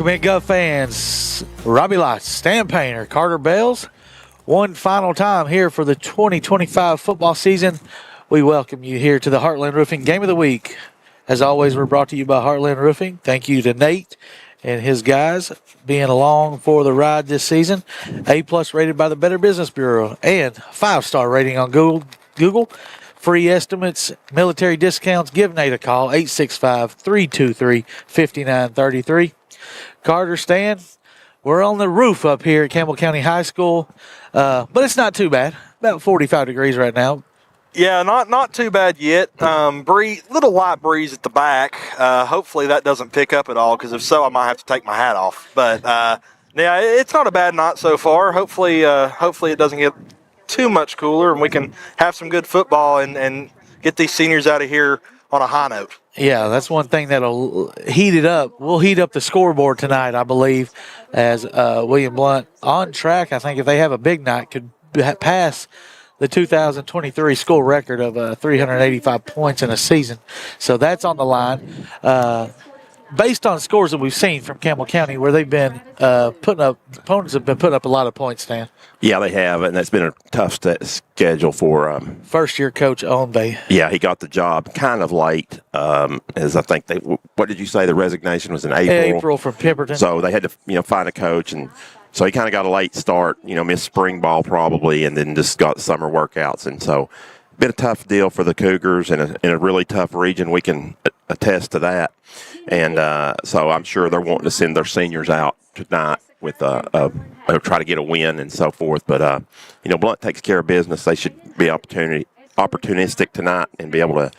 Pregame Gov fans, Robbie Lotz, Stan Painter, Carter Bells, one final time here for the 2025 football season. We welcome you here to the Heartland Roofing Game of the Week. As always, we're brought to you by Heartland Roofing. Thank you to Nate and his guys being along for the ride this season. A+ rated by the Better Business Bureau and 5-star rating on Google. Free estimates, military discounts. Give Nate a call, 865-323-5933. Carter, Stan, we're on the roof up here at Campbell County High School, but it's not too bad. About 45 degrees right now. Yeah, not too bad yet. Little light breeze at the back. Hopefully that doesn't pick up at all, because if so, I might have to take my hat off. But yeah, it's not a bad night so far. Hopefully it doesn't get too much cooler, and we can have some good football and get these seniors out of here on a high note. Yeah, that's one thing that'll heat it up. We'll heat up the scoreboard tonight, I believe, as William Blount on track. I think if they have a big night, could pass the 2023 school record of 385 points in a season. So that's on the line. Based on scores that we've seen from Campbell County, where they've been opponents have been putting up a lot of points, Stan. Yeah, they have, and that's been a tough schedule for first-year coach Onbay. Yeah, he got the job kind of late, as I think what did you say, the resignation was in April? April from Pemberton. So they had to, find a coach, and so he kind of got a late start, missed spring ball probably, and then just got summer workouts, and so been a tough deal for the Cougars in a really tough region. We can attest to that. And so I'm sure they're wanting to send their seniors out tonight with try to get a win and so forth. But, Blount takes care of business. They should be opportunistic tonight and be able to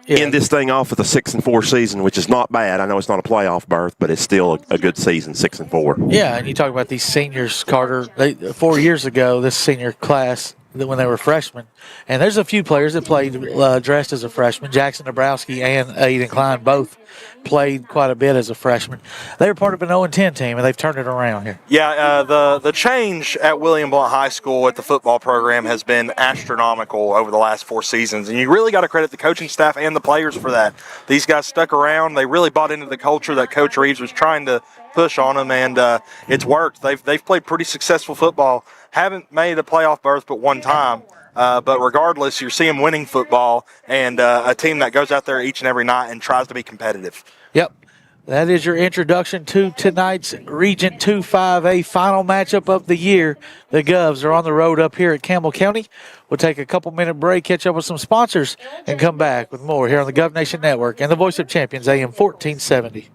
end this thing off with a 6-4 season, which is not bad. I know it's not a playoff berth, but it's still a good season, 6-4. Yeah, and you talk about these seniors, Carter. 4 years ago, this senior class, when they were freshmen. And there's a few players that played dressed as a freshman. Jackson Dabrowski and Aiden Klein both played quite a bit as a freshman. They were part of an 0-10 team, and they've turned it around here. Yeah, the change at William Blount High School at the football program has been astronomical over the last 4 seasons, and you really got to credit the coaching staff and the players for that. These guys stuck around. They really bought into the culture that Coach Reeves was trying to push on them, and it's worked. They've played pretty successful football. Haven't made a playoff berth but one time. But regardless, you're seeing winning football and a team that goes out there each and every night and tries to be competitive. Yep. That is your introduction to tonight's Region 2 5A final matchup of the year. The Govs are on the road up here at Campbell County. We'll take a couple-minute break, catch up with some sponsors, and come back with more here on the Gov Nation Network and the Voice of Champions, AM 1470.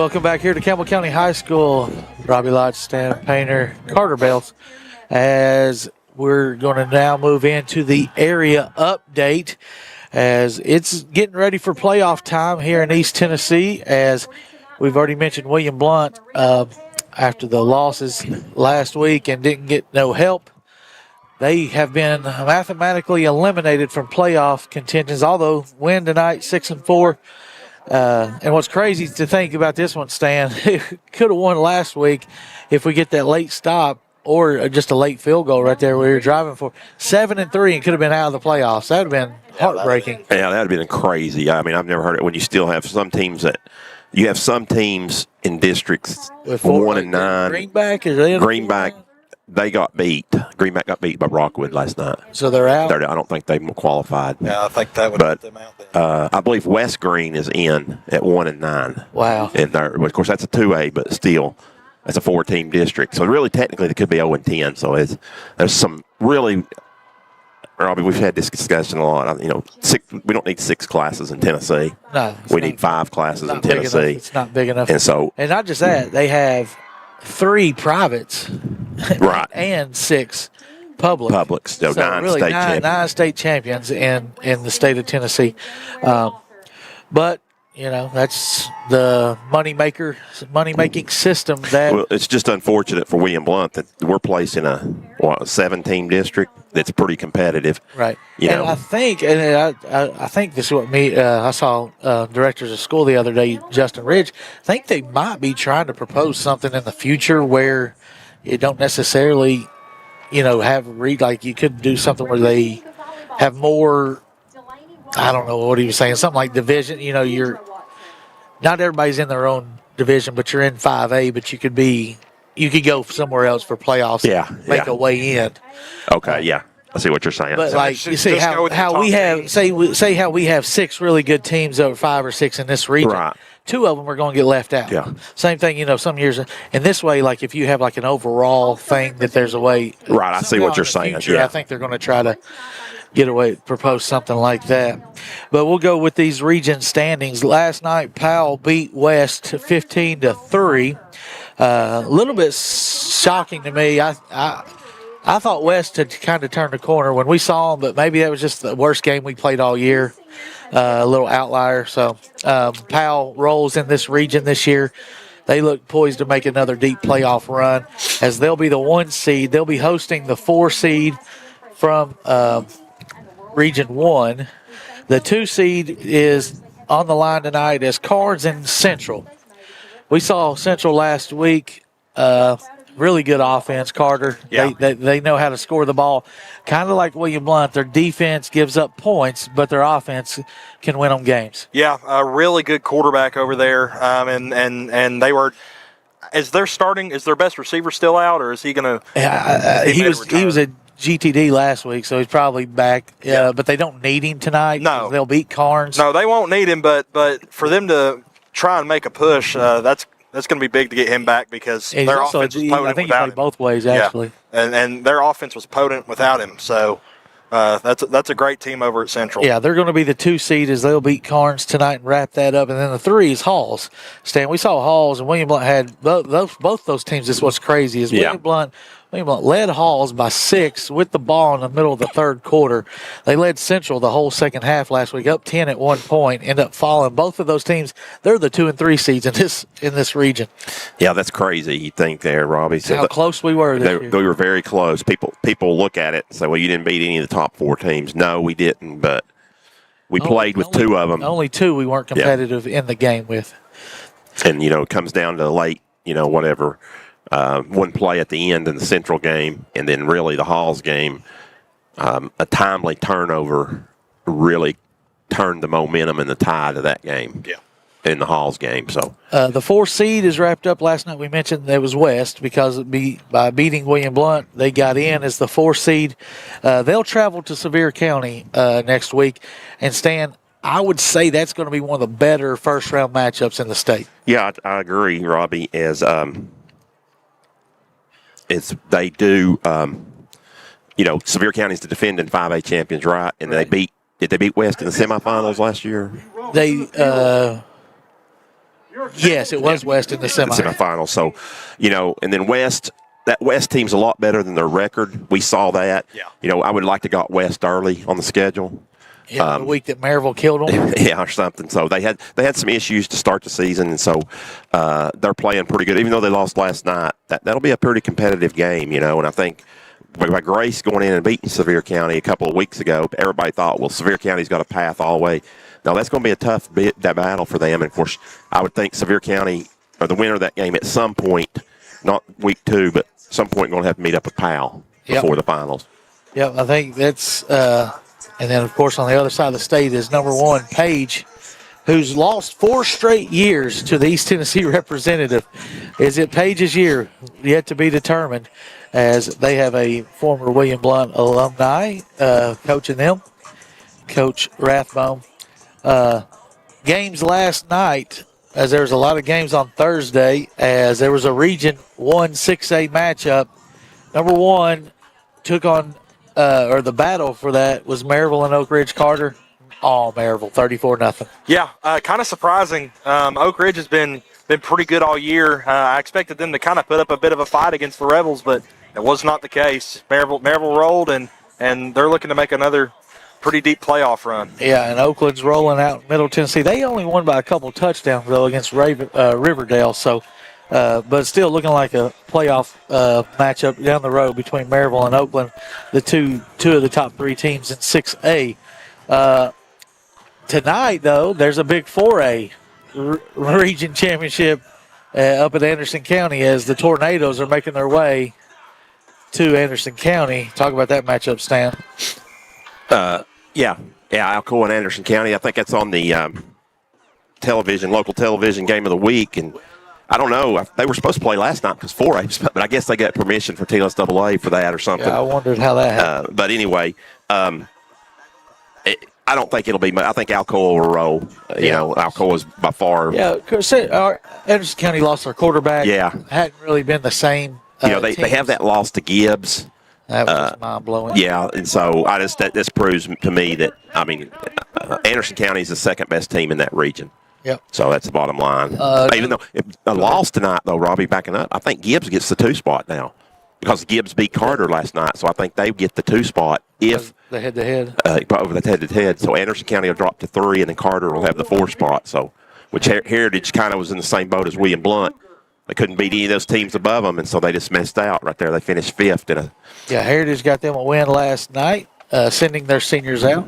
welcome back here to Campbell County High School. Robbie Lodge, Stan Painter, Carter Bells, as we're going to now move into the area update as it's getting ready for playoff time here in East Tennessee. As we've already mentioned, William Blount, after the losses last week and didn't get no help, they have been mathematically eliminated from playoff contentions, although win tonight 6-4. And what's crazy to think about this one, Stan, could have won last week if we get that late stop or just a late field goal right there we were driving for. 7-3 and could have been out of the playoffs. That would have been heartbreaking. Yeah, that would have been crazy. I mean, I've never heard it when you still have some teams you have some teams in districts With 1 and 9. Greenback, is they Greenback, they got beat. Greenback got beat by Rockwood last night. So they're out? I don't think they qualified. Yeah, I think that would put them out there. I believe West Green is in at 1 and 9. Wow. And of course, that's a 2A, but still, that's a 4-team district. So really, technically, they could be 0 and 10. So there's some really, Robbie, we've had this discussion a lot. We don't need 6 classes in Tennessee. No. We need 5 classes in Tennessee. It's not big enough. And not just that, they have 3 privates. Right. And 6 publics. So 9 really state champions. 9 state champions in the state of Tennessee. But, that's the money-making system that. Well, it's just unfortunate for William Blount that we're placed in a 7-team district that's pretty competitive. Right. I think this is what I saw directors of school the other day, Justin Ridge. I think they might be trying to propose something in the future where you don't necessarily, like you could do something where they have more, I don't know what he was saying, something like division. Not everybody's in their own division, but you're in 5A, but you could go somewhere else for playoffs. Make a way in. Okay, yeah. I see what you're saying. But you see how we have say how we have 6 really good teams over 5 or 6 in this region. Right. 2 of them are going to get left out. Yeah. Same thing, some years. And this way, like if you have like an overall thing that there's a way. Right, I see what you're saying. I think they're going to try to get away, propose something like that. But we'll go with these region standings. Last night, Powell beat West 15-3. A little bit shocking to me. I thought West had kind of turned the corner when we saw them, but maybe that was just the worst game we played all year. A little outlier. So Powell rolls in this region this year. They look poised to make another deep playoff run as they'll be the 1 seed. They'll be hosting the 4 seed from Region 1. The 2 seed is on the line tonight as Cards and Central. We saw Central last week. Really good offense, Carter. Yeah. They know how to score the ball. Kind of like William Blount, their defense gives up points, but their offense can win them games. Yeah, a really good quarterback over there. And they were – is their best receiver still out, or is he going to he was a GTD last week, so he's probably back. But they don't need him tonight. No. They'll beat Carnes. No, they won't need him, but for them to try and make a push, that's going to be big to get him back because their offense was potent I think he without played him. both ways, actually. Yeah. And their offense was potent without him. So that's a great team over at Central. Yeah, they're going to be the 2 seed as they'll beat Carnes tonight and wrap that up. And then the 3 is Halls. Stan, we saw Halls and William Blount had both those teams. This is what's crazy is William Blount led Halls by 6 with the ball in the middle of the third quarter. They led Central the whole second half last week, up 10 at one point, end up falling. Both of those teams, they're the 2 and 3 seeds in this region. Yeah, that's crazy. You think there, Robbie? So how close we were this year. They were very close. People look at it and say, well, you didn't beat any of the top 4 teams. No, we didn't, but we played with 2 of them. Only 2 we weren't competitive in the game with. And, it comes down to late, whatever. One play at the end in the Central game, and then really the Halls game, a timely turnover really turned the momentum and the tide of that game. Yeah. In the Halls game. So the 4 seed is wrapped up last night. We mentioned it was West because by beating William Blount, they got in as the 4 seed. They'll travel to Sevier County next week. And Stan, I would say that's going to be one of the better first-round matchups in the state. Yeah, I agree, Robbie. As they do, Sevier County's the defending 5A champions, right? And did they beat West in the semifinals last year? Yes, it was West in the semifinals. So, and then West. That West team's a lot better than their record. We saw that. Yeah. I would like to got West early on the schedule. Yeah, the week that Maryville killed them. Yeah, or something. So they had some issues to start the season, and so they're playing pretty good. Even though they lost last night, that'll be a pretty competitive game, And I think by Grace going in and beating Sevier County a couple of weeks ago, everybody thought, well, Sevier County's got a path all the way. Now that's going to be a tough battle for them. And of course, I would think Sevier County or the winner of that game at some point, not week 2, but some point going to have to meet up with Powell before the finals. Yep, I think that's and then, of course, on the other side of the state is number 1, Page, who's lost 4 straight years to the East Tennessee representative. Is it Page's year? Yet to be determined, as they have a former William Blount alumni coaching them, Coach Rathbone. Games last night, as there was a lot of games on Thursday, as there was a Region 1 6A matchup. Number 1 took on, or the battle for that was Maryville and Oak Ridge Carter. Oh, Maryville, 34-0. Yeah, kind of surprising. Oak Ridge has been pretty good all year. I expected them to kind of put up a bit of a fight against the Rebels, but it was not the case. Maryville rolled, and they're looking to make another pretty deep playoff run. Yeah, and Oakland's rolling out in Middle Tennessee. They only won by a couple touchdowns, though, against Riverdale. So, but still looking like a playoff matchup down the road between Maryville and Oakland, the two of the top 3 teams in 6A. Tonight, though, there's a big 4A region championship up at Anderson County as the Tornadoes are making their way to Anderson County. Talk about that matchup, Stan. Yeah, Alcoa and Anderson County. I think that's on the local television game of the week. And I don't know. They were supposed to play last night because 4A, but I guess they got permission for TSAA for that or something. Yeah, I wondered how that happened. But anyway, I don't think it'll be much. I think Alcoa will roll. Alcoa is by far. Yeah, because Anderson County lost their quarterback. Yeah. Hadn't really been the same. They have that loss to Gibbs. That was mind-blowing. Yeah, and so this proves to me that, Anderson County is the second best team in that region. Yep. So that's the bottom line. Even though a loss tonight, though, Robbie, backing up, I think Gibbs gets the 2 spot now because Gibbs beat Carter last night. So I think they get the 2 spot if the head-to-head. Over the head-to-head. So Anderson County will drop to 3, and then Carter will have the 4 spot. So, which Heritage kind of was in the same boat as William Blount. They couldn't beat any of those teams above them, and so they just missed out right there. They finished 5th. Yeah, Heritage got them a win last night, sending their seniors out.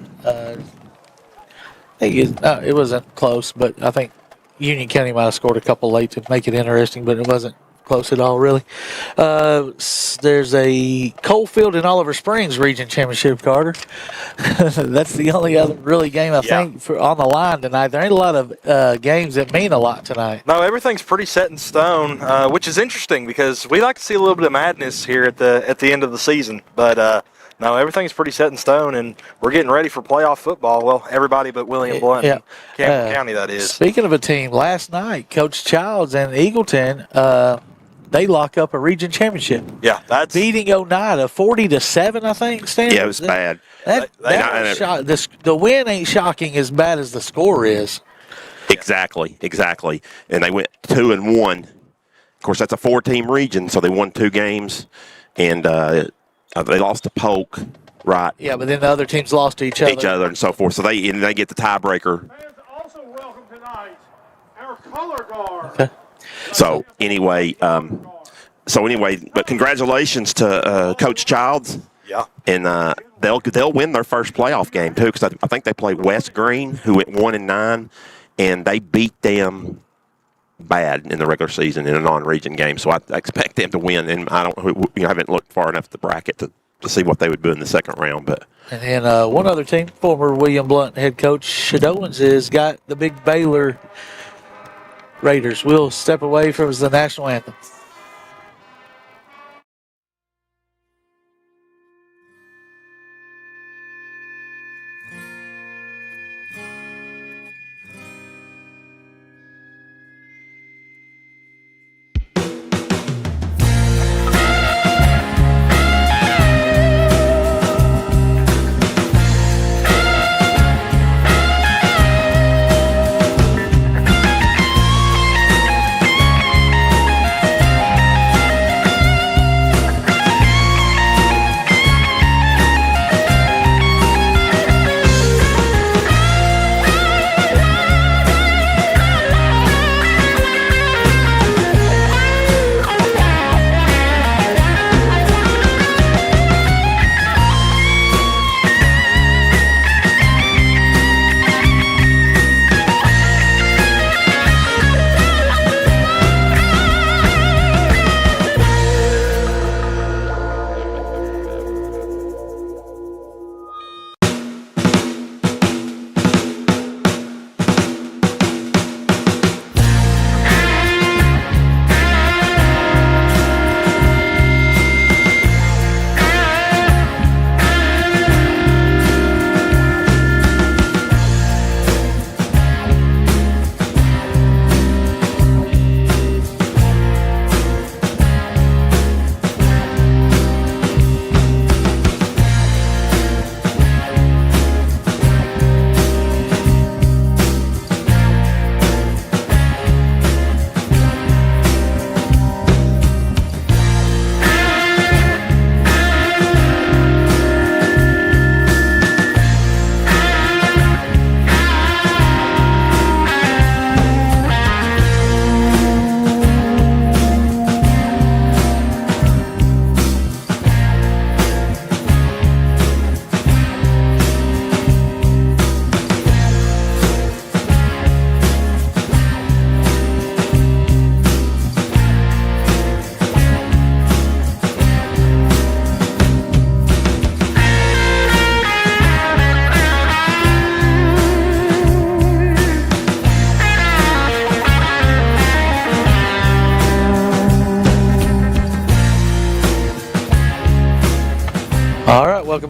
It wasn't close, but I think Union County might have scored a couple late to make it interesting, but it wasn't close at all, really. There's a Coalfield and Oliver Springs region championship, Carter. That's the only other really game I think on the line tonight. There ain't a lot of games that mean a lot tonight. No, everything's pretty set in stone, which is interesting because we like to see a little bit of madness here at the end of the season. But no, everything's pretty set in stone, and we're getting ready for playoff football. Well, everybody but William Blount and Campbell County, that is. Speaking of a team, last night, Coach Childs and Eagleton, they lock up a region championship. Yeah, that's beating Oneida 40-7, I think. Stan? Yeah, it was bad. The win ain't shocking as bad as the score is. Exactly. And they went 2-1. Of course, that's a 4-team region, so they won 2 games, and they lost to Polk, right? Yeah, but then the other teams lost to each other and so forth. So they get the tiebreaker. Fans also welcome tonight our color guard. Okay. So anyway, but congratulations to Coach Childs. Yeah. And they'll win their first playoff game too, because I think they play West Green, who went 1-9, and they beat them bad in the regular season in a non-region game. So I expect them to win. And I haven't looked far enough at the bracket to see what they would do in the second round. But and then one other team, former William Blount head coach Shadowans has got the big Baylor Raiders. We'll step away from the national anthem.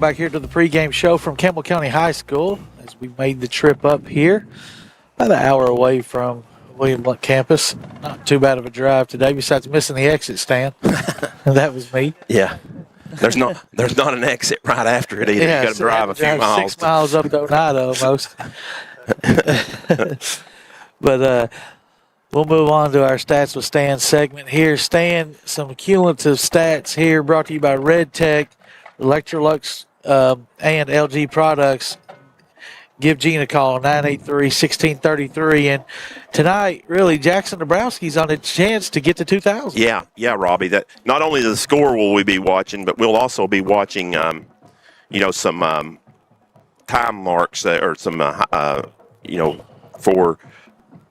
back here to the pregame show from Campbell County High School as we made the trip up here, about an hour away from William Blount campus. Not too bad of a drive today, besides missing the exit stand. That was me. Yeah. There's not an exit right after it either. You got to drive a few miles. 6 miles up to Oneida almost. But we'll move on to our Stats with Stan segment here. Stan, some cumulative stats here brought to you by Red Tech, Electrolux, and LG Products. Give Gene a call, 983-1633. And tonight, really, Jackson Dabrowski's on a chance to get to 2,000. Yeah, Robbie. That not only the score will we be watching, but we'll also be watching, some time marks or some, for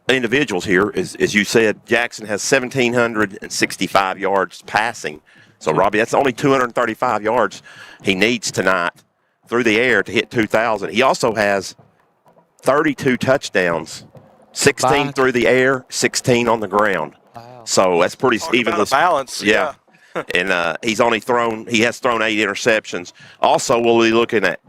individuals here. As you said, Jackson has 1,765 yards passing. So, Robbie, that's only 235 yards he needs tonight through the air to hit 2,000. He also has 32 touchdowns, 16 through the air, 16 on the ground. Wow. So that's pretty evenly balance. Yeah. And he has thrown 8 interceptions. Also, we'll be looking at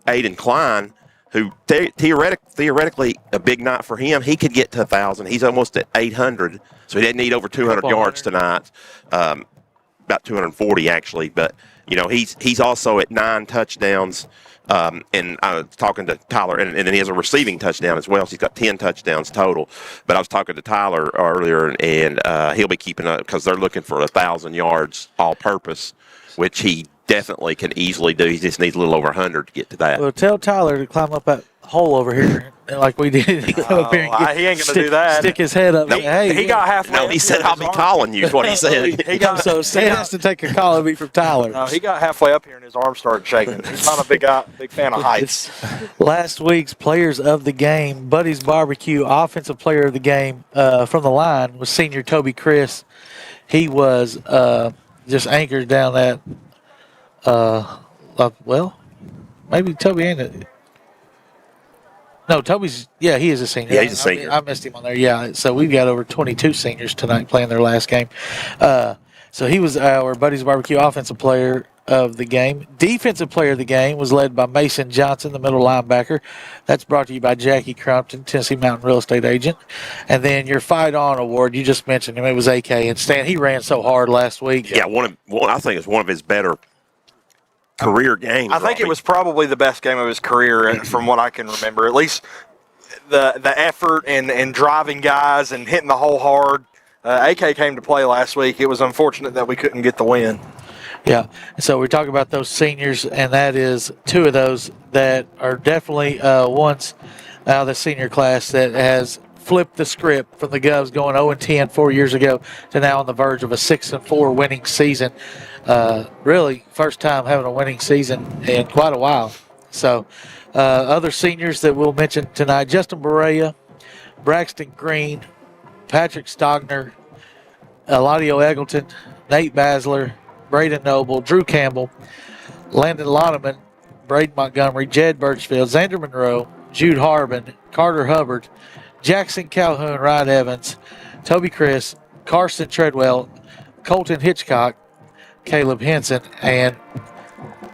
Aiden Klein, who theoretically a big night for him. He could get to 1,000. He's almost at 800, so he didn't need over 200 yards tonight. About 240 actually, but he's also at 9 touchdowns. And I was talking to Tyler, and then he has a receiving touchdown as well. So he's got 10 touchdowns total. But I was talking to Tyler earlier, and he'll be keeping up because they're looking for 1,000 yards all-purpose, which he definitely can easily do. He just needs a little over 100 to get to that. Well, tell Tyler to climb up that hole over here like we did. He come up here and he ain't going to do that. Stick his head up. He got halfway. No, he said, I'll be calling you, is what he said. So Stan has to take a call of me from Tyler. No, he got halfway up here and his arm started shaking. He's not a big fan of heights. Last week's players of the game, Buddy's Barbecue offensive player of the game from the line was senior Toby Chris. He was just anchored down that, maybe Toby ain't it. No, Toby's, he is a senior. Yeah, he's a senior. I missed him on there, yeah. So we've got over 22 seniors tonight playing their last game. So he was our Buddy's Barbecue offensive player of the game. Defensive player of the game was led by Mason Johnson, the middle linebacker. That's brought to you by Jackie Crumpton, Tennessee Mountain Real Estate Agent. And then your Fight On award, you just mentioned him. It was AK. And Stan, he ran so hard last week. Yeah, I think it's one of his better career games. I think it was probably the best game of his career from what I can remember. At least the effort and driving guys and hitting the hole hard. AK came to play last week. It was unfortunate that we couldn't get the win. Yeah, so we're talking about those seniors, and that is 2 of those that are definitely ones out of the senior class that has flipped the script from the Govs going 0-10 4 years ago to now on the verge of a 6-4 winning season. Really, first time having a winning season in quite a while. So, other seniors that we'll mention tonight, Justin Berea, Braxton Green, Patrick Stogner, Eladio Eggleton, Nate Basler, Braden Noble, Drew Campbell, Landon Loneman, Braden Montgomery, Jed Birchfield, Xander Monroe, Jude Harbin, Carter Hubbard, Jackson Calhoun, Ryan Evans, Toby Chris, Carson Treadwell, Colton Hitchcock, Caleb Henson, and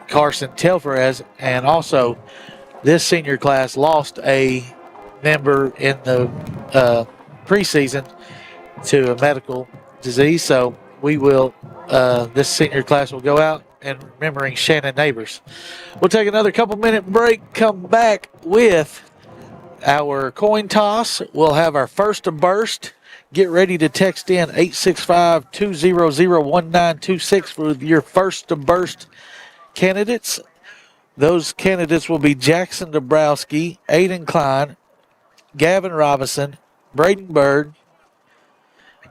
Carson Telferez. And also, this senior class lost a member in the preseason to a medical disease. So we will, this senior class will go out and remembering Shannon Neighbors. We'll take another couple-minute break, come back with our coin toss. We'll have our first to burst. Get ready to text in 865-200-1926 for your first to burst candidates. Those candidates will be Jackson Dabrowski, Aiden Klein, Gavin Robinson, Braden Bird,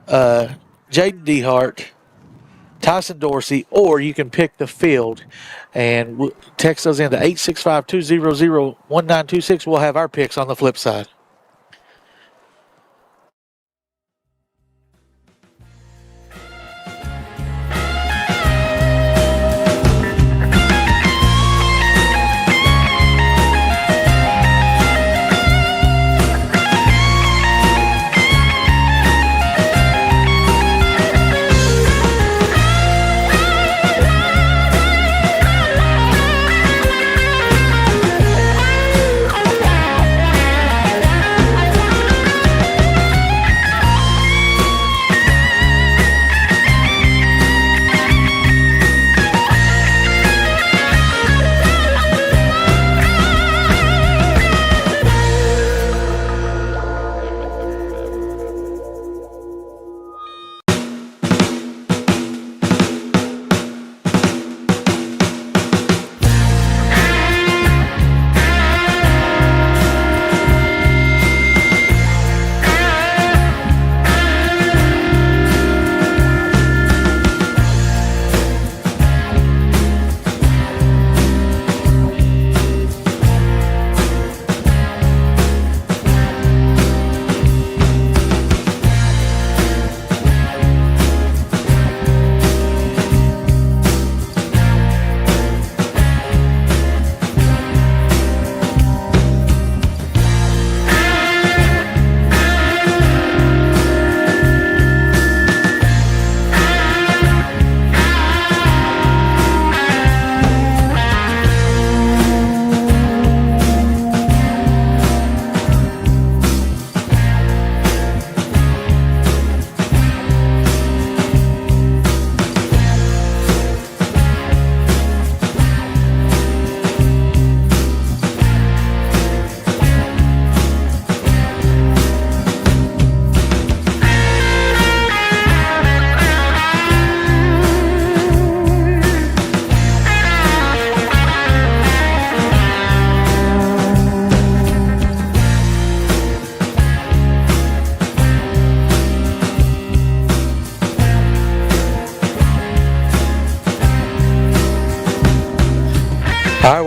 Jaden Dehart, Tyson Dorsey, or you can pick the field and text those in to 865-200-1926. We'll have our picks on the flip side.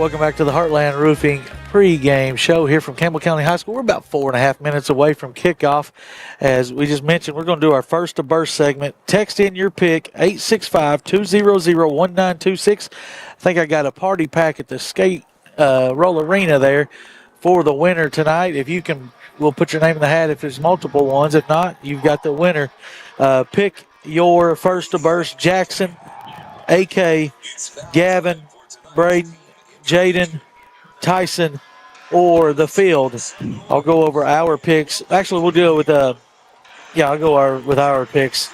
Welcome back to the Heartland Roofing pregame show here from Campbell County High School. We're about 4.5 minutes away from kickoff. As we just mentioned, we're going to do our first to burst segment. Text in your pick, 865-200-1926. I think I got a party pack at the skate roll arena there for the winner tonight. If you can, we'll put your name in the hat if there's multiple ones. If not, you've got the winner. Pick your first to burst. Jackson, AK, Gavin, Braden, Jaden, Tyson, or the field. I'll go over our picks. Actually, we'll do it with I'll go with our picks.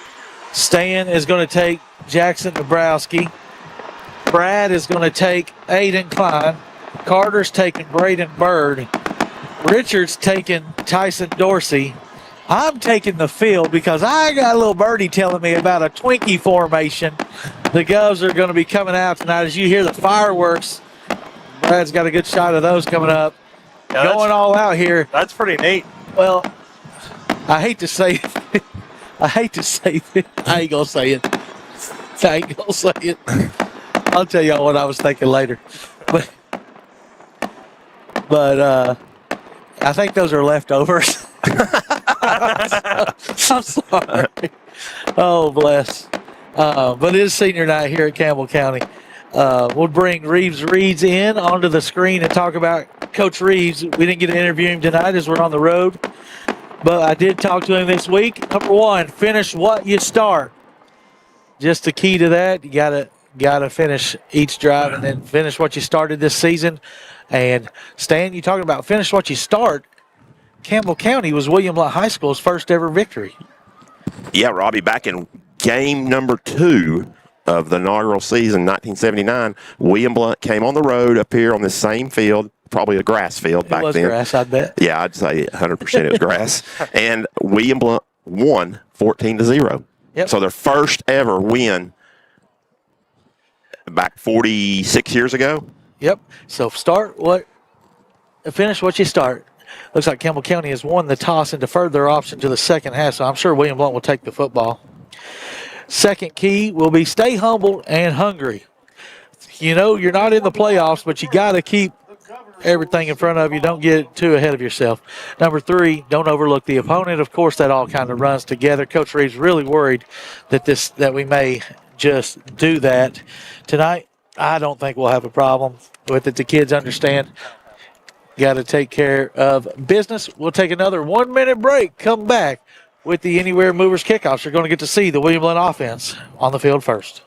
Stan is going to take Jackson Dabrowski. Brad is going to take Aiden Klein. Carter's taking Braden Bird. Richard's taking Tyson Dorsey. I'm taking the field because I got a little birdie telling me about a Twinkie formation. The Govs are going to be coming out tonight. As you hear the fireworks, Brad's got a good shot of those coming up. Yeah, going all out here. That's pretty neat. Well, I hate to say it. I ain't going to say it. I ain't going to say it. I'll tell y'all what I was thinking later. But I think those are leftovers. I'm sorry. Oh, bless. But it is senior night here at Campbell County. We'll bring Reeves Reeds in onto the screen and talk about Coach Reeves. We didn't get to interview him tonight as we're on the road, but I did talk to him this week. Number one, finish what you start. Just the key to that, you gotta finish each drive and then finish what you started this season. And Stan, you talking about finish what you start. Campbell County was William Blount High School's first ever victory. Yeah, Robbie, back in game number 2 of the inaugural season, 1979, William Blount came on the road up here on this same field, probably a grass field back then. It was grass, I bet. Yeah, I'd say 100% it was grass. And William Blount won 14-0. Yep. So their first ever win back 46 years ago. Yep. So finish what you start. Looks like Campbell County has won the toss and deferred their option to the second half, so I'm sure William Blount will take the football. Second key will be stay humble and hungry. You know, you're not in the playoffs, but you got to keep everything in front of you. Don't get too ahead of yourself. Number 3, don't overlook the opponent. Of course, that all kind of runs together. Coach Reeves really worried that we may just do that tonight. I don't think we'll have a problem with it. The kids understand. Got to take care of business. We'll take another 1-minute break. Come back with the Anywhere Movers kickoffs. You're going to get to see the William Blount offense on the field first.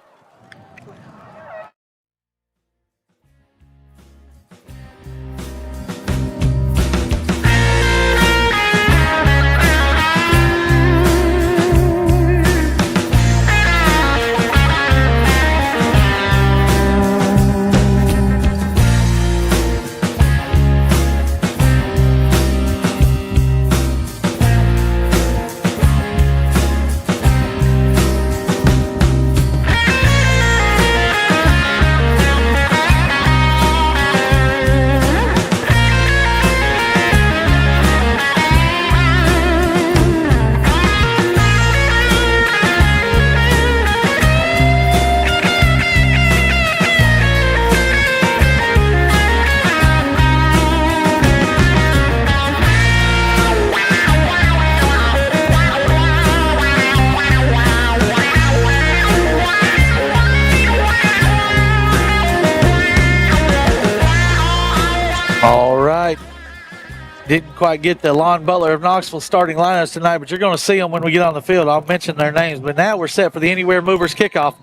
Didn't quite get the Lon Butler of Knoxville starting lineups tonight, but you're going to see them when we get on the field. I'll mention their names. But now we're set for the Anywhere Movers kickoff.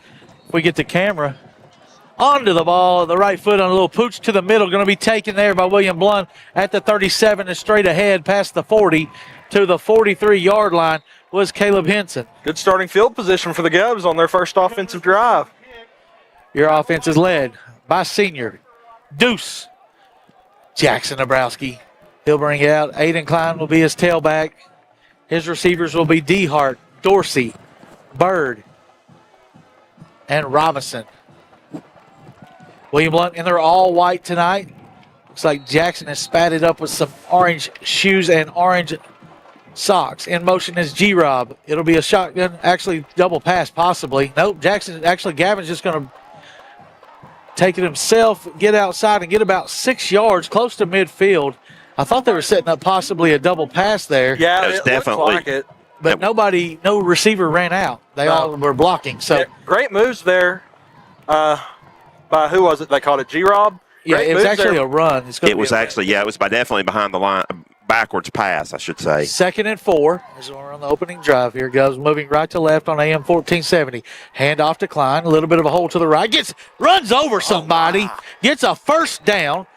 If we get the camera onto the ball, the right foot on a little pooch to the middle, going to be taken there by William Blount at the 37 and straight ahead past the 40 to the 43-yard line was Caleb Henson. Good starting field position for the Govs on their first offensive drive. Your offense is led by senior Deuce Jackson Dabrowski. He'll bring it out. Aiden Klein will be his tailback. His receivers will be Dehart, Dorsey, Bird, and Robinson. William Blount in their all white tonight. Looks like Jackson is spatted up with some orange shoes and orange socks. In motion is G-Rob. It'll be a shotgun, actually double pass possibly. Nope, Gavin's just going to take it himself, get outside, and get about 6 yards close to midfield. I thought they were setting up possibly a double pass there. Yeah, It's it definitely- looked like it. But no receiver ran out. They all were blocking. So Yeah, great moves there by who was it? They called it G-Rob? yeah, Great it was moves actually there. a run. It's gonna It be was a- actually, it was definitely behind the line, backwards pass, I should say. 2nd and 4 as we're on the opening drive here. Goes moving right to left on AM 1470. Hand off to Klein. A little bit of a hole to the right. Runs over somebody. Gets a first down.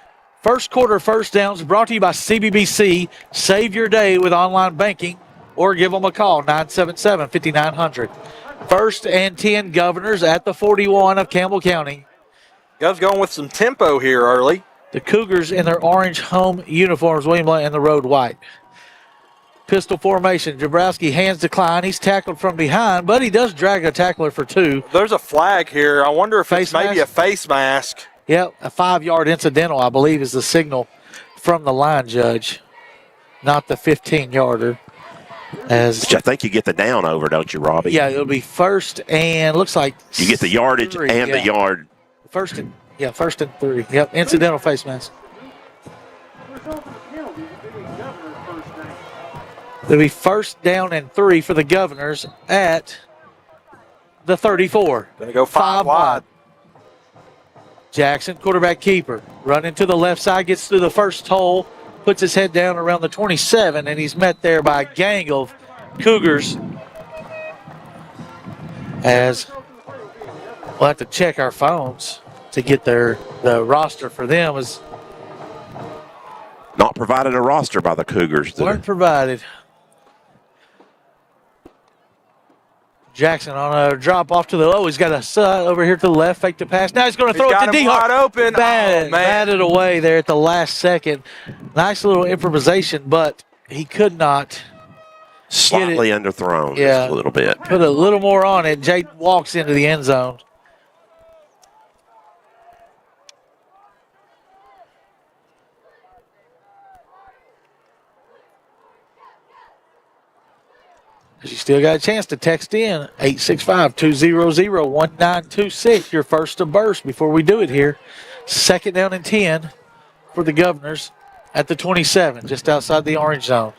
First quarter first downs brought to you by CBBC. Save your day with online banking or give them a call, 977-5900. 1st and 10 Governors at the 41 of Campbell County. Gov's going with some tempo here early. The Cougars in their orange home uniforms, William Blount in the road white. Pistol formation. Jabrowski hands to Klein. He's tackled from behind, but he does drag a tackler for 2. There's a flag here. I wonder if Face it's maybe mask? a face mask. Yep, a 5-yard incidental, I believe, is the signal from the line judge, not the 15-yarder. Which I think you get the down over, don't you, Robbie? Yeah, it'll be 1st and looks like You get the yardage 3, and the yard. 1st and 3. Yep, incidental face mask. Result of the penalty will be Governor's first down. It'll be 1st down and 3 for the Governors at the 34. Going to go five wide. Jackson, quarterback keeper, running to the left side, gets through the first hole, puts his head down around the 27, and he's met there by a gang of Cougars. As we'll have to check our phones to get the roster for them as Not provided a roster by the Cougars. weren't provided. Jackson on a drop off to the low. He's got a side over here to the left, fake the pass. Now he's going to throw it got to him D-Hart. wide open. Batted away there at the last second. Nice little improvisation, but he could not Slightly underthrown Yeah. just a little bit. put a little more on it. Jake walks into the end zone. You still got a chance to text in 865-200-1926. Your first to burst before we do it here. 2nd down and 10 for the Governors at the 27, just outside the orange zone.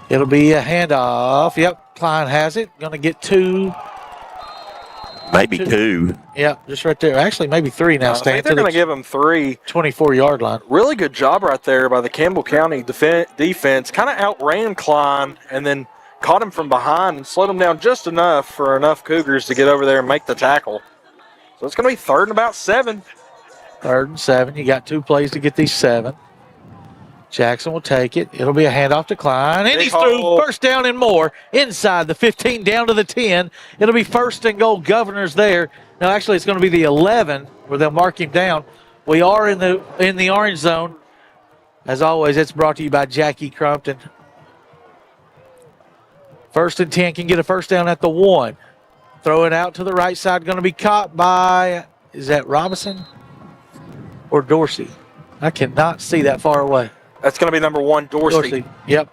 It'll be a handoff. Yep, Klein has it. Going to get 2. Maybe 2. Yep, just right there. Actually, maybe 3 now. I Staying think they're to going to the give him 3. 24-yard line. Really good job right there by the Campbell County defense. Kind of outran Klein and then caught him from behind and slowed him down just enough for enough Cougars to get over there and make the tackle. So it's going to be 3rd and about 7. 3rd and 7. You got 2 plays to get these 7. Jackson will take it. It'll be a handoff to Klein. And Big he's through. hole. 1st down and more. Inside the 15 down to the 10. It'll be 1st and goal. Governors there. No, actually, it's going to be the 11 where they'll mark him down. We are in the orange zone. As always, it's brought to you by Jackie Crumpton. 1st and 10 can get a first down at the 1. Throw it out to the right side. Going to be caught by, is that Robinson or Dorsey? I cannot see that far away. That's going to be number 1, Dorsey. Yep.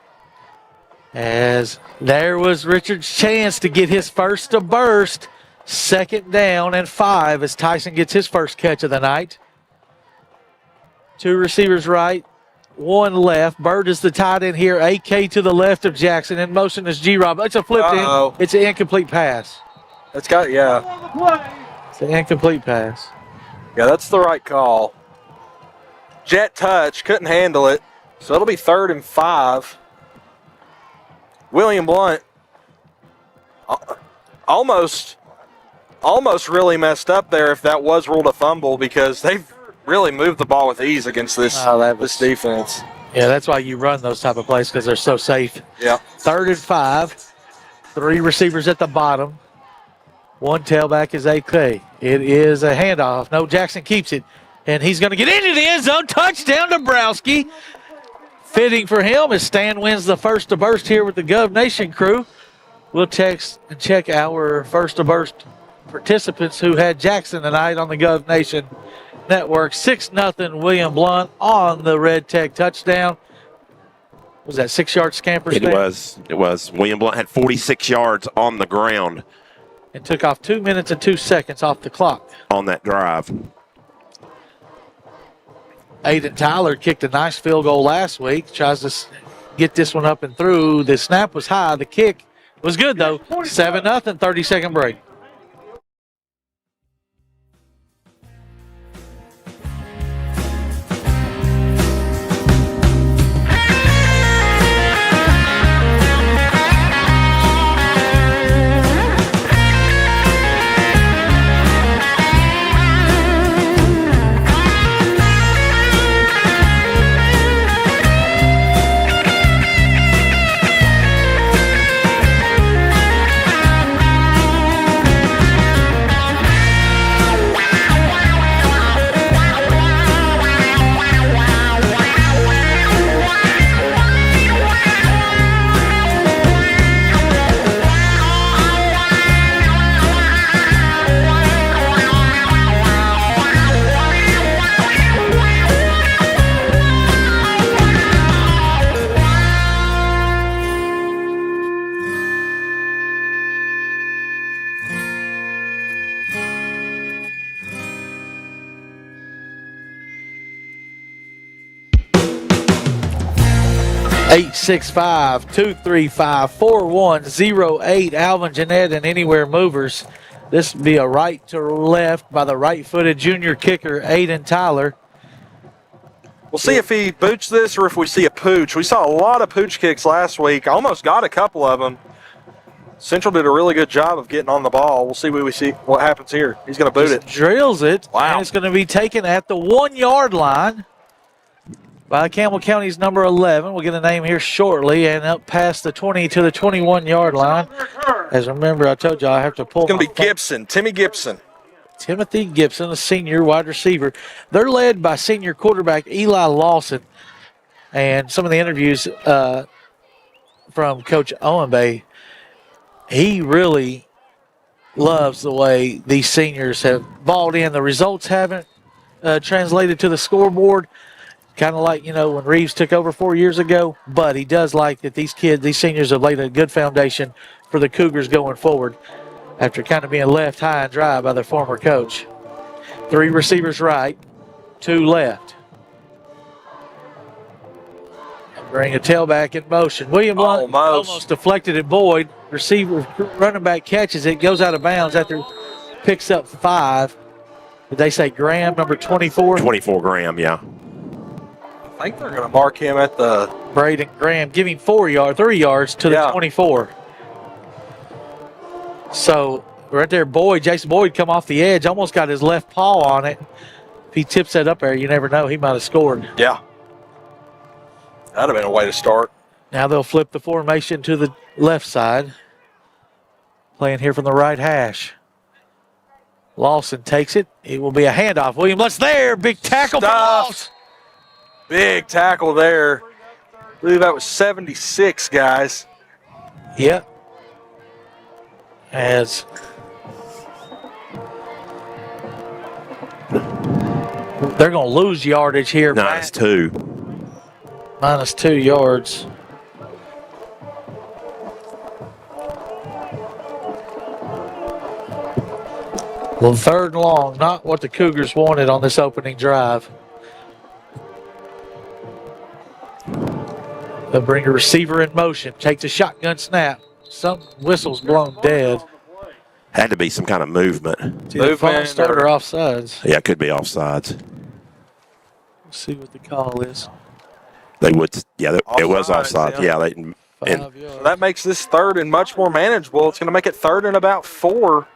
As there was Richard's chance to get his first to burst. 2nd down and 5 as Tyson gets his first catch of the night. 2 receivers right, 1 left. Bird is the tight end here. AK to the left of Jackson. In motion is G-Rob. It's a flipped in. It's an incomplete pass. It's got, yeah. On the play. It's an incomplete pass. Yeah, that's the right call. Jet touch, couldn't handle it. So it'll be 3rd and 5. William Blount almost really messed up there if that was ruled a fumble because they've really moved the ball with ease against this this defense. Yeah, that's why you run those type of plays because they're so safe. Yeah. 3rd and 5. 3 receivers at the bottom. 1 tailback is AK. It is a handoff. No, Jackson keeps it. And he's going to get into the end zone. Touchdown to Browski. Fitting for him as Stan wins the first to burst here with the Gov Nation crew. We'll text and check our first to burst participants who had Jackson tonight on the Gov Nation Network. 6-0 William Blount on the Red Tech touchdown. Was that 6-yard scamper? It was. William Blount had 46 yards on the ground And took off 2 minutes and 2 seconds off the clock. on that drive. Aiden Tyler kicked a nice field goal last week. Tries to get this one up and through. The snap was high. The kick was good, though. 7-0, 30-second break. Eight 865-235-4108. Alvin Jeanette and Anywhere Movers. This would be a right to left by the right-footed junior kicker, Aiden Tyler. We'll see if he boots this or if we see a pooch. We saw a lot of pooch kicks last week. Almost got a couple of them. Central did a really good job of getting on the ball. We'll see what happens here. He's going to boot it. Drills it. Wow. And it's going to be taken at the 1-yard line by Campbell County's number 11. We'll get a name here shortly, and up past the 20 to the 21-yard line. As remember, I told you I have to pull. It's going to be Gibson, Timmy Gibson. Timothy Gibson, a senior wide receiver. They're led by senior quarterback Eli Lawson. And some of the interviews from Coach Owenbay, he really loves the way these seniors have balled in. The results haven't translated to the scoreboard, kind of like, when Reeves took over 4 years ago. But he does like that these seniors have laid a good foundation for the Cougars going forward after kind of being left high and dry by their former coach. 3 receivers right, 2 left. Bring a tailback in motion. William Blount almost deflected at Boyd. Receiver, running back catches it, goes out of bounds after picks up 5. Did they say Graham, number 24? 24 Graham, yeah. I think they're going to mark him at the... Braden Graham giving 3 yards to the 24. So right there, Jason Boyd come off the edge, almost got his left paw on it. If he tips that up there, you never know. He might have scored. Yeah. That'd have been a way to start. Now they'll flip the formation to the left side. Playing here from the right hash. Lawson takes it. It will be a handoff. William Lutz there. Big tackle for Lawson. Big tackle there. I believe that was 76, guys. Yep. As they're going to lose yardage here. Minus 2. Minus 2 yards. Well, 3rd and long, not what the Cougars wanted on this opening drive. They'll bring a receiver in motion, takes a shotgun snap. Some whistles blown dead. Had to be some kind of movement. False start or offsides. Yeah, it could be offsides. Let's see what the call is. They would, it was offsides. Yeah, So that makes this 3rd and much more manageable. It's going to make it 3rd and about 4.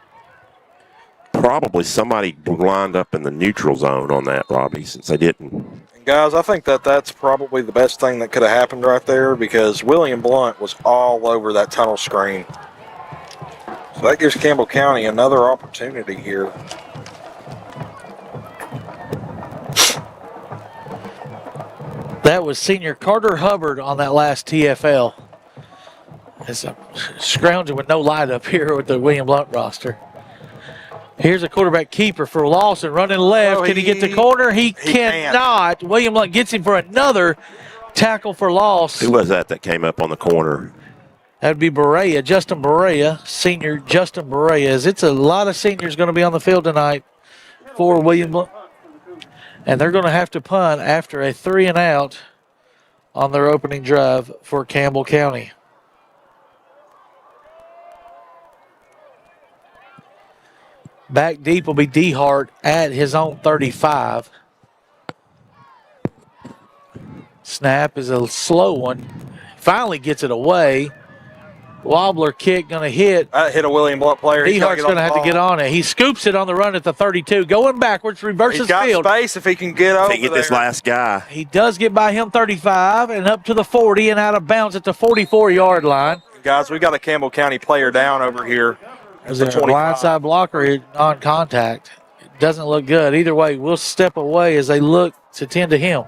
Probably somebody lined up in the neutral zone on that, Robbie, since they didn't. And guys, I think that's probably the best thing that could have happened right there because William Blount was all over that tunnel screen. So that gives Campbell County another opportunity here. That was senior Carter Hubbard on that last TFL. It's a scrounging with no light up here with the William Blount roster. Here's a quarterback keeper for Lawson running left. Can he get the corner? He cannot. William Blount gets him for another tackle for loss. Who was that came up on the corner? That would be Berea, Justin Berea, senior Justin Berea. It's a lot of seniors going to be on the field tonight for William Blount. And they're going to have to punt after a 3-and-out on their opening drive for Campbell County. Back deep will be DeHart at his own 35. Snap is a slow one. Finally gets it away. Wobbler kick going to hit. That hit a William Blount player. DeHart's going to have to get on it. He scoops it on the run at the 32. Going backwards, reverses He's got field. space if he can get over Can't get this last guy. He does get by him 35 and up to the 40 and out of bounds at the 44-yard line. Guys, we got a Campbell County player down over here. There's a blindside blocker on contact. It doesn't look good. Either way, we'll step away as they look to tend to him.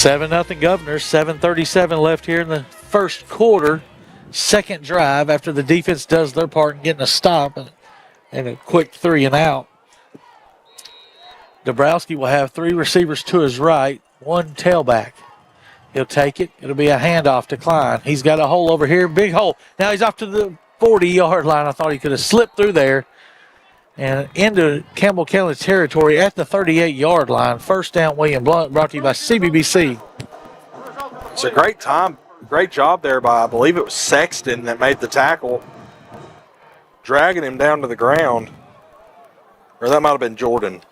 Seven nothing Governors, 7:37 left here in the first quarter. Second drive after the defense does their part in getting a stop and a quick 3-and-out. Dabrowski will have three receivers to his right, one tailback. He'll take it. It'll be a handoff to Klein. He's got a hole over here, big hole. Now he's off to the 40-yard line. I thought he could have slipped through there and into Campbell County territory at the 38-yard line. First down, William Blount, brought to you by CBBC. It's a great job there by, I believe it was Sexton that made the tackle, dragging him down to the ground. Or that might have been Jordan.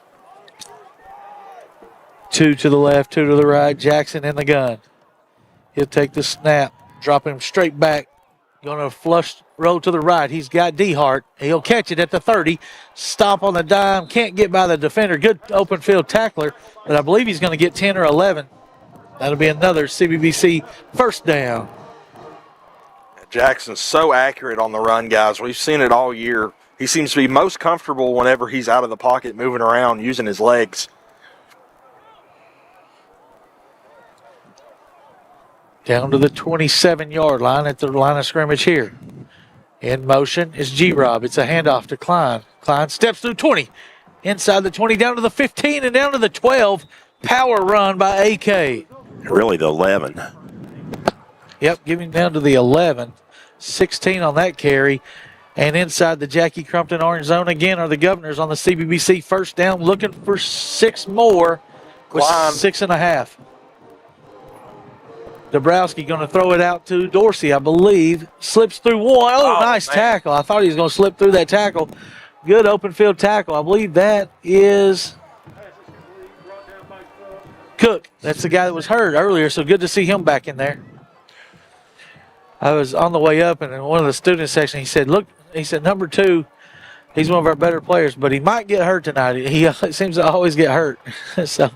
Two to the left, two to the right. Jackson in the gun. He'll take the snap, drop him straight back. Going to flush roll to the right. He's got DeHart. He'll catch it at the 30. Stop on the dime. Can't get by the defender. Good open field tackler, but I believe he's going to get 10 or 11. That'll be another CBBC first down. Jackson's so accurate on the run, guys. We've seen it all year. He seems to be most comfortable whenever he's out of the pocket, moving around, using his legs. Down to the 27-yard line at the line of scrimmage here. In motion is G-Rob. It's a handoff to Klein. Klein steps through 20. Inside the 20, down to the 15, and down to the 12. Power run by AK. Really the 11. Yep, giving down to the 11. 16 on that carry. And inside the Jackie Crumpton orange zone again are the Governors on the CBBC first down, looking for 6 more with Klein. 6.5. Dabrowski going to throw it out to Dorsey, I believe. Slips through one. Oh, nice tackle. I thought he was going to slip through that tackle. Good open field tackle. I believe that is Cook. That's the guy that was hurt earlier, so good to see him back in there. I was on the way up, and in one of the student section, he said, look, he said, number 2, he's one of our better players, but he might get hurt tonight. He seems to always get hurt. So.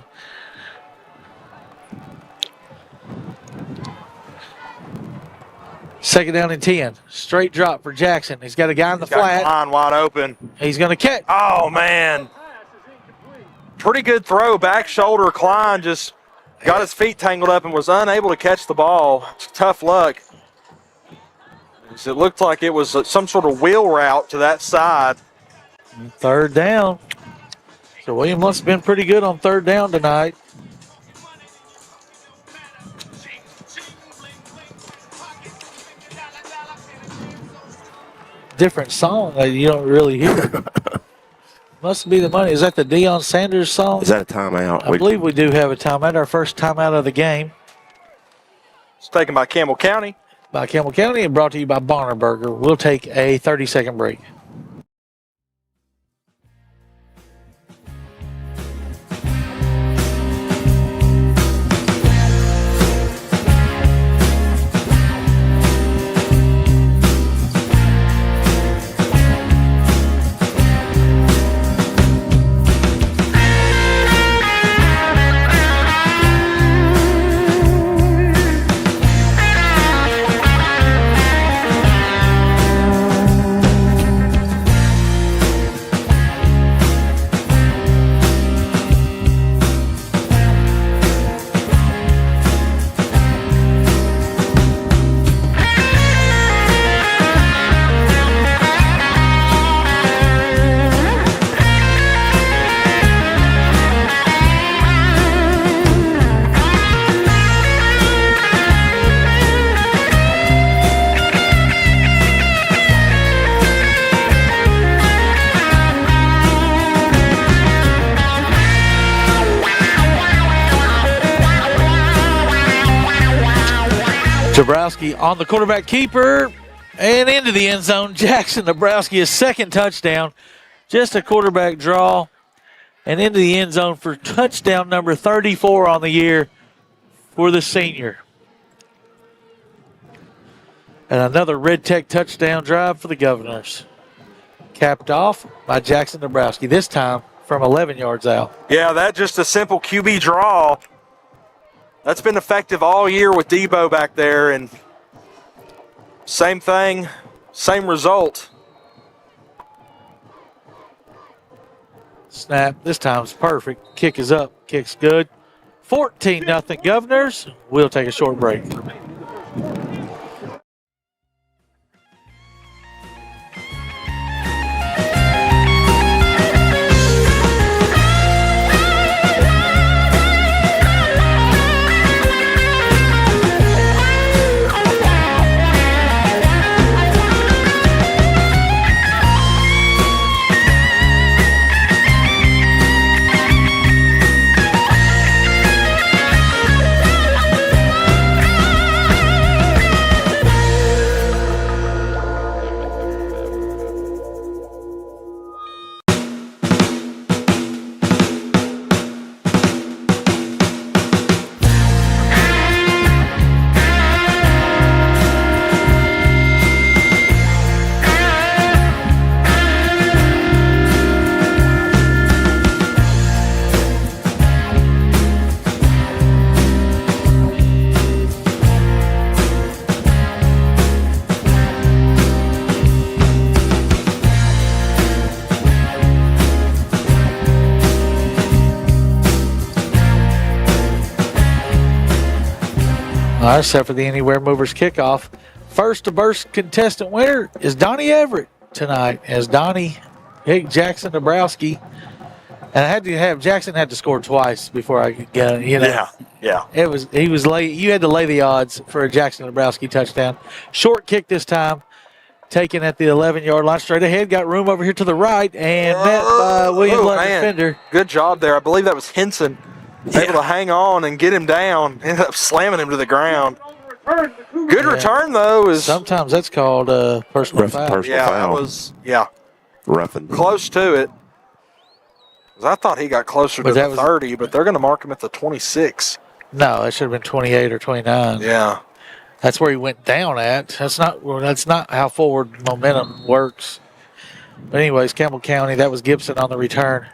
Second down and 10. Straight drop for Jackson. He's got a guy in the flat. Line wide open. He's going to catch. Oh, man. Pretty good throw. Back shoulder. Klein just got his feet tangled up and was unable to catch the ball. It's tough luck. It looked like it was some sort of wheel route to that side. Third down. So William must have been pretty good on third down tonight. Different song that you don't really hear. Must be the money. Is that the Deion Sanders song? Is that a timeout? I believe we do have a timeout. Our first timeout of the game. It's taken by Campbell County. By Campbell County and brought to you by Bonnerberger. We'll take a 30-second break. Dabrowski on the quarterback keeper and into the end zone. Jackson Dabrowski, his second touchdown. Just a quarterback draw and into the end zone for touchdown number 34 on the year for the senior. And another Red Tech touchdown drive for the Governors. Capped off by Jackson Dabrowski, this time from 11 yards out. Yeah, that's just a simple QB draw. That's been effective all year with Debo back there, and same thing, same result. Snap, this time's perfect. Kick is up, kick's good. 14-0 Governors. We'll take a short break. All right, set for the Anywhere Movers kickoff. First to burst contestant winner is Donnie Everett tonight, as Donnie hit Jackson Dabrowski. And I had to have Jackson had to score twice before I could get it. You know, Yeah. he was late. You had to lay the odds for a Jackson Dabrowski touchdown. Short kick this time, taken at the 11-yard line, straight ahead. Got room over here to the right, and met by William Blount defender. Good job there. I believe that was Henson. Able to hang on and get him down. Ended up slamming him to the ground. Good return, though. Sometimes that's called personal foul. Personal foul. Roughing. Close to it. 'Cause I thought he got closer to the 30, but they're going to mark him at the 26. No, that should have been 28 or 29. Yeah. That's where he went down at. That's not how forward momentum works. But anyways, Campbell County, that was Gibson on the return.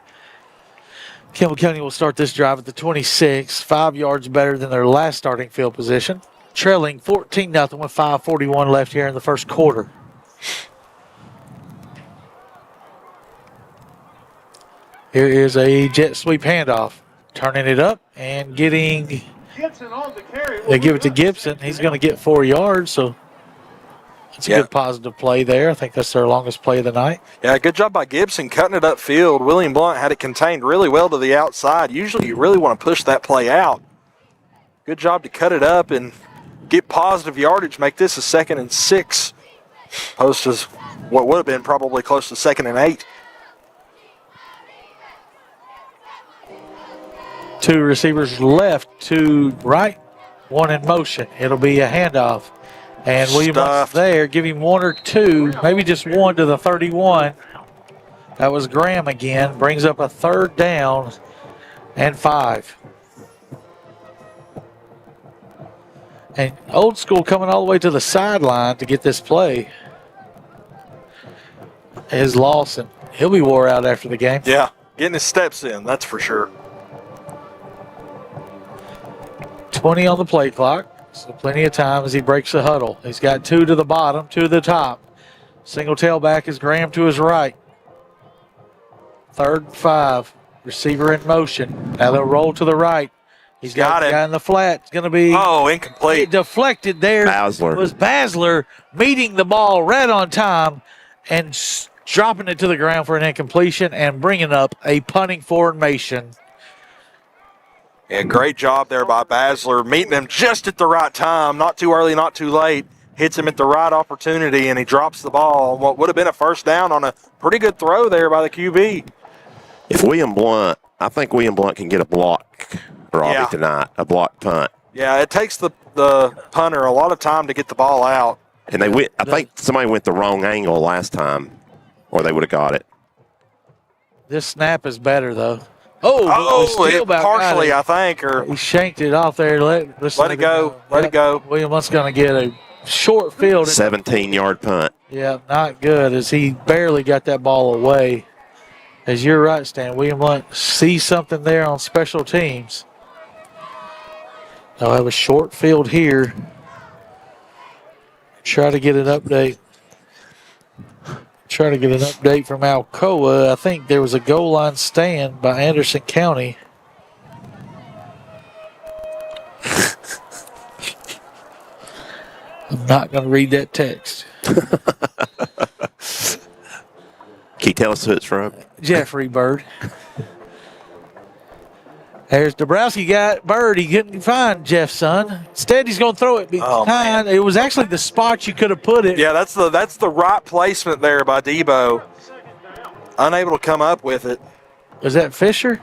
Campbell County will start this drive at the 26, 5 yards better than their last starting field position, trailing 14-0 with 5:41 left here in the first quarter. Here is a jet sweep handoff, turning it up and getting. They give it to Gibson. He's going to get 4 yards, so it's a good positive play there. I think that's their longest play of the night. Yeah, good job by Gibson cutting it upfield. William Blount had it contained really well to the outside. Usually you really want to push that play out. Good job to cut it up and get positive yardage, make this a 2nd and 6. Opposed to what would have been probably close to 2nd and 8. Two receivers left, two right, one in motion. It'll be a handoff. And William Blount's there. Give him 1 or 2, maybe just 1 to the 31. That was Graham again. Brings up a 3rd down and 5. And Old School coming all the way to the sideline to get this play is Lawson. He'll be wore out after the game. Yeah, getting his steps in, that's for sure. 20 on the play clock. So plenty of time as he breaks the huddle. He's got 2 to the bottom, 2 to the top. Single tailback is Graham to his right. 3rd and 5. Receiver in motion. Now they'll roll to the right. He's got it. Guy in the flat. It's going to be incomplete. Deflected there. Basler. Was Basler meeting the ball right on time and dropping it to the ground for an incompletion and bringing up a punting formation. Yeah, great job there by Basler, meeting him just at the right time, not too early, not too late. Hits him at the right opportunity, and he drops the ball. What would have been a 1st down on a pretty good throw there by the QB. If William Blount, I think William Blount can get a block, Robbie, tonight, a block punt. Yeah, it takes the punter a lot of time to get the ball out. And I think somebody went the wrong angle last time, or they would have got it. This snap is better, though. Partially, I think. Or he shanked it off there. Let it go. Let it go. William Blount's going to get a short field. 17-yard punt. Yeah, not good as he barely got that ball away. As you're right, Stan, William Blount sees something there on special teams. They'll have a short field here. Try to get an update. From Alcoa. I think there was a goal line stand by Anderson County. I'm not going to read that text. Can you tell us who it's from? Jeffrey Bird. There's Dabrowski got Bird. He couldn't find Jeff's son. Instead, he's going to throw it behind. It was actually the spot you could have put it. Yeah, that's the right placement there by Debo. Unable to come up with it. Was that Fisher?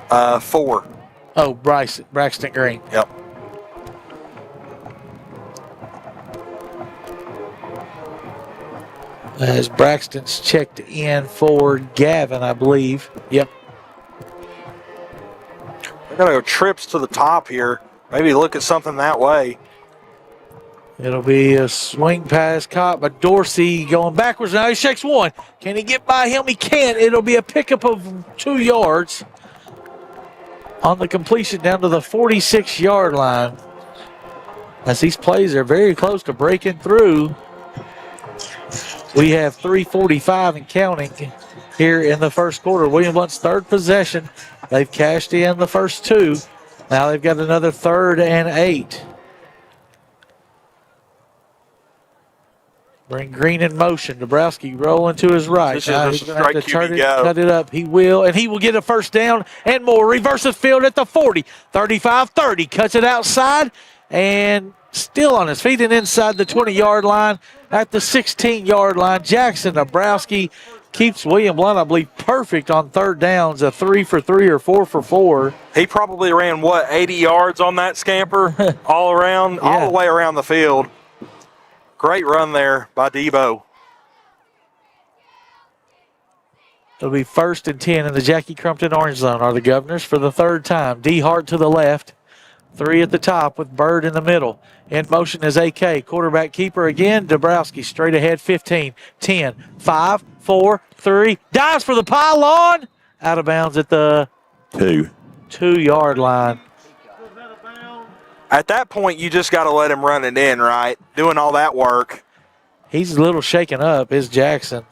4. Oh, Braxton Green. Yep. As Braxton's checked in for Gavin, I believe. Yep. They're going to go trips to the top here. Maybe look at something that way. It'll be a swing pass caught by Dorsey going backwards. Now he shakes one. Can he get by him? He can't. It'll be a pickup of 2 yards on the completion down to the 46-yard line. As these plays are very close to breaking through. We have 3:45 and counting here in the first quarter. William Blount's third possession. They've cashed in the first 2. Now they've got another 3rd and 8. Bring Green in motion. Dabrowski rolling to his right. This now is he's a going to have to strike QB cut it up. He will, and he will get a first down and more. Reverses field at the 40. 35-30. Cuts it outside and still on his feet and inside the 20-yard line at the 16-yard line. Jackson Dabrowski keeps William Blount, I believe, perfect on 3rd downs, a 3 for 3 or 4 for 4. He probably ran, 80 yards on that scamper all around, all the way around the field. Great run there by Debo. It'll be 1st and 10 in the Jackie Crumpton Orange Zone are the Governors for the 3rd time. D. Hart to the left. 3 at the top with Bird in the middle. In motion is AK. Quarterback keeper again. Dabrowski straight ahead. 15, 10, 5, 4, 3. Dives for the pylon. Out of bounds at the 2-yard line. At that point, you just got to let him run it in, right? Doing all that work. He's a little shaken up, is Jackson.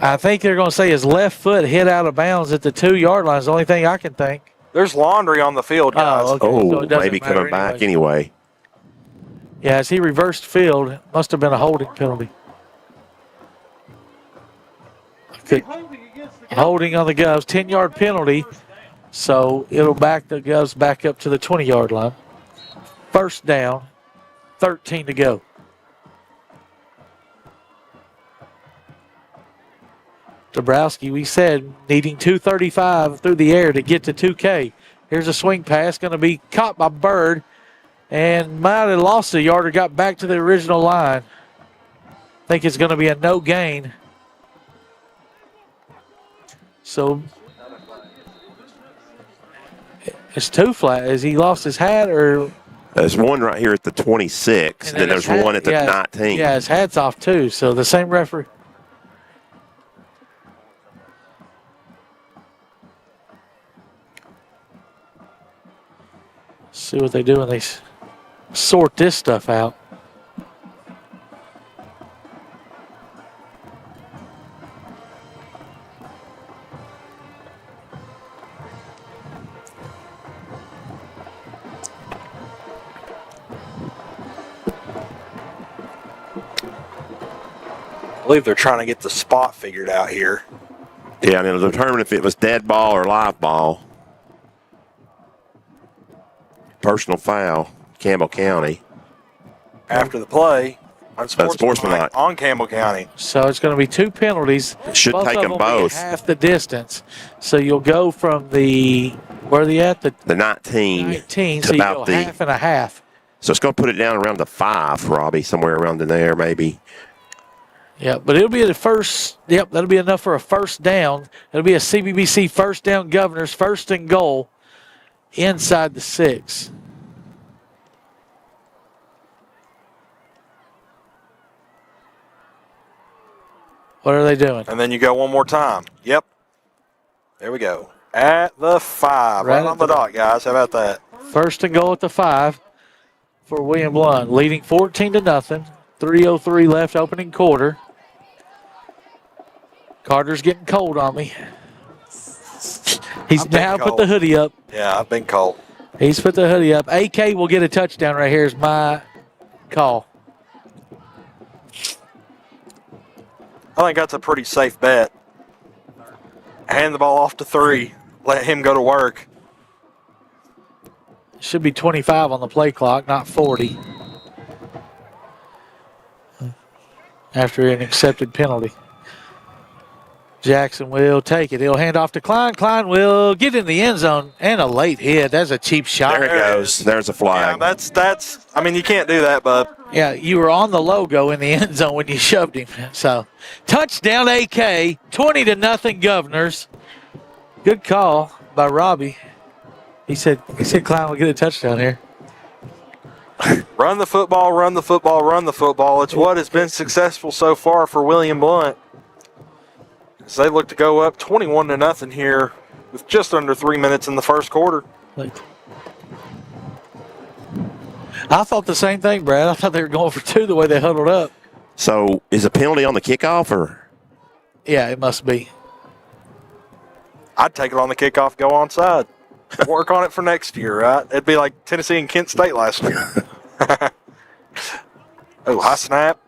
I think they're going to say his left foot hit out of bounds at the 2-yard line is the only thing I can think. There's laundry on the field, guys. Oh, okay. So it doesn't maybe coming back anyway. Yeah, as he reversed field, it must have been a holding penalty. Holding on the Govs, 10-yard penalty. So it'll back the Govs back up to the 20-yard line. 1st down, 13 to go. Dabrowski, we said, needing 235 through the air to get to 2K. Here's a swing pass, going to be caught by Bird, and might have lost a yard or got back to the original line. I think it's going to be a no gain. So it's 2 flat. Has he lost his hat or? There's one right here at the 26, and then there's one at the 19. Yeah, his hat's off too. So the same referee. See what they do when they sort this stuff out. I believe they're trying to get the spot figured out here. Yeah, and it'll determine if it was dead ball or live ball. Personal foul, Campbell County. After the play, unsportsmanlike on Campbell County. So it's going to be 2 penalties. It should take them both. Half the distance. So you'll go from the Where are they at? The 19. 19, to so you about go half and a half. So it's going to put it down around the 5, Robbie, somewhere around in there maybe. Yeah, but it'll be the first. Yep, that'll be enough for a first down. It'll be a CBBC first down, Governors, first and goal inside the 6. What are they doing? And then you go one more time. Yep. There we go. At the 5. Right on the dot, guys. How about that? First and goal at the 5 for William Blount, leading 14-0. 3:03 left, opening quarter. Carter's getting cold on me. He's now put the hoodie up. Yeah, I've been cold. He's put the hoodie up. AK will get a touchdown right here is my call. I think that's a pretty safe bet. Hand the ball off to 3. Let him go to work. Should be 25 on the play clock, not 40. After an accepted penalty. Jackson will take it. He'll hand off to Klein. Klein will get in the end zone and a late hit. That's a cheap shot. There it goes. There's a flag. Yeah, that's. I mean, you can't do that, bud. Yeah, you were on the logo in the end zone when you shoved him. So, touchdown AK, 20-0 Governors. Good call by Robbie. He said Klein will get a touchdown here. Run the football, run the football, run the football. It's what has been successful so far for William Blount. As they look to go up 21-0 here with just under 3 minutes in the first quarter. I thought the same thing, Brad. I thought they were going for 2 the way they huddled up. So is a penalty on the kickoff or? Yeah, it must be. I'd take it on the kickoff, go onside. Work on it for next year, right? It'd be like Tennessee and Kent State last year. Oh, high snap.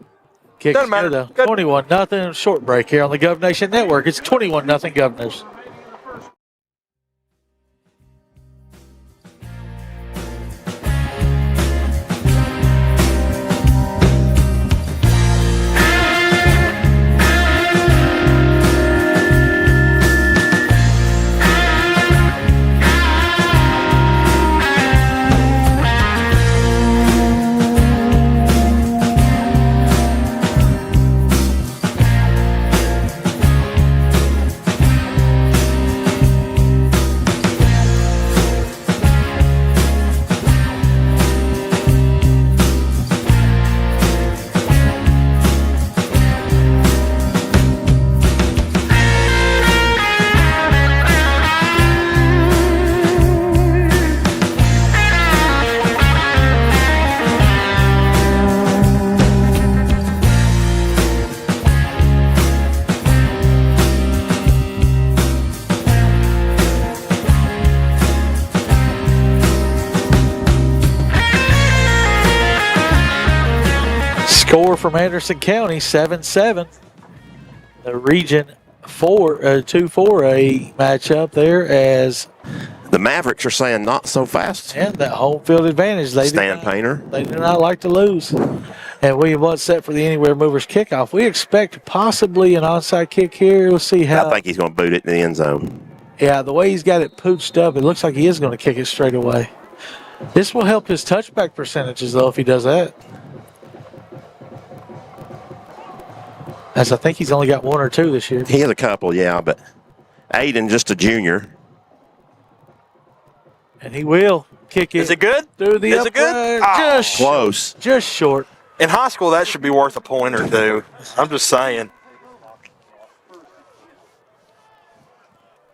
Kick Doesn't matter. though. Good. 21-0. Short break here on the Gov Nation Network. It's 21-0 Governors. Score from Anderson County, 7-7. The Region 2-4A matchup there as The Mavericks are saying not so fast. and that home field advantage. Stan Painter. They do not like to lose. And William Blount set for the Anywhere Movers kickoff. We expect possibly an onside kick here. We'll see how. I think he's going to boot it in the end zone. Yeah, the way he's got it pooched up, it looks like he is going to kick it straight away. This will help his touchback percentages, though, if he does that. As I think he's only got 1 or 2 this year. He has a couple, yeah, but Aiden just a junior. And he will kick it. Is it good? Through the Is it good? Just Close. Just short. In high school, that should be worth a point or 2. I'm just saying.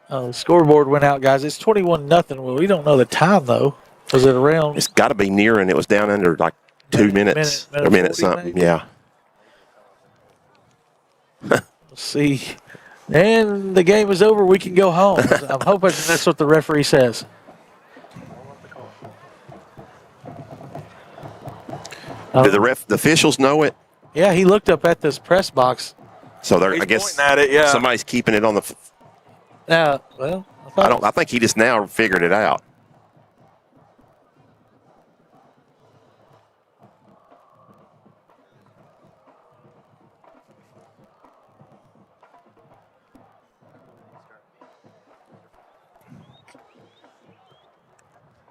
Oh, the scoreboard went out, guys. It's 21-0. Well, we don't know the time, though. Was it around? It's got to be near, and it was down under like 2 minutes. minute a minute 40 something, maybe? yeah. Let's see. And the game is over. We can go home. I'm hoping that's what the referee says. Do the officials know it? Yeah, he looked up at this press box. So they're, He's I guess pointing at it, yeah. somebody's keeping it on the. Well, I think he just now figured it out.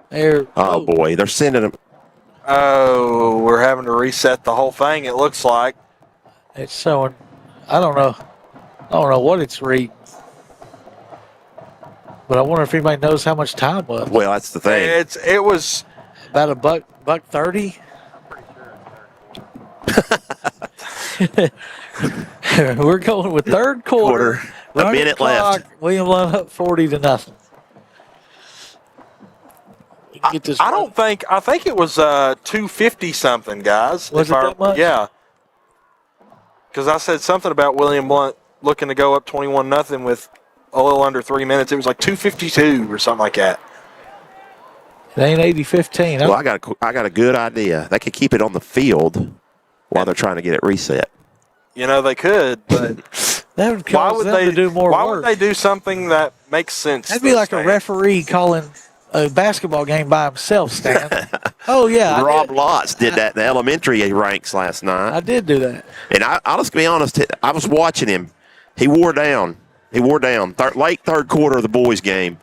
There. Oh, boy. They're sending him. Oh, we're having to reset the whole thing, it looks like. It's showing. I don't know what it's reading. But I wonder if anybody knows how much time was. Well, that's the thing. It was About a buck 30. We're going with third quarter. A minute left. William Blount up 40-0. Get this I think it was 250 something, guys. Was it that much? Yeah. Because I said something about William Blount looking to go up 21-0 with a little under 3 minutes. It was like 252 or something like that. It ain't 80-15. Well, I got a good idea. They could keep it on the field while they're trying to get it reset. You know, they could, but that would why cause would them they to do more Why work. would they do something that makes sense? That'd be like a referee calling a basketball game by himself, Stan. Oh, yeah. Rob Lotz did that in the elementary ranks last night. I did do that. And I'll just be honest, I was watching him. He wore down. Late third quarter of the boys' game.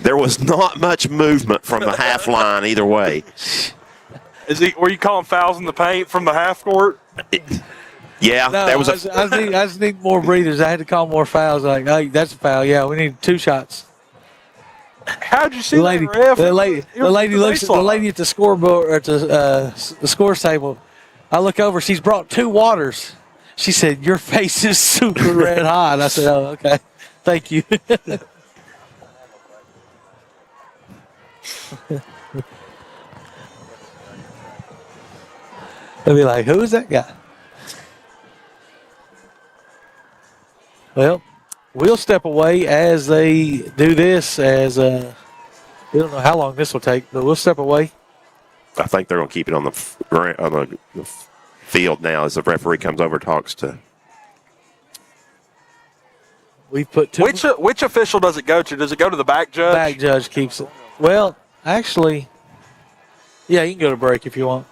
There was not much movement from the half line either way. Were you calling fouls in the paint from the half court? Yeah, No, there was I just need more breathers. I had to call more fouls. Like, hey, that's a foul. Yeah, we need 2 shots. How'd you see The lady, that, ref? the lady looks at the lady at the scoreboard or at the scores table. I look over. She's brought 2 waters. She said, "Your face is super red hot." I said, "Oh, okay, thank you." They'll be like, "Who is that guy?" Well, we'll step away as they do this. As we don't know how long this will take, but we'll step away. I think they're going to keep it on the field now as the referee comes over and talks to. We've put 2. Which official does it go to? Does it go to the back judge? Back judge keeps it. Well, actually, yeah, you can go to break if you want.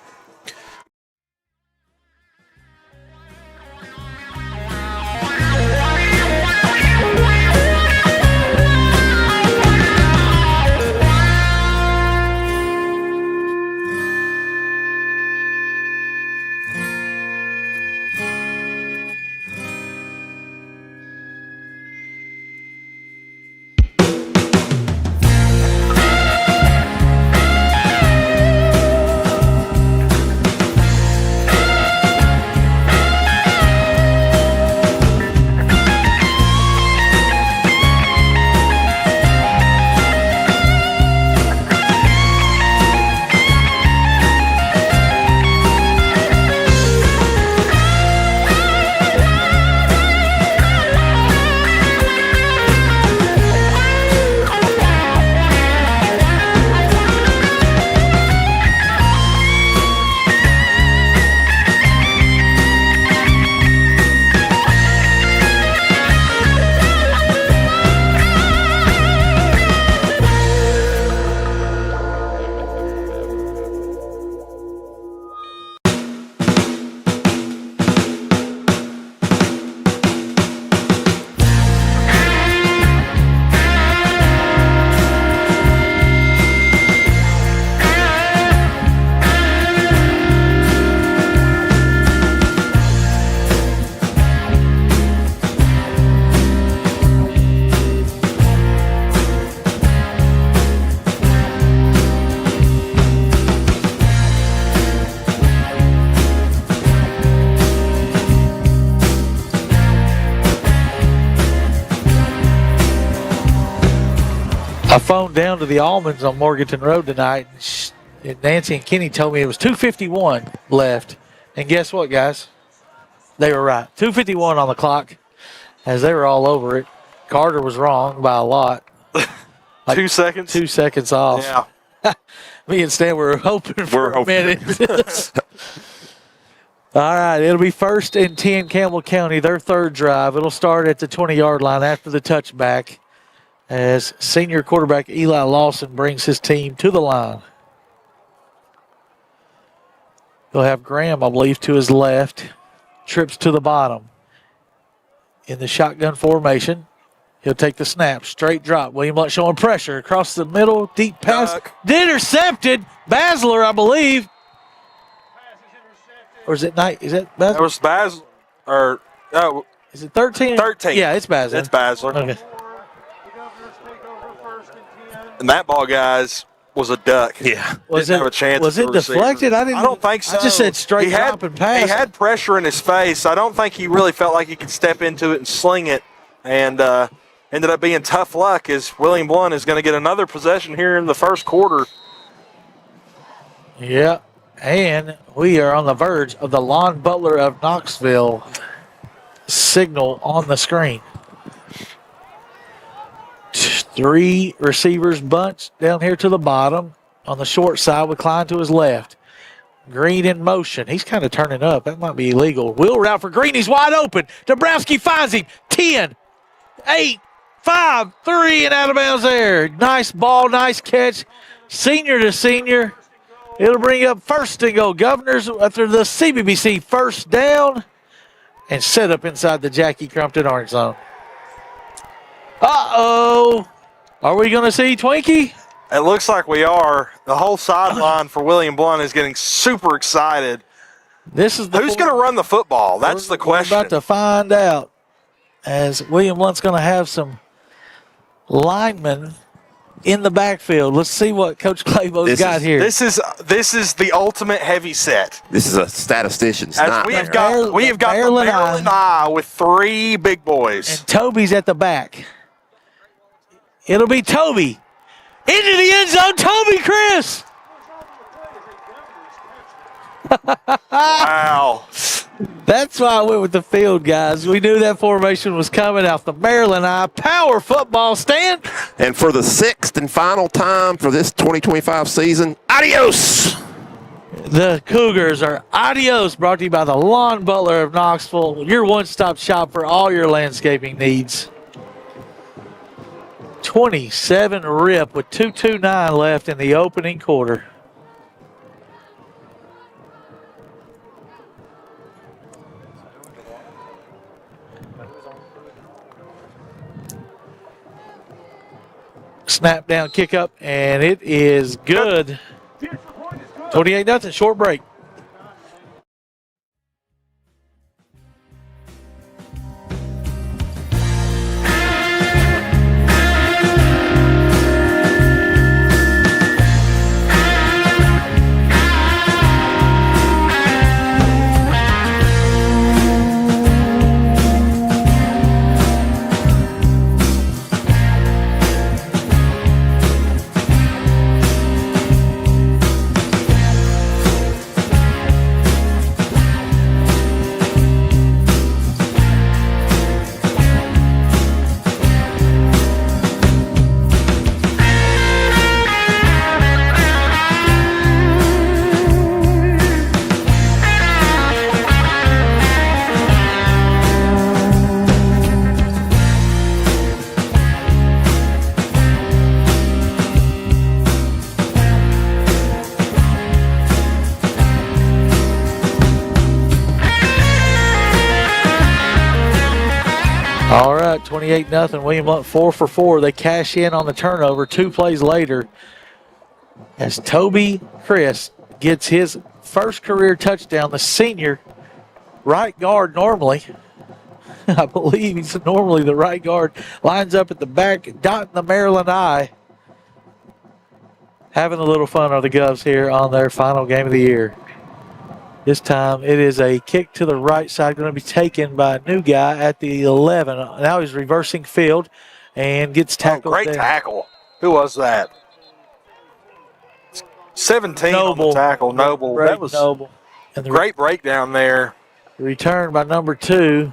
I phoned down to the Almonds on Morganton Road tonight, and Nancy and Kenny told me it was 2:51 left. And guess what, guys? They were right. 2:51 on the clock, as they were all over it. Carter was wrong by a lot. Like 2 seconds? 2 seconds off. Yeah. Me and Stan were hoping for a minute. All right, it'll be 1st and 10 Campbell County, their third drive. It'll start at the 20-yard line after the touchback as senior quarterback Eli Lawson brings his team to the line. He'll have Graham, I believe, to his left. Trips to the bottom. In the shotgun formation, He'll take the snap. Straight drop. William Blount showing pressure. Across the middle. Deep pass. Intercepted. Basler, I believe. Or is it Knight? Is it Basler? That was Basler. Or, oh. Is it 13? 13. Yeah, it's Basler. It's Basler. Okay. And that ball, guys, was a duck. Yeah. Was Didn't it, have a chance was at it the receiver. deflected? I don't think so. I just said straight drop and pass. He had pressure in his face. I don't think he really felt like he could step into it and sling it. And ended up being tough luck as William Blount is going to get another possession here in the first quarter. Yeah. And we are on the verge of the Lon Butler of Knoxville signal on the screen. 3 receivers bunched down here to the bottom on the short side with Klein to his left. Green in motion. He's kind of turning up. That might be illegal. Wheel route for Green. He's wide open. Dabrowski finds him. 10, 8, 5, 3, and out of bounds there. Nice ball, nice catch. Senior to senior. It'll bring up first and goal. Governors after the CBBC first down and set up inside the Jackie Crumpton Orange Zone. Uh-oh. Are we going to see Twinkie? It looks like we are. The whole sideline for William Blount is getting super excited. This is Who's going to run the football? That's the question. We're about to find out as William Blount's going to have some linemen in the backfield. Let's see what Coach Claybo's got here. This is the ultimate heavy set. This is a statistician's As night. we have got the Maryland Eye with 3 big boys. And Toby's at the back. It'll be Toby. Into the end zone, Toby Chris. Wow. That's why I went with the field, guys. We knew that formation was coming out. The Maryland Eye Power Football Stand. And for the 6th and final time for this 2025 season, adios. The Cougars are adios, brought to you by the Lon Butler of Knoxville, your one-stop shop for all your landscaping needs. 27 rip with 2:29 left in the opening quarter. Snap down, kick up, and it is good. 28-0, short break. All right, 28-0. William Blount 4 for 4. They cash in on the turnover 2 plays later as Toby Chris gets his first career touchdown. The senior right guard normally. I believe he's normally the right guard. Lines up at the back, dotting the Maryland Eye. Having a little fun are the Govs here on their final game of the year. This time it is a kick to the right side, going to be taken by a new guy at the 11. Now he's reversing field and gets tackled. Great tackle. Who was that? 17 Noble. on the tackle. Noble. That was Noble. And the great breakdown there. return by number 2.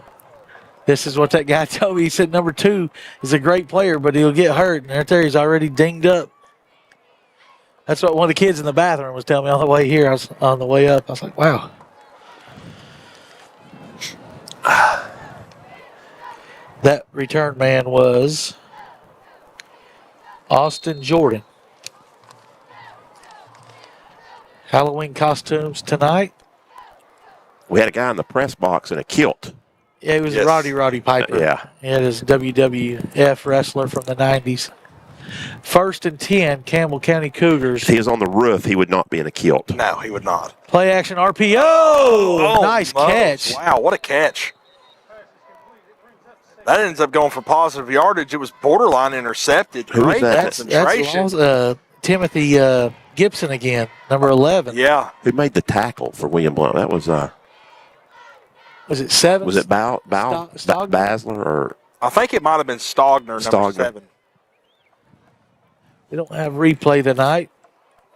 This is what that guy told me. He said number 2 is a great player, but he'll get hurt. And right there, he's already dinged up. That's what one of the kids in the bathroom was telling me on the way here. I was on the way up. I was like, wow. That return man was Austin Jordan. Halloween costumes tonight. We had a guy in the press box in a kilt. Yeah, he was Yes. Roddy Piper. Yeah. He had his WWF wrestler from the 90s. 1st and 10, Campbell County Cougars. If he was on the roof, he would not be in a kilt. No, he would not. Play action RPO. Nice Mo. catch. Wow, what a catch. That ends up going for positive yardage. It was borderline intercepted. Who was Great that? concentration. That's Timothy Gibson again, number 11. Yeah. Who made the tackle for William Blount? That was Was it 7? was it Stogner? Basler or I think it might have been Stogner, number Stogner. 7. We don't have replay tonight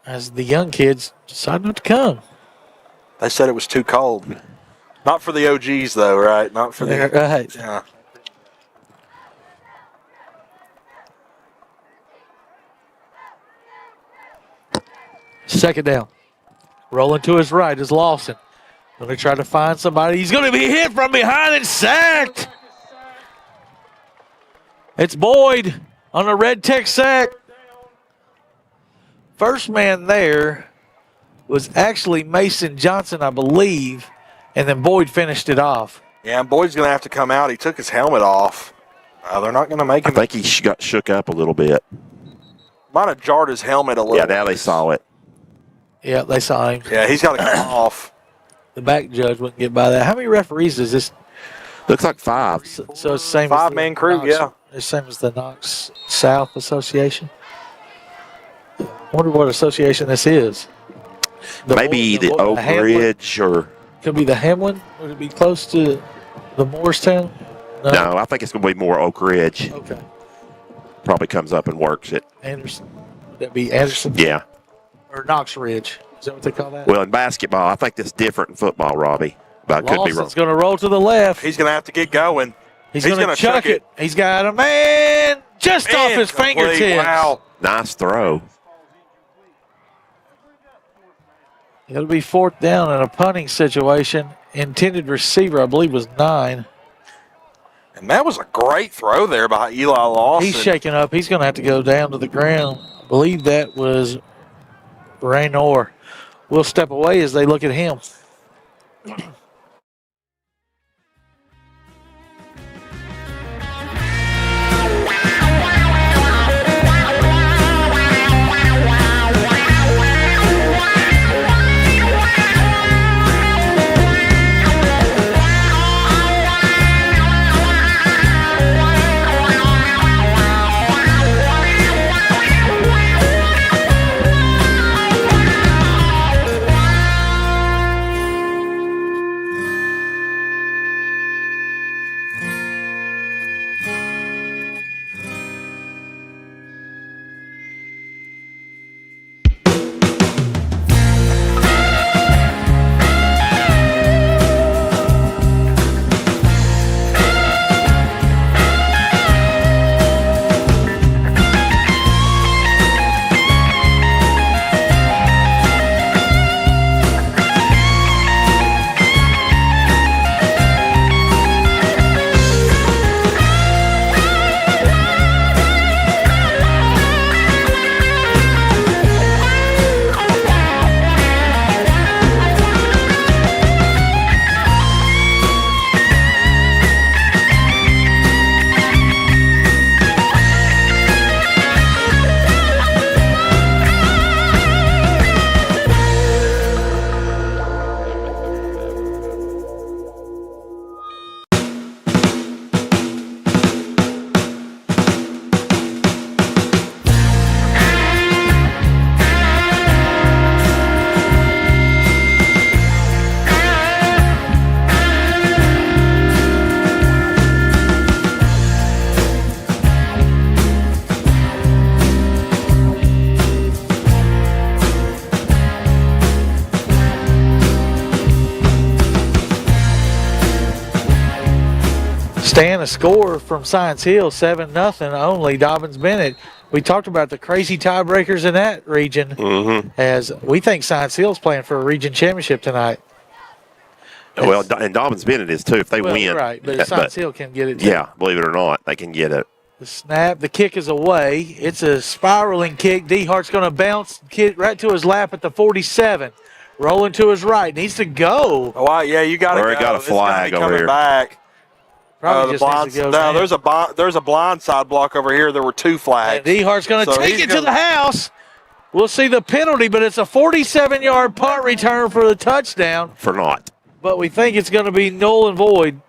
as the young kids decide not to come. They said it was too cold. Not for the OGs, though, right? Not for the. Right. Yeah. Second down. Rolling to his right is Lawson. Going to try to find somebody. He's going to be hit from behind and sacked. It's Boyd on a red tech sack. First man there was actually Mason Johnson, I believe, and then Boyd finished it off. Yeah, and Boyd's going to have to come out. He took his helmet off. They're not going to make I him. think he got shook up a little bit. Might have jarred his helmet a little. Yeah, now they saw it. Yeah, they saw him. Yeah, he's got to come off. The back judge wouldn't get by that. How many referees does this? Looks like 5. So it's the same. Five-man crew, yeah. It's the same as the Knox South Association. I wonder what association this is. Maybe the Oak Hamlin? Ridge or Could be the Hamlin. Would it be close to the Morristown? no, I think it's going to be more Oak Ridge. Okay. Probably comes up and works it. Anderson. Would that be Anderson? Yeah. Or Knox Ridge. Is that what they call that? Well, in basketball, I think that's different in football, Robbie. But I could be wrong. Lawson's going to roll to the left. He's going to have to get going. He's going to chuck it. He's got a man just off his Incomplete. fingertips. Wow. Nice throw. It'll be 4th down in a punting situation. Intended receiver, I believe, was 9. And that was a great throw there by Eli Lawson. He's shaking up. He's going to have to go down to the ground. I believe that was Raynor. We'll step away as they look at him. Stan, a score from Science Hill, 7-0 only, Dobbins Bennett. We talked about the crazy tiebreakers in that region, as we think Science Hill's playing for a region championship tonight. Well, and Dobbins Bennett is too if they Well, win. right, but Science Hill can get it too. Yeah, believe it or not, they can get it. The snap, the kick is away. It's a spiraling kick. D-Hart's going to bounce kick right to his lap at the 47. Rolling to his right. Needs to go. Oh, yeah, you got to Or go. it got a It's gonna flag be over coming here. back. Probably just needs to go down. there's a blindside block over here. There were 2 flags. And Ehart's going to So take he's it to the house. We'll see the penalty, but it's a 47-yard punt return for the touchdown. For naught. But we think it's going to be null and void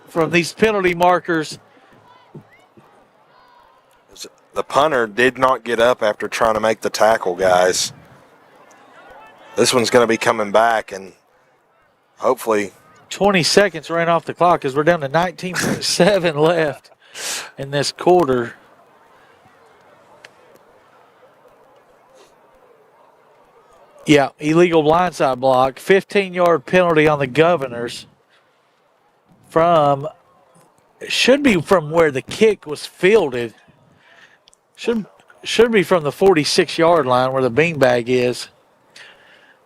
from these penalty markers. The punter did not get up after trying to make the tackle, guys. This one's going to be coming back, and hopefully 20 seconds ran off the clock because we're down to 19.7 left in this quarter. Yeah, illegal blindside block. 15-yard penalty on the Governors should be from where the kick was fielded. Should be from the 46-yard line where the beanbag is.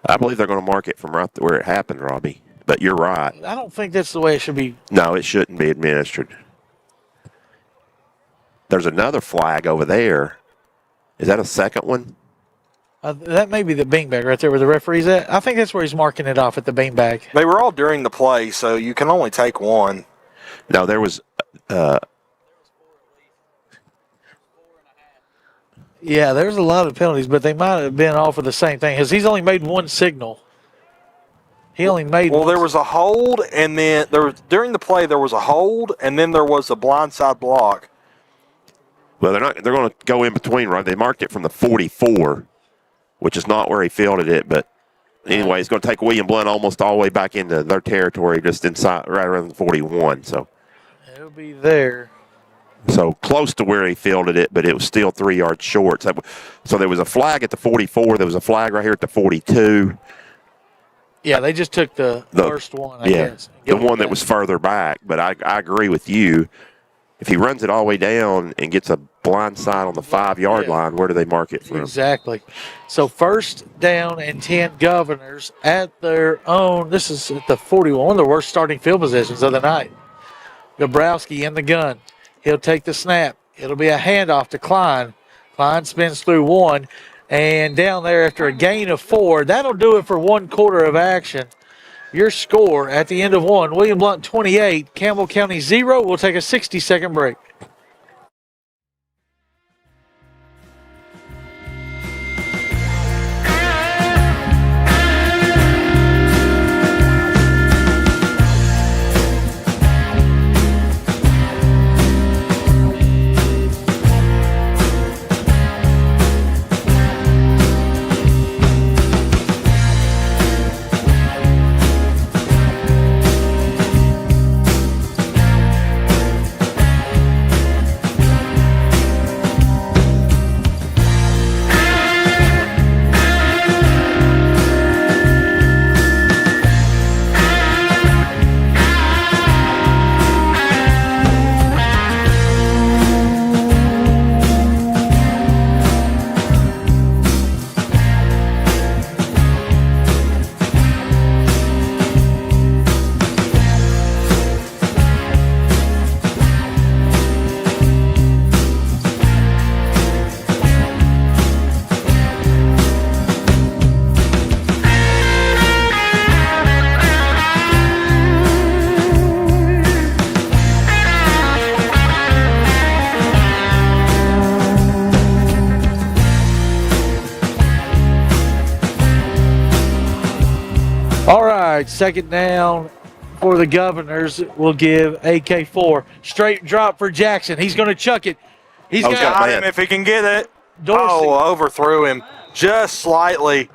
I believe they're going to mark it from right where it happened, Robbie. But you're right. I don't think that's the way it should be. No, it shouldn't be administered. There's another flag over there. Is that a second one? That may be the beanbag right there where the referee's at. I think that's where he's marking it off at the beanbag. they were all during the play, so you can only take one. No, there was. Yeah, there's a lot of penalties, but they might have been all for the same thing because he's only made one signal. He only made Well, one. there was a hold, and then during the play there was a hold, and then there was a blindside block. Well, they're going to go in between, right? They marked it from the 44, which is not where he fielded it, but anyway, it's going to take William Blount almost all the way back into their territory, just inside, right around the 41. So It'll be there. So close to where he fielded it, but it was still 3 yards short. So there was a flag at the 44. There was a flag right here at the 42. Yeah, they just took the first one, I guess. The one that was further back. But I agree with you. If he runs it all the way down and gets a blind side on the 5-yard line, where do they mark it from? Exactly. So first down and 10 Governors at their own. This is at the 41, one of the worst starting field positions of the night. Gabrowski in the gun. He'll take the snap. It'll be a handoff to Klein. Klein spins through one and down there after a gain of 4. That'll do it for 1 quarter of action. Your score at the end of 1, William Blount 28, Campbell County 0. We'll take a 60-second break. All right, second down for the Governors. We'll give AK4. Straight drop for Jackson. He's going to chuck it. He's Got him if he can get it. Dorsey. Oh, overthrew him just slightly.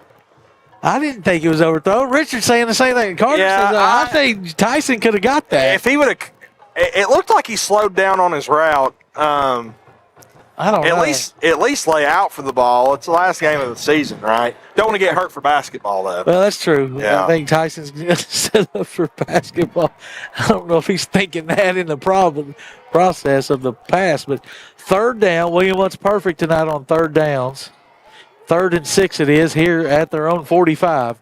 I didn't think it was overthrown. Richard's saying the same thing. Carter says, I think Tyson could have got that. If he would have, it looked like he slowed down on his route. I don't know. At least lay out for the ball. It's the last game of the season, right? Don't want to get hurt for basketball, though. Well, that's true. Yeah. I think Tyson's going to set up for basketball. I don't know if he's thinking that in the process of the pass. But third down, William Blount's perfect tonight on third downs. 3rd and 6 it is here at their own 45.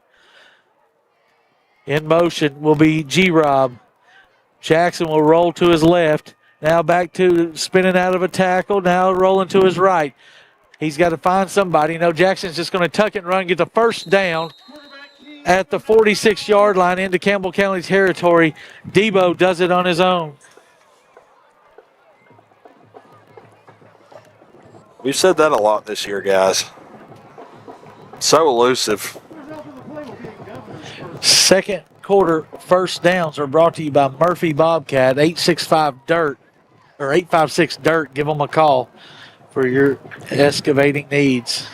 In motion will be G-Rob. Jackson will roll to his left. Now back to spinning out of a tackle. Now rolling to his right. He's got to find somebody. No, Jackson's just going to tuck it and run, get the first down at the 46-yard line into Campbell County territory. Debo does it on his own. We've said that a lot this year, guys. So elusive. Second quarter first downs are brought to you by Murphy Bobcat, 865-DIRT, or 856-DIRT. Give them a call for your excavating needs.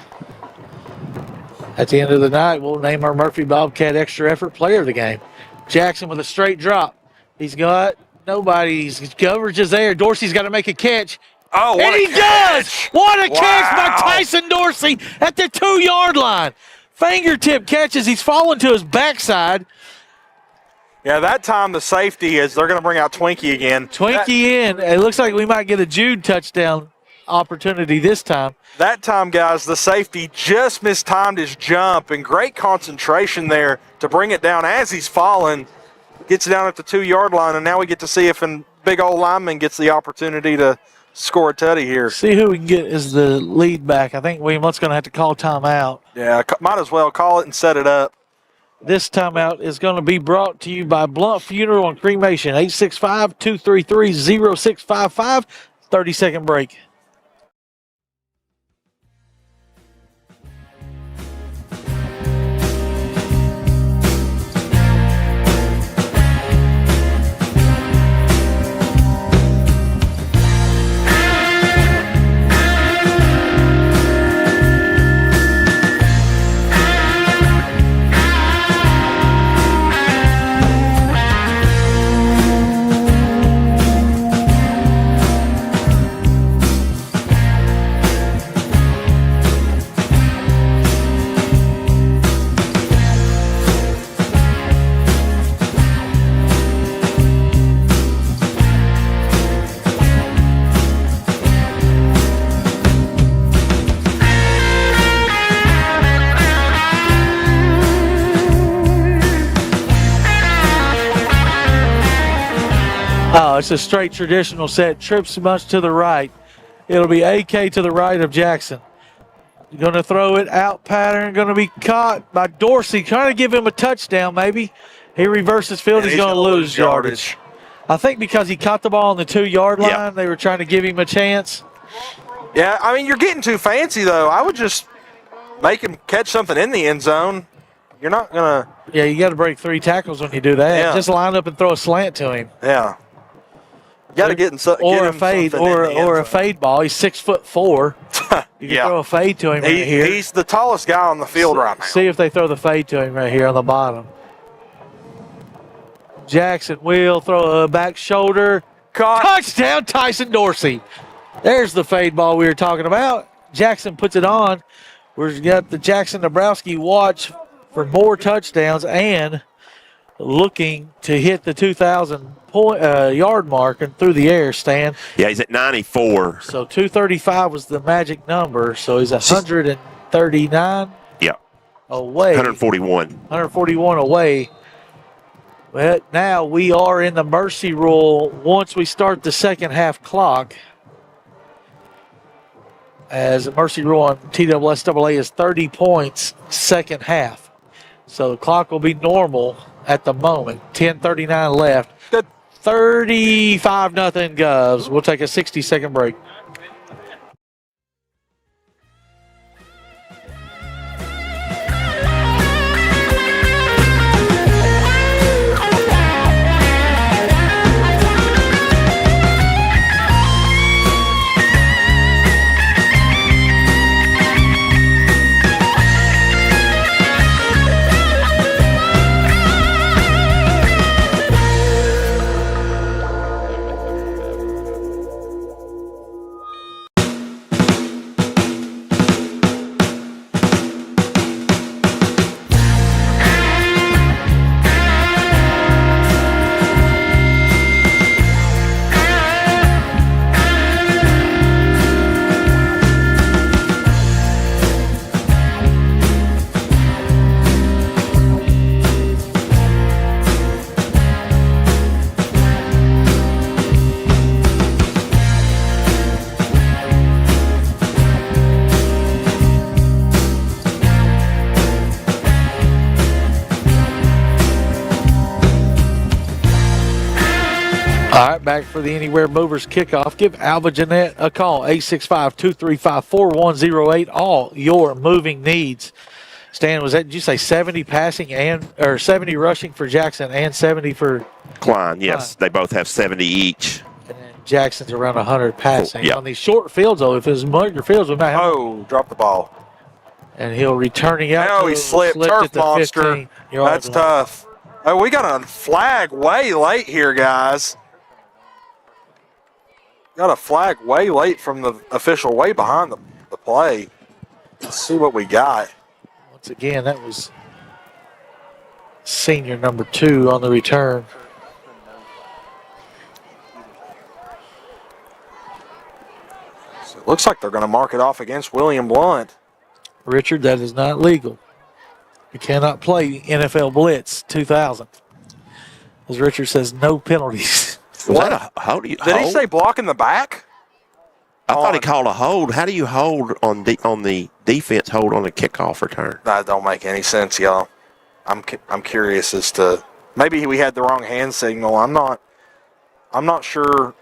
At the end of the night, we'll name our Murphy Bobcat Extra Effort Player of the game. Jackson with a straight drop. He's got nobody. His coverage is there. Dorsey's got to make a catch. Oh, what and a he catch. does! What a catch by Wow. Tyson Dorsey at the 2-yard line. Fingertip catches. He's falling to his backside. Yeah, that time the safety is they're going to bring out Twinkie again. Twinkie in. It looks like we might get a Jude touchdown opportunity this time. That time, guys, the safety just mistimed his jump, and great concentration there to bring it down as he's falling. Gets it down at the 2-yard line, and now we get to see if a big old lineman gets the opportunity to score a tutty here. See who we can get as the lead back. I think William Lutt's going to have to call timeout. Yeah, might as well call it and set it up. This timeout is going to be brought to you by Blount Funeral and Cremation, 865-233-0655. 30-second break. Oh, it's a straight traditional set. Trips much to the right. It'll be AK to the right of Jackson. Going to throw it out pattern. Going to be caught by Dorsey. Trying to give him a touchdown maybe. He reverses field. And He's going to lose yardage. I think because he caught the ball on the 2-yard line, Yep. they were trying to give him a chance. Yeah, I mean, you're getting too fancy, though. I would just make him catch something in the end zone. You're not going to, Yeah, you got to break 3 tackles when you do that. Yeah. Just line up and throw a slant to him. yeah. You got to get Or a fade, or a fade ball. He's 6'4". You can throw a fade to him right here. He's the tallest guy on the field right now. See if they throw the fade to him right here on the bottom. Jackson will throw a back shoulder. Caught. Touchdown, Tyson Dorsey. There's the fade ball we were talking about. Jackson puts it on. We've got the Jackson Dabrowski watch for more touchdowns and looking to hit the 2,000-yard mark and through the air, Stan. Yeah, he's at 94. So 235 was the magic number. So he's 139 Yeah, away. 141. 141 away. But now we are in the mercy rule once we start the second half clock. As the mercy rule on TSSAA is 30 points second half. So the clock will be normal at the moment. 10:39 left. Good. 35-0 Govs. We'll take a 60-second break. All right, back for the Anywhere Movers kickoff. Give Alba Jeanette a call, 865-235-4108. All your moving needs. Stan, did you say 70 passing or 70 rushing for Jackson and 70 for Klein? Yes, Klein. they both have 70 each. And then Jackson's around 100 passing. Yep. On these short fields, though, if it's larger fields, we might have. Oh, drop the ball. And he'll returning out. Oh, he slipped. Turf at the monster. 15-yard That's line. tough. Oh, we got a flag way late here, guys. Got a flag way late from the official, way behind the play. Let's see what we got. Once again, that was senior number 2 on the return. So it looks like they're going to mark it off against William Blount. Richard, that is not legal. You cannot play NFL Blitz 2000. As Richard says, no penalties. Was that a hold? Did he say block in the back? I thought he called a hold. How do you hold on the defense? Hold on a kickoff return? That don't make any sense, y'all. I'm curious as to maybe we had the wrong hand signal. I'm not sure.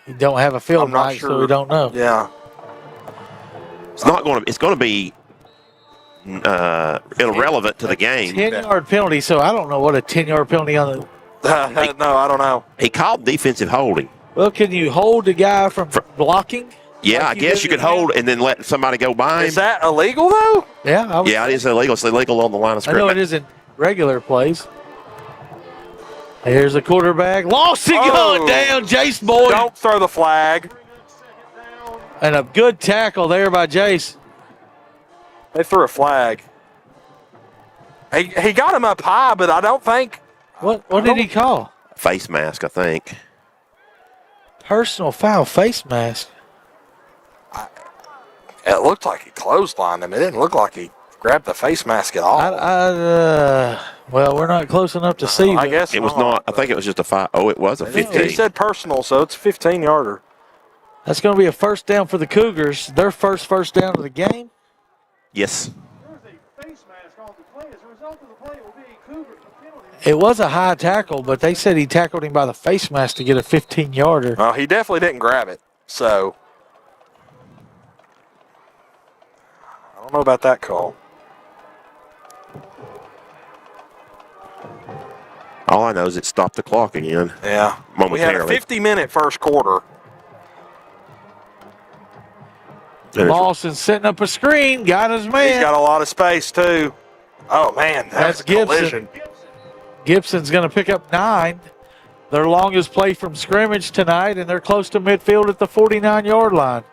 You don't have a field I'm not mic, sure. so we don't know. Yeah. It's not going to. It's going to be irrelevant to the game. 10-yard penalty, so I don't know what a 10-yard penalty on the. No, I don't know. He called defensive holding. Well, can you hold the guy from blocking? Yeah, Like I guess you could hold and then let somebody go by him. Is that illegal though? Yeah, Yeah, it is illegal. It's illegal on the line of I know scrimmage. it isn't regular plays. Here's the quarterback. Lost it going down, Jace Boyd. Don't throw the flag. And a good tackle there by Jace. They threw a flag. He got him up high, but I don't think. What did he call? Face mask, I think. Personal foul, face mask. It looked like he clotheslined him. It didn't look like he grabbed the face mask at all. Well, we're not close enough to see. I guess It was not. I think it was just a 5. Oh, it was a 15. He said personal, so it's a 15-yarder. That's going to be a first down for the Cougars. Their first down of the game. Yes. There's a face mask on the play. As a result of the play, it will be a Cougar penalty. It was a high tackle, but they said he tackled him by the face mask to get a 15-yarder. Well, he definitely didn't grab it. So I don't know about that call. All I know is it stopped the clock again. Yeah. We had a Momentarily. 50-minute first quarter. And it's- Lawson setting up a screen, got his man. He's got a lot of space, too. Oh, man. That's That's a Gibson. collision. Gibson's going to pick up 9. Their longest play from scrimmage tonight, and they're close to midfield at the 49-yard line.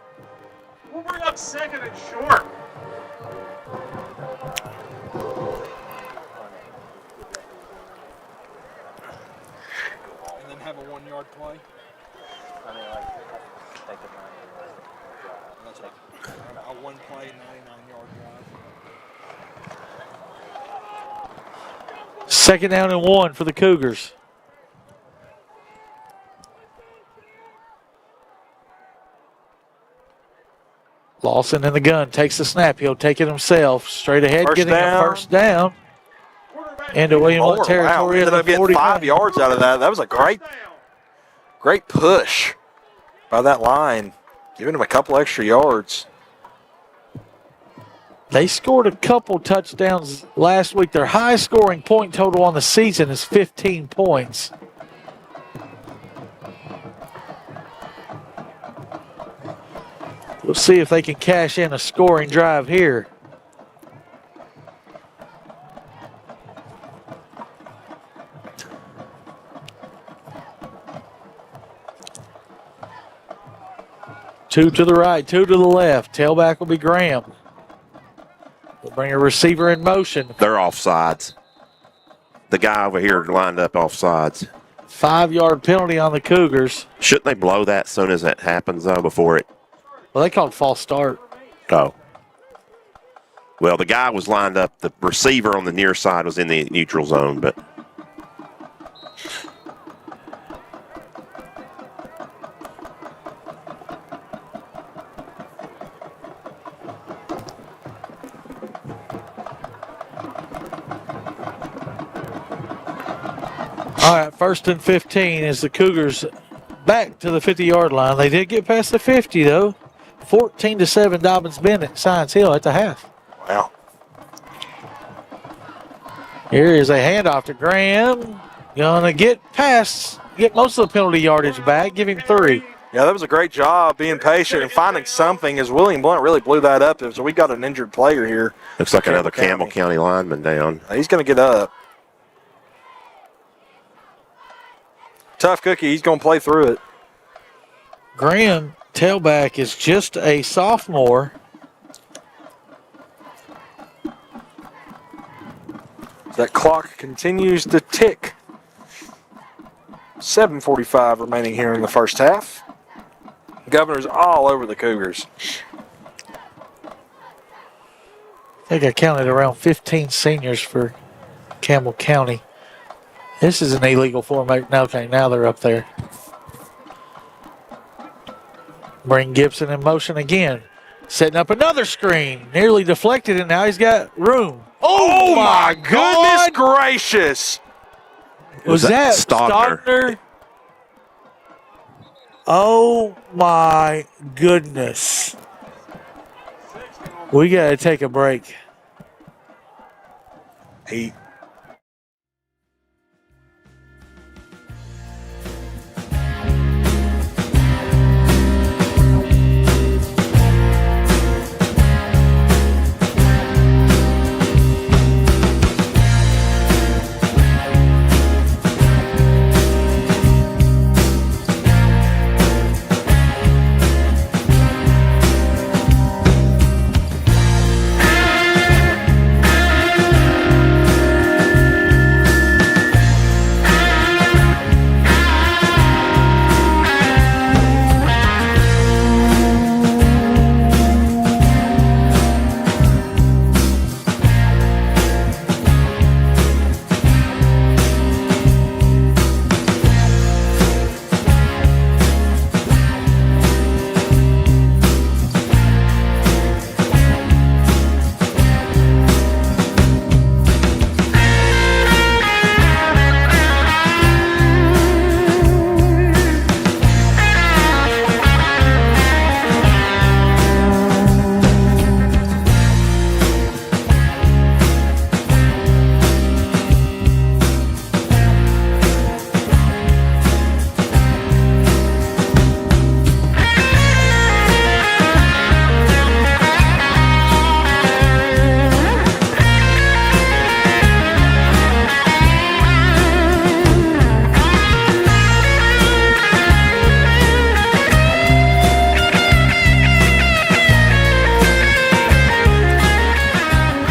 We'll bring up second and short. And then have a 1-yard play. A 1-play, 99-yard drive. Second down and 1 for the Cougars. Lawson in the gun, takes the snap. He'll take it himself. Straight ahead, First getting down. a first down. Into William Wow, Blount territory we at ended the up getting 49. 5 yards out of that. That was a great push by that line, giving him a couple extra yards. They scored a couple touchdowns last week. Their highest scoring point total on the season is 15 points. We'll see if they can cash in a scoring drive here. Two to the right, 2 to the left. Tailback will be Graham. We'll bring a receiver in motion. They're offsides. The guy over here lined up offsides. 5-yard penalty on the Cougars. Shouldn't they blow that as soon as that happens, though, before it? Well, they called false start. Oh. Well, the guy was lined up. The receiver on the near side was in the neutral zone, but. All right, 1st and 15 as the Cougars back to the 50-yard line. They did get past the 50, though. 14-7 Dobbins Bennett, Science Hill at the half. Wow. Here is a handoff to Graham. Gonna get most of the penalty yardage back, give him 3. Yeah, that was a great job being patient and finding something as William Blount really blew that up. So we got an injured player here. Looks like another Campbell County lineman down. He's going to get up. Tough cookie. He's going to play through it. Graham, tailback, is just a sophomore. That clock continues to tick. 7:45 remaining here in the first half. Governor's all over the Cougars. I think I counted around 15 seniors for Campbell County. This is an illegal formation. No, okay, now they're up there. Bring Gibson in motion again. Setting up another screen. Nearly deflected, and now he's got room. Oh my goodness gracious. Was that Stogner? Stogner? Oh my goodness. We got to take a break. He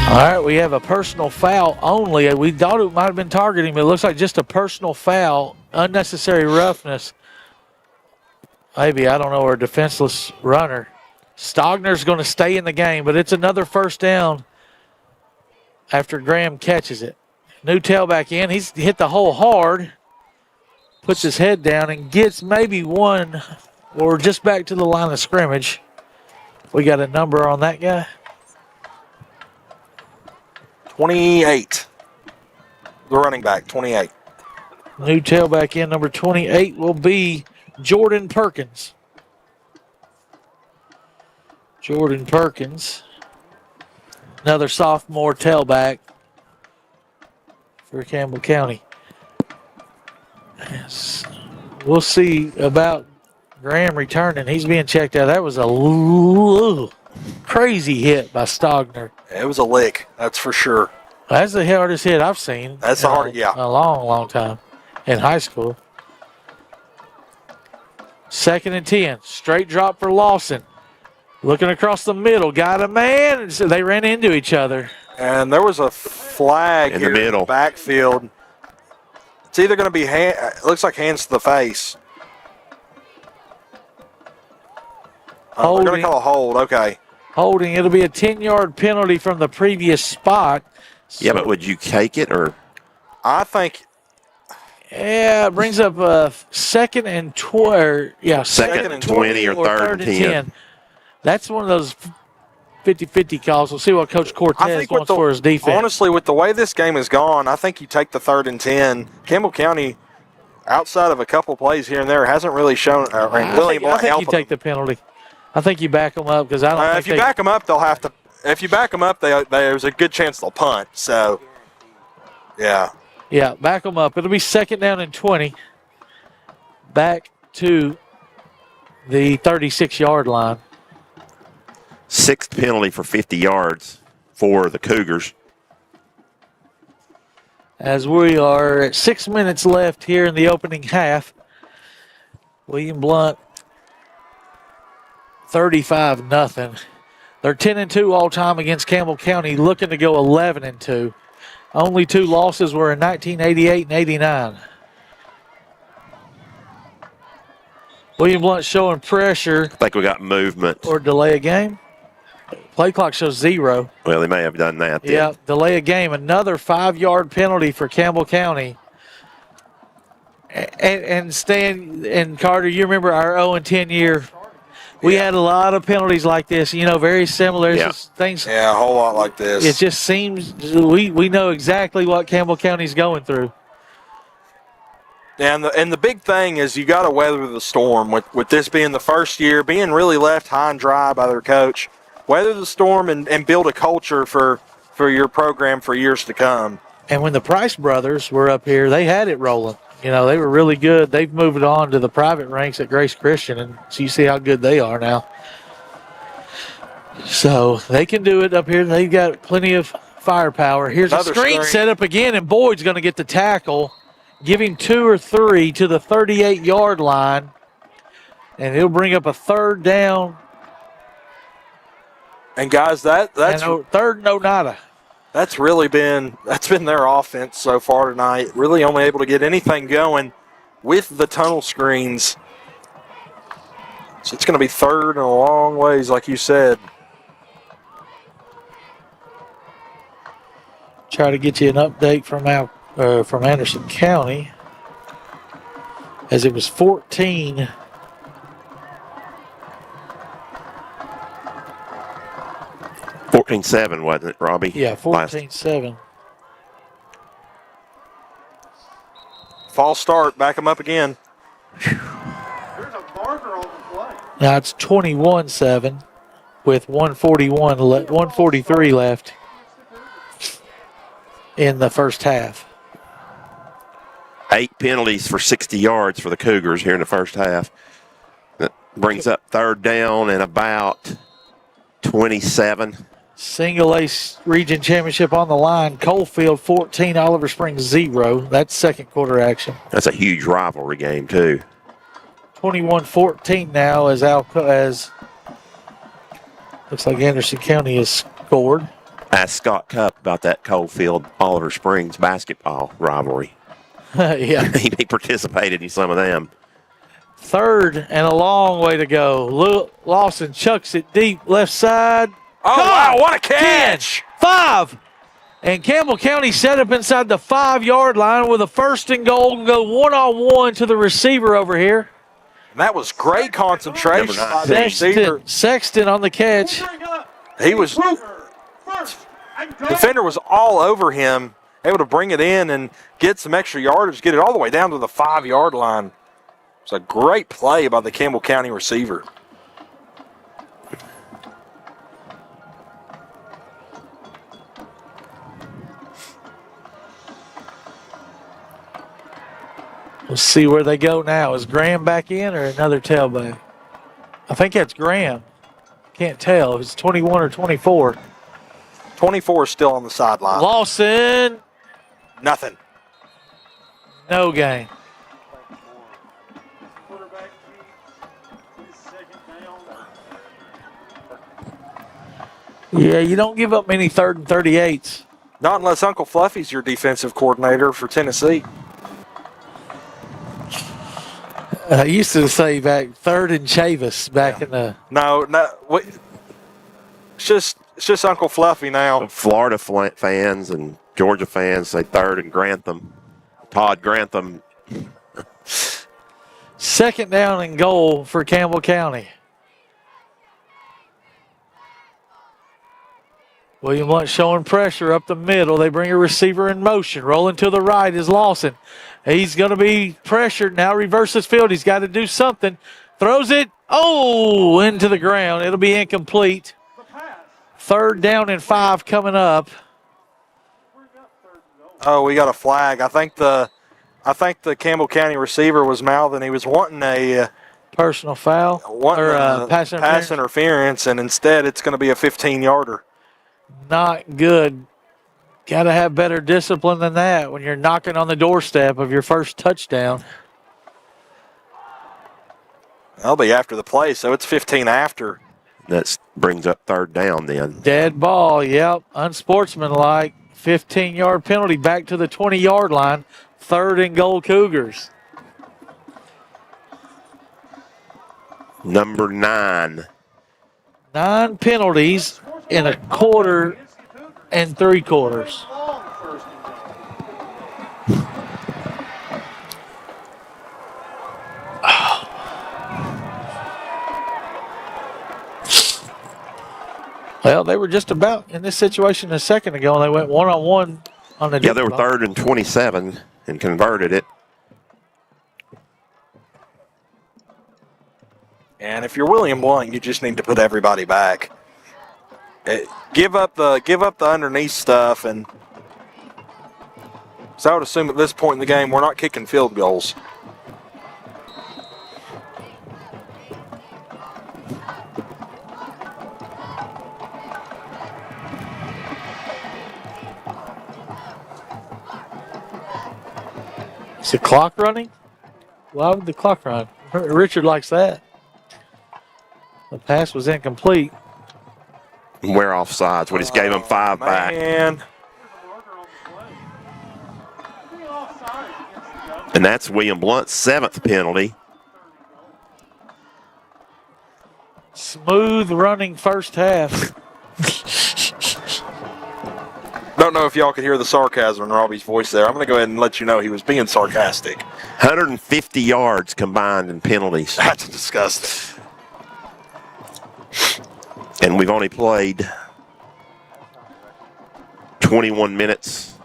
All right, we have a personal foul only. We thought it might have been targeting, but it looks like just a personal foul, unnecessary roughness. Maybe, I don't know, or a defenseless runner. Stogner's going to stay in the game, but it's another first down after Graham catches it. New tailback in. He's hit the hole hard, puts his head down, and gets maybe one or just back to the line of scrimmage. We got a number on that guy. 28. The running back, 28. New tailback in, number 28 will be Jordan Perkins. Jordan Perkins, another sophomore tailback for Campbell County. Yes. We'll see about Graham returning. He's being checked out. That was a crazy hit by Stogner. It was a lick, that's for sure. That's the hardest hit I've seen. That's the hardest, yeah. A long, long time in high school. 2nd and 10. Straight drop for Lawson. Looking across the middle. Got a man. And so they ran into each other. And there was a flag in here the middle. In the backfield. It's either going to be, it looks like hands to the face. They're going to call a hold, okay. Holding. It'll be a 10-yard penalty from the previous spot. So, yeah, but would you take it or? I think. Yeah, it brings up 2nd and 20. Yeah, second and 20 or third and 10. That's one of those 50-50 calls. We'll see what Coach Cortez wants for his defense. Honestly, with the way this game has gone, I think you take the 3rd and 10. Campbell County, outside of a couple plays here and there, hasn't really shown. William I Blount think you helping take the penalty. I think you back them up because I don't think if you back them up, they'll have to. If you back them up, there's a good chance they'll punt. So, yeah. Yeah, back them up. It'll be 2nd down and 20. Back to the 36-yard line. 6th penalty for 50 yards for the Cougars. As we are at 6 minutes left here in the opening half. William Blount, 35-0. They're 10-2 all time against Campbell County, looking to go 11-2. Only 2 losses were in 1988 and 89. William Blount showing pressure. I think we got movement. Or delay a game. Play clock shows 0. Well, they may have done that then. Yeah, delay a game. Another 5-yard penalty for Campbell County. And Stan and Carter, you remember our 0-10 year. We had a lot of penalties like this, very similar. It's just things. Yeah, a whole lot like this. It just seems we know exactly what Campbell County's going through. And the big thing is you got to weather the storm. With this being the first year, being really left high and dry by their coach, weather the storm and build a culture for your program for years to come. And when the Price brothers were up here, they had it rolling. They were really good. They've moved on to the private ranks at Grace Christian, and so you see how good they are now. So they can do it up here. They've got plenty of firepower. Here's Another a screen set up again, and Boyd's going to get the tackle. Give him 2 or 3 to the 38-yard line, and he'll bring up a 3rd down. And guys, that's third no nada. That's been their offense so far tonight. Really only able to get anything going with the tunnel screens. So it's going to be 3rd and a long ways, like you said. Try to get you an update from Anderson County, as it was 14. 14-7, wasn't it, Robbie? Yeah, 14-7. False start. Back them up again. There's a marker on the play. Now it's 21-7 with 143 left in the first half. 8 penalties for 60 yards for the Cougars here in the first half. That brings up 3rd down and about 27. Single A region championship on the line. Coalfield 14, Oliver Springs 0. That's second quarter action. That's a huge rivalry game, too. 21-14 now as looks like Anderson County has scored. Ask Scott Cup about that Coalfield Oliver Springs basketball rivalry. Yeah. He participated in some of them. 3rd and a long way to go. Lawson chucks it deep left side. Oh, wow, what a catch! 5. And Campbell County set up inside the 5-yard line with a 1st and goal and go one-on-one to the receiver over here. And that was great concentration by the receiver. Sexton on the catch. He was defender was all over him, able to bring it in and get some extra yardage, get it all the way down to the 5-yard line. It's a great play by the Campbell County receiver. We'll see where they go now. Is Graham back in or another tailback? I think that's Graham. Can't tell if it's 21 or 24. 24 is still on the sideline. Lawson. Nothing. No gain. Yeah, you don't give up many 3rd and 38s. Not unless Uncle Fluffy's your defensive coordinator for Tennessee. I used to say back 3rd and Chavis back in the. No. It's just Uncle Fluffy now. Florida fans and Georgia fans say 3rd and Grantham. Todd Grantham. 2nd down and goal for Campbell County. William Blount showing pressure up the middle. They bring a receiver in motion. Rolling to the right is Lawson. He's going to be pressured. Now reverses field. He's got to do something. Throws it. Oh, into the ground. It'll be incomplete. 3rd down and 5 coming up. Oh, we got a flag. I think the Campbell County receiver was mouthing. He was wanting a Personal foul pass interference, and instead it's going to be a 15-yarder. Not good. Got to have better discipline than that when you're knocking on the doorstep of your first touchdown. That'll be after the play, so it's 15 after. That brings up 3rd down then. Dead ball, yep. Unsportsmanlike. 15-yard penalty back to the 20-yard line. 3rd and goal Cougars. Number 9. 9 penalties in a quarter and 3 quarters. Well, they were just about in this situation a second ago, and they went one-on-one on the Yeah, they were 3rd and 27 and converted it. And if you're William Blount, you just need to put everybody back. Give up the underneath stuff, and so I would assume at this point in the game we're not kicking field goals. Is the clock running? Why would the clock run? Richard likes that. The pass was incomplete. We're offsides. We just gave them 5 back. Man. And that's William Blount's 7th penalty. Smooth running first half. Don't know if y'all could hear the sarcasm in Robbie's voice there. I'm going to go ahead and let you know he was being sarcastic. 150 yards combined in penalties. That's disgusting. And we've only played 21 minutes.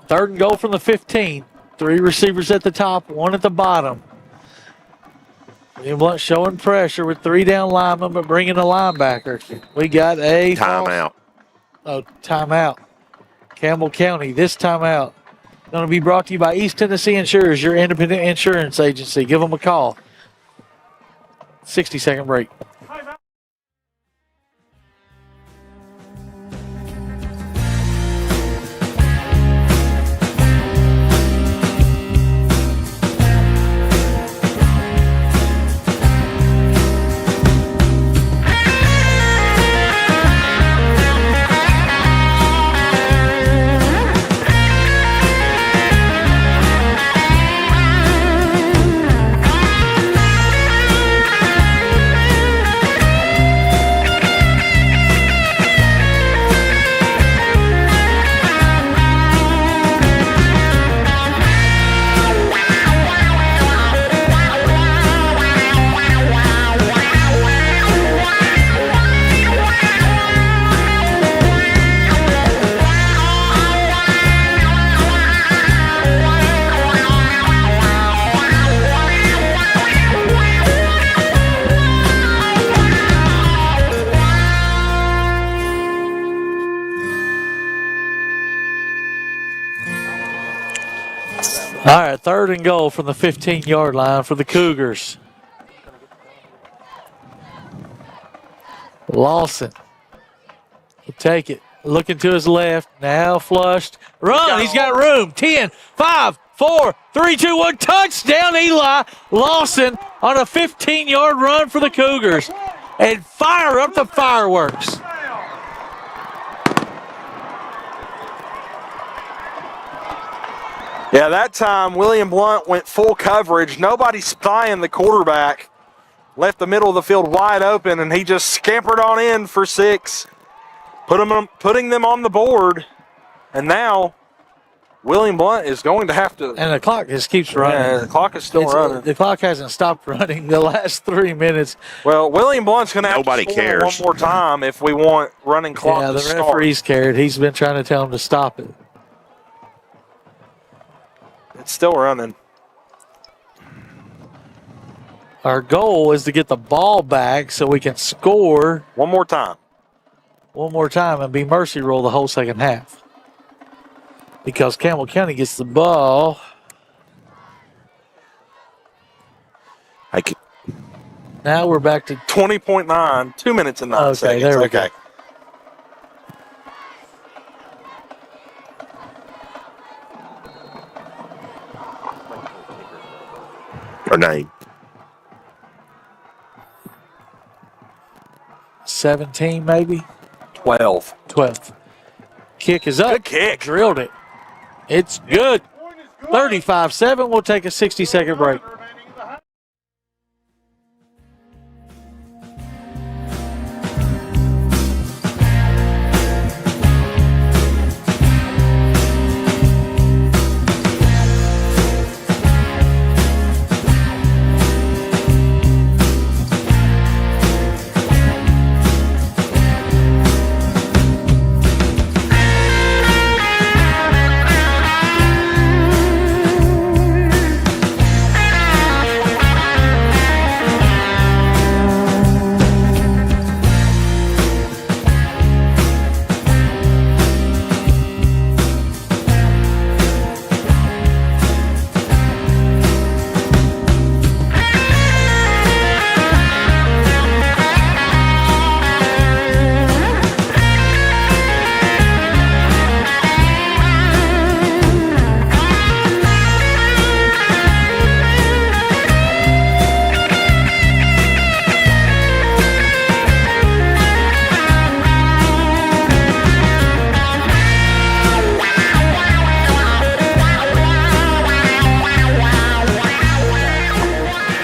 3rd and goal from the 15. 3 receivers at the top, 1 at the bottom. William Blount showing pressure with 3 down linemen, but bringing a linebacker. We got a Timeout. Timeout. Campbell County, this timeout. Going to be brought to you by East Tennessee Insurers, your independent insurance agency. Give them a call. 60-second break. All right, 3rd and goal from the 15-yard line for the Cougars. Lawson will take it. Looking to his left. Now flushed. Run. He's got room. 10, 5, 4, 3, 2, 1. Touchdown, Eli Lawson on a 15-yard run for the Cougars. And fire up the fireworks. Yeah, that time William Blount went full coverage. Nobody spying the quarterback. Left the middle of the field wide open, and he just scampered on in for 6, putting them on the board. And now William Blount is going to have to. And the clock just keeps running. Yeah, the clock is still running. The clock hasn't stopped running the last 3 minutes. Well, William Blount's going to have Nobody to score cares. one more time if we want running clock Yeah, to the start. referee's scared. He's been trying to tell him to stop it. It's still running. Our goal is to get the ball back so we can score One more time. one more time and be mercy rule the whole second half. Because Campbell County gets the ball. Now we're back to 20.9, 2 minutes and 9 seconds. There we go. Or 9. 17 maybe? 12. 12. Kick is up. Good kick. Drilled it. It's good. 35-7. We'll take a 60-second break. Remaining in the half.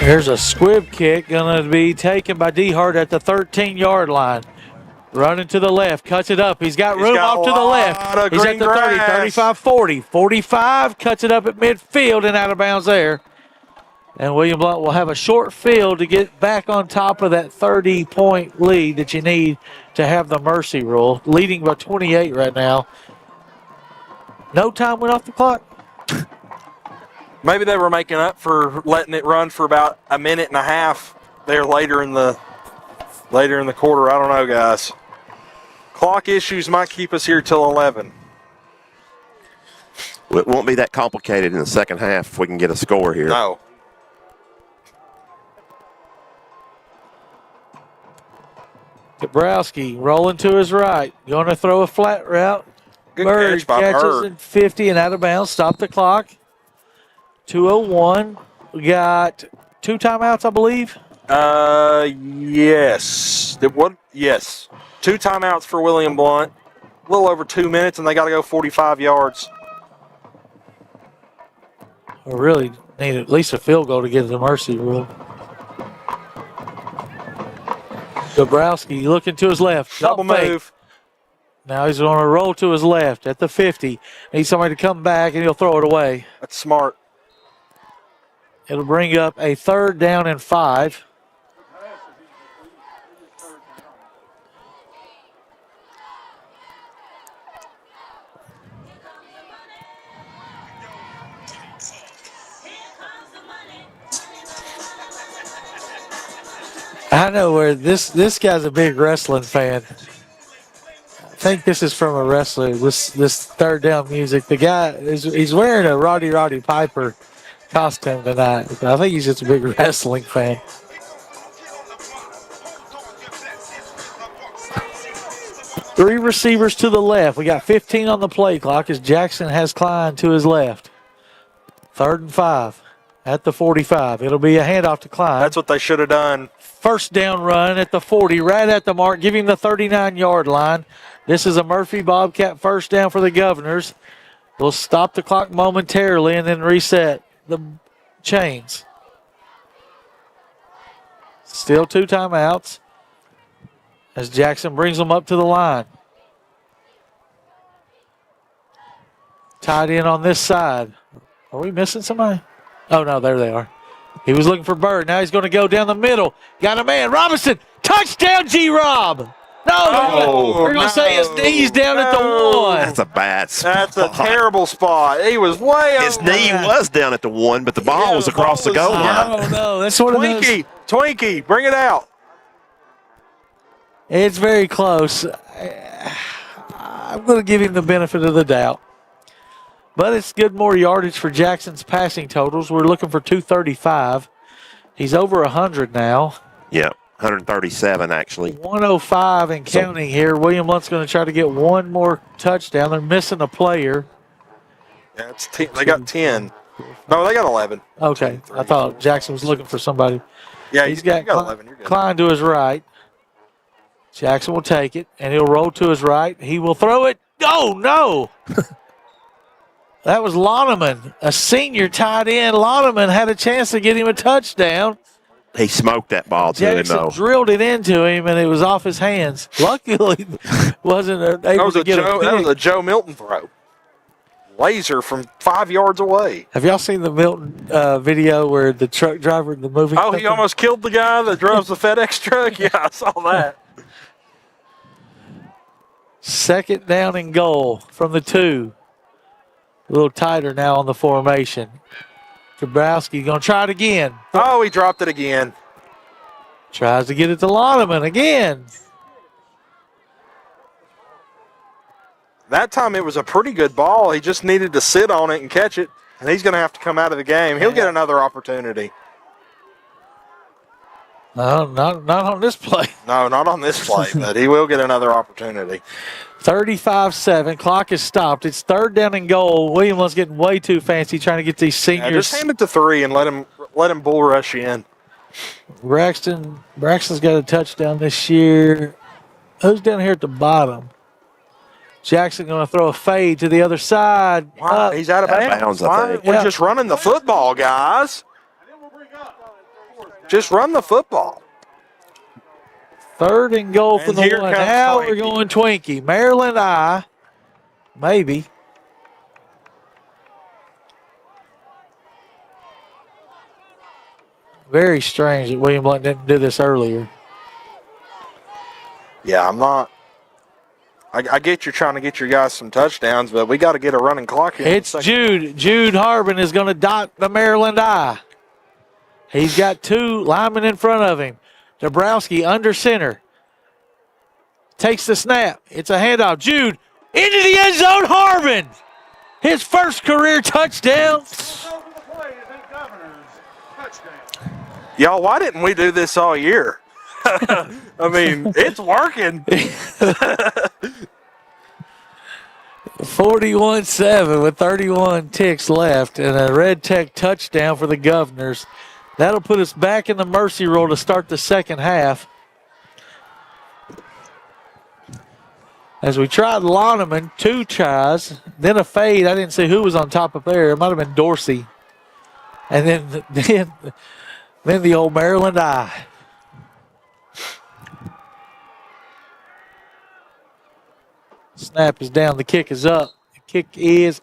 There's a squib kick going to be taken by D-Hart at the 13-yard line. Running to the left, cuts it up. He's got room got off to a the lot left. of He's green at the 30, grass. 35, 40. 45, cuts it up at midfield and out of bounds there. And William Blount will have a short field to get back on top of that 30-point lead that you need to have the mercy rule. Leading by 28 right now. No time went off the clock. Maybe they were making up for letting it run for about a minute and a half there later in the quarter. I don't know, guys. Clock issues might keep us here till 11. It won't be that complicated in the second half if we can get a score here. No. Dabrowski rolling to his right. Going to throw a flat route. Good Bird catch by catches Bird. in 50 and out of bounds. Stop the clock. 2:01. We got 2 timeouts, I believe. Yes. Yes. 2 timeouts for William Blount. A little over 2 minutes, and they got to go 45 yards. We really need at least a field goal to get the mercy rule. Dabrowski looking to his left. Double Pump fake. move. Now he's going to roll to his left at the 50. Needs somebody to come back, and he'll throw it away. That's smart. It'll bring up a 3rd down and 5. I know where this guy's a big wrestling fan. I think this is from a wrestler. This 3rd down music. The guy he's wearing a Roddy Piper costume tonight. I think he's just a big wrestling fan. Three receivers to the left. We got 15 on the play clock as Jackson has Klein to his left. 3rd and 5 at the 45. It'll be a handoff to Klein. That's what they should have done. First down run at the 40, right at the mark, giving the 39-yard line. This is a Murphy Bobcat first down for the Governors. We'll stop the clock momentarily and then reset the chains. Still 2 timeouts as Jackson brings them up to the line. Tied in on this side. Are we missing somebody? Oh, no, there they are. He was looking for Bird. Now he's going to go down the middle. Got a man. Robinson. Touchdown, G-Rob. No, we're going to say his knee's down at the 1. That's a bad spot. That's a terrible spot. He was way His over. knee was down at the 1, but the ball was across the goal line. Oh, no. That's one of those. Twinkie, bring it out. It's very close. I'm going to give him the benefit of the doubt. But it's good more yardage for Jackson's passing totals. We're looking for 235. He's over 100 now. Yeah, 137 actually. 105 and counting here. William Lunt's going to try to get one more touchdown. They're missing a player. Yeah, it's 10. They got 10. No, they got 11. Okay. I thought Jackson was looking for somebody. Yeah, He's you got got 11. You're good. Klein to his right. Jackson will take it, and he'll roll to his right. He will throw it. Oh, no. That was Loneman, a senior tight end. Loneman had a chance to get him a touchdown. He smoked that ball to him, Jackson though. drilled it into him, and it was off his hands. Luckily, wasn't able to get that was a Joe Milton throw. Laser from 5 yards away. Have y'all seen the Milton video where the truck driver in the movie? Oh, he almost killed the guy that drives the FedEx truck? Yeah, I saw that. Second down and goal from the 2. A little tighter now on the formation. Dabrowski going to try it again. Oh, he dropped it again. Tries to get it to Loneman again. That time it was a pretty good ball. He just needed to sit on it and catch it, and he's going to have to come out of the game. He'll get another opportunity. No, not on this play. No, not on this play, but he will get another opportunity. 35-7. Clock is stopped. It's third down and goal. William was getting way too fancy trying to get these Yeah, seniors. just hand it to 3 and let him bull rush in. Braxton's got a touchdown this year. Who's down here at the bottom? Jackson going to throw a fade to the other side. Wow, he's out of bounds. I think. We're just running the football, guys. Just run the football. Third and goal for And the here 1. comes Now Twinkie. we're going Twinkie. Maryland I. Maybe. Very strange that William Blunt didn't do this earlier. Yeah, I'm not. I get you're trying to get your guys some touchdowns, but we got to get a running clock here. It's Jude. Jude Harbin is going to dot the Maryland I. He's got 2 linemen in front of him. Dabrowski under center. Takes the snap. It's a handoff. Jude into the end zone. Harbin. His first career touchdown. Y'all, why didn't we do this all year? I mean, it's working. 41-7 with 31 ticks left and a Red Tech touchdown for the Governors. That'll put us back in the mercy roll to start the second half. As we tried Loneman, 2 tries, then a fade. I didn't see who was on top of there. It might have been Dorsey. And then the old Maryland I. Snap is down. The kick is up. The kick is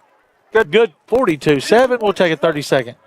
good. 42-7. We'll take a 30-second.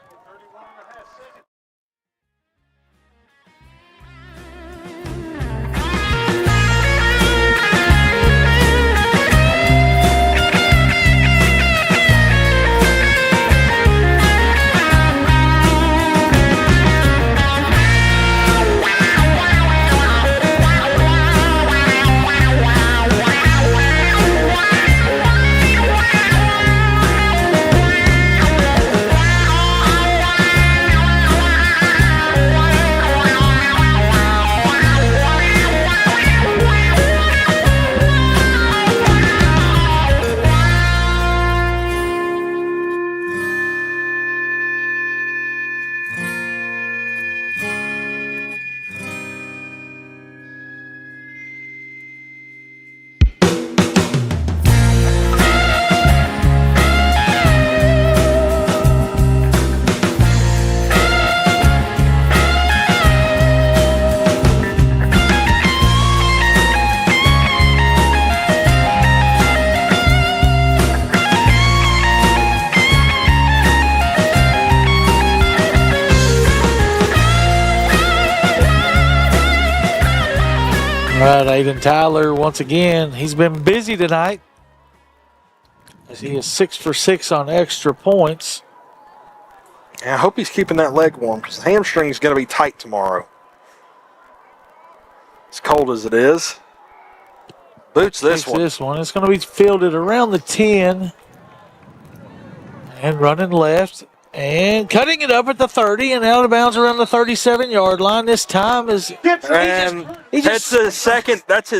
right, Aiden Tyler, once again, he's been busy tonight as he is 6 for 6 on extra points. And I hope he's keeping that leg warm because the hamstring is going to be tight tomorrow. As cold as it is. Boots this Takes one. This one. It's going to be fielded around the 10 and running left and cutting it up at the 30 and out of bounds around the 37-yard line. This time is And that's his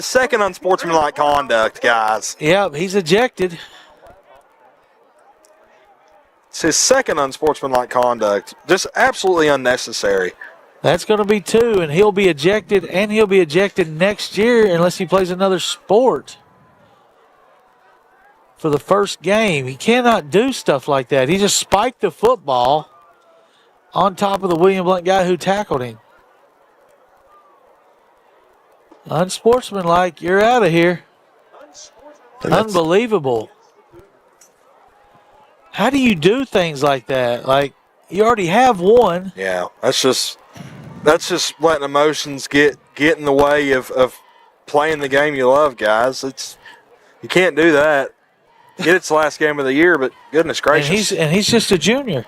second unsportsmanlike conduct, guys. Yep, he's ejected. It's his second unsportsmanlike conduct. Just absolutely unnecessary. That's going to be 2, and he'll be ejected, and he'll be ejected next year unless he plays another sport for the first game. He cannot do stuff like that. He just spiked the football on top of the William Blount guy who tackled him. Unsportsmanlike, you're out of here. Unbelievable. How do you do things like that? Like, you already have one. Yeah, that's just letting emotions get in the way of playing the game you love, guys. You can't do that. It's the last game of the year, but goodness gracious. And he's just a junior.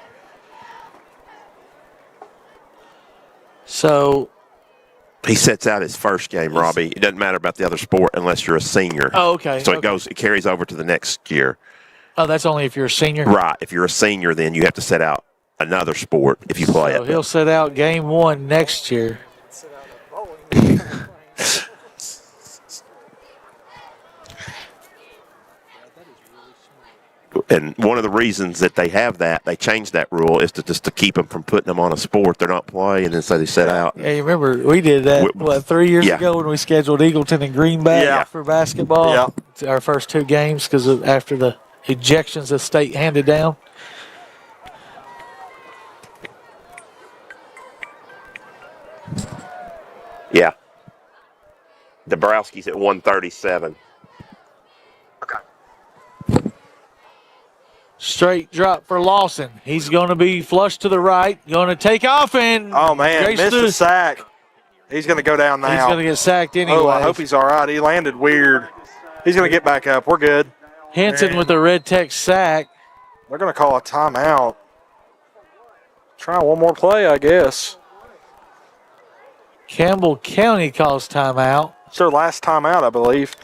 So He sets out his first game, Robbie. It doesn't matter about the other sport unless you're a senior. Oh, okay. So it carries over to the next year. Oh, that's only if you're a senior? Right. If you're a senior, then you have to set out another sport if you play So it. he'll set out game 1 next year. And one of the reasons that they have that, they changed that rule, is to keep them from putting them on a sport they're not playing, and so they set out. Yeah, you remember we did that, 3 years Yeah. ago when we scheduled Eagleton and Greenback Yeah. for basketball? Yeah. It's our first 2 games because after the ejections the state handed down. Yeah. Dabrowski's at 137. Straight drop for Lawson. He's going to be flush to the right, going to take off and Oh, man, Grace missed through. the sack. He's going to go down now. He's going to get sacked anyway. Oh, I hope he's all right. He landed weird. He's going to get back up. We're good. Henson with the Red Tech sack. They're going to call a timeout. Try one more play, I guess. Campbell County calls timeout. It's their last timeout, I believe.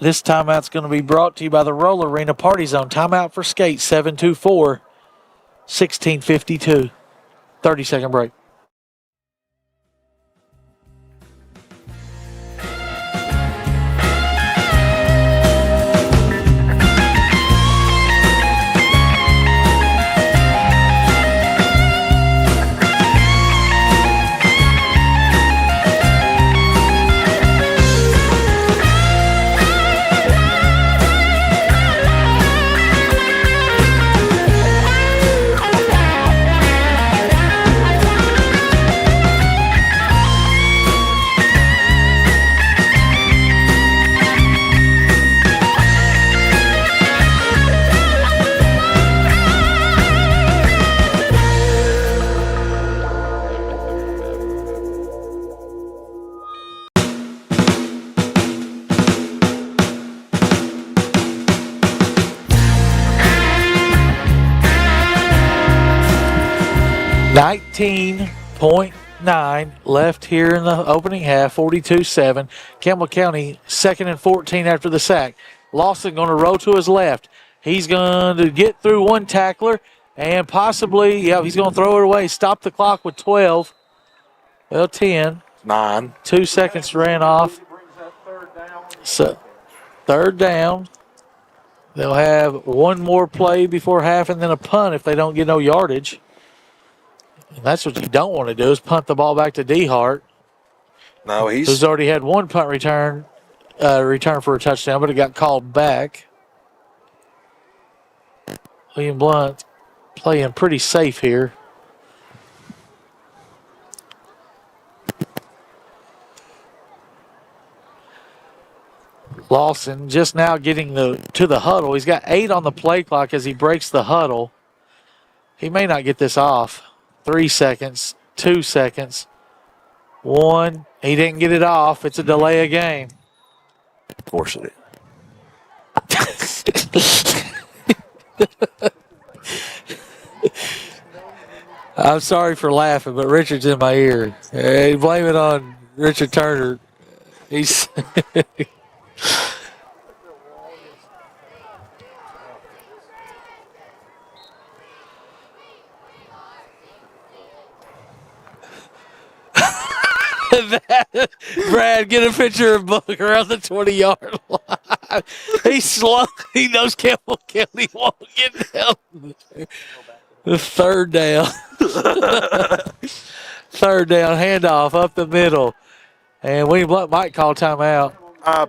This timeout's going to be brought to you by the Roller Arena Party Zone. Timeout for skate 724, 16:52. 30-second break. .9 left here in the opening half, 42-7. Campbell County 2nd and 14 after the sack. Lawson going to roll to his left. He's going to get through one tackler and possibly, he's going to throw it away. Stop the clock with 12. Well, 10. 9. 2 seconds ran off. So, 3rd down. They'll have one more play before half and then a punt if they don't get no yardage. And that's what you don't want to do is punt the ball back to DeHart, No, who's already had one punt return for a touchdown, but it got called back. William Blount playing pretty safe here. Lawson just now getting to the huddle. He's got 8 on the play clock as he breaks the huddle. He may not get this off. 3 seconds, 2 seconds, 1. He didn't get it off. It's a delay of game. Of course it is. I'm sorry for laughing, but Richard's in my ear. Hey, blame it on Richard Turner. He's Brad, get a picture of Book around the 20-yard line. He's slow. He knows Campbell County won't get down. The third down. Third down, handoff up the middle. And William Blount might call timeout.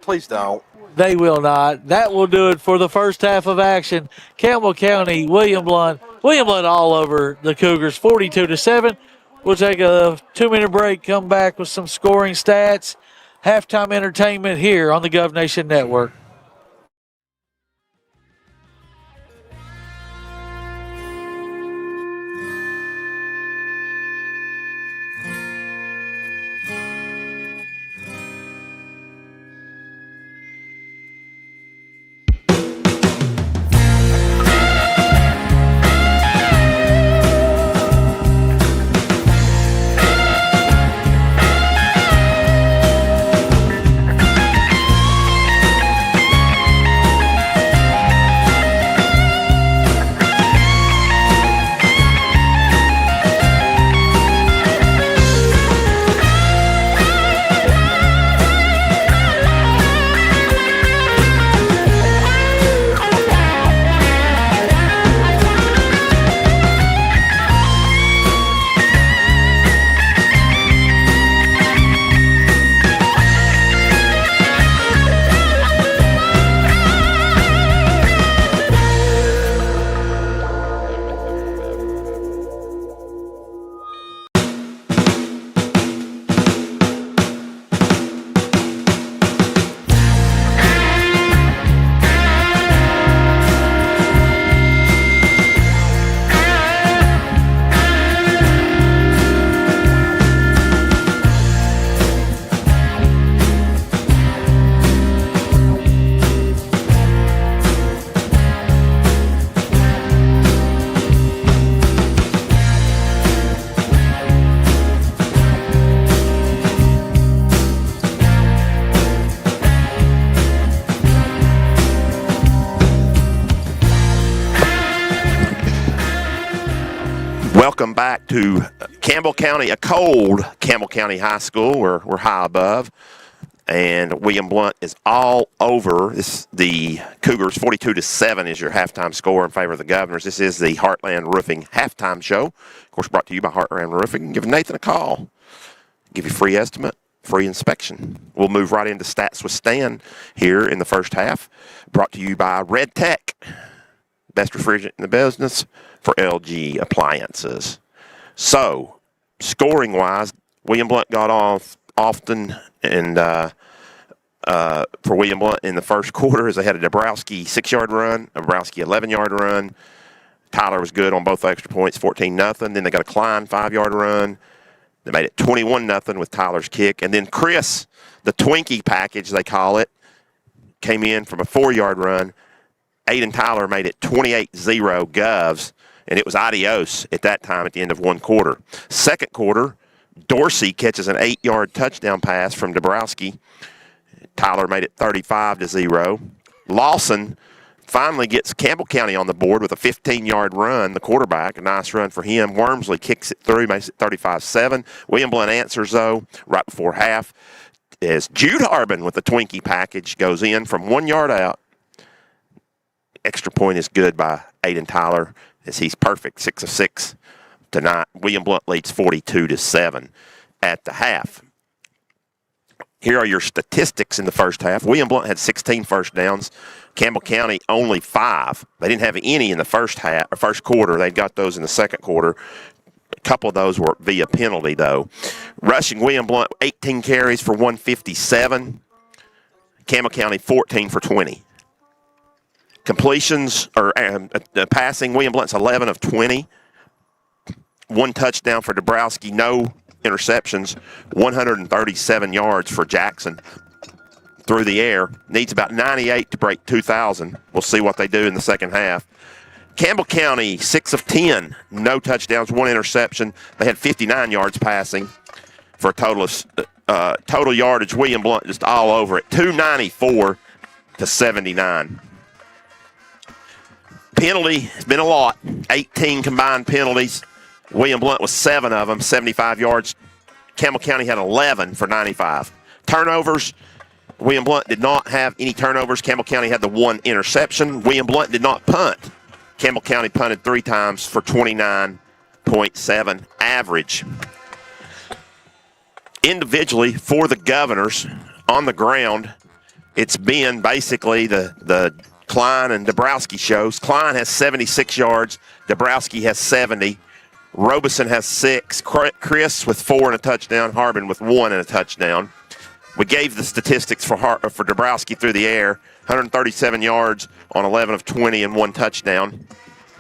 Please don't. They will not. That will do it for the first half of action. Campbell County, William Blount all over the Cougars, 42-7. We'll take a 2-minute break, come back with some scoring stats, halftime entertainment here on the Gov Nation Network. Welcome back to Campbell County, a cold Campbell County High School. We're high above, and William Blount is all over. The Cougars 42-7 is your halftime score in favor of the Governors. This is the Heartland Roofing halftime show. Of course, brought to you by Heartland Roofing. Give Nathan a call. Give you a free estimate, free inspection. We'll move right into Stats with Stan here in the first half. Brought to you by Red Tech, best refrigerant in the business for LG appliances. So, scoring-wise, William Blount got off often, and for William Blount in the first quarter, as they had a Dabrowski 6-yard run, a Dabrowski 11-yard run. Tyler was good on both extra points, 14-0. Then they got a Klein 5-yard run. They made it 21-0 with Tyler's kick. And then Chris, the Twinkie package, they call it, came in from a 4-yard run. Aiden Tyler made it 28-0 Govs, and it was adios at that time at the end of one quarter. Second quarter, Dorsey catches an 8-yard touchdown pass from Dabrowski. Tyler made it 35-0. Lawson finally gets Campbell County on the board with a 15-yard run, the quarterback, a nice run for him. Wormsley kicks it through, makes it 35-7. William Blount answers, though, right before half, as Jude Harbin with the Twinkie package goes in from 1 yard out. Extra point is good by Aiden Tyler, as he's perfect, 6 of 6 tonight. William Blount leads 42-7 at the half. Here are your statistics in the first half. William Blount had 16 first downs. Campbell County only 5. They didn't have any in the first quarter. They got those in the second quarter. A couple of those were via penalty, though. Rushing, William Blount 18 carries for 157. Campbell County 14 for 20. Completions or passing, William Blount's 11 of 20. 1 touchdown for Dabrowski, no interceptions, 137 yards for Jackson through the air. Needs about 98 to break 2,000. We'll see what they do in the second half. Campbell County, 6 of 10, no touchdowns, 1 interception. They had 59 yards passing for a total of total yardage. William Blount just all over it, 294 to 79. Penalty has been a lot, 18 combined penalties. William Blount was 7 of them, 75 yards. Campbell County had 11 for 95. Turnovers, William Blount did not have any turnovers. Campbell County had the 1 interception. William Blount did not punt. Campbell County punted 3 times for 29.7 average. Individually, for the Governors, on the ground, it's been basically the Klein and Dabrowski shows. Klein has 76 yards. Dabrowski has 70. Robeson has 6. Chris with 4 and a touchdown. Harbin with 1 and a touchdown. We gave the statistics for Dabrowski through the air. 137 yards on 11 of 20 and 1 touchdown.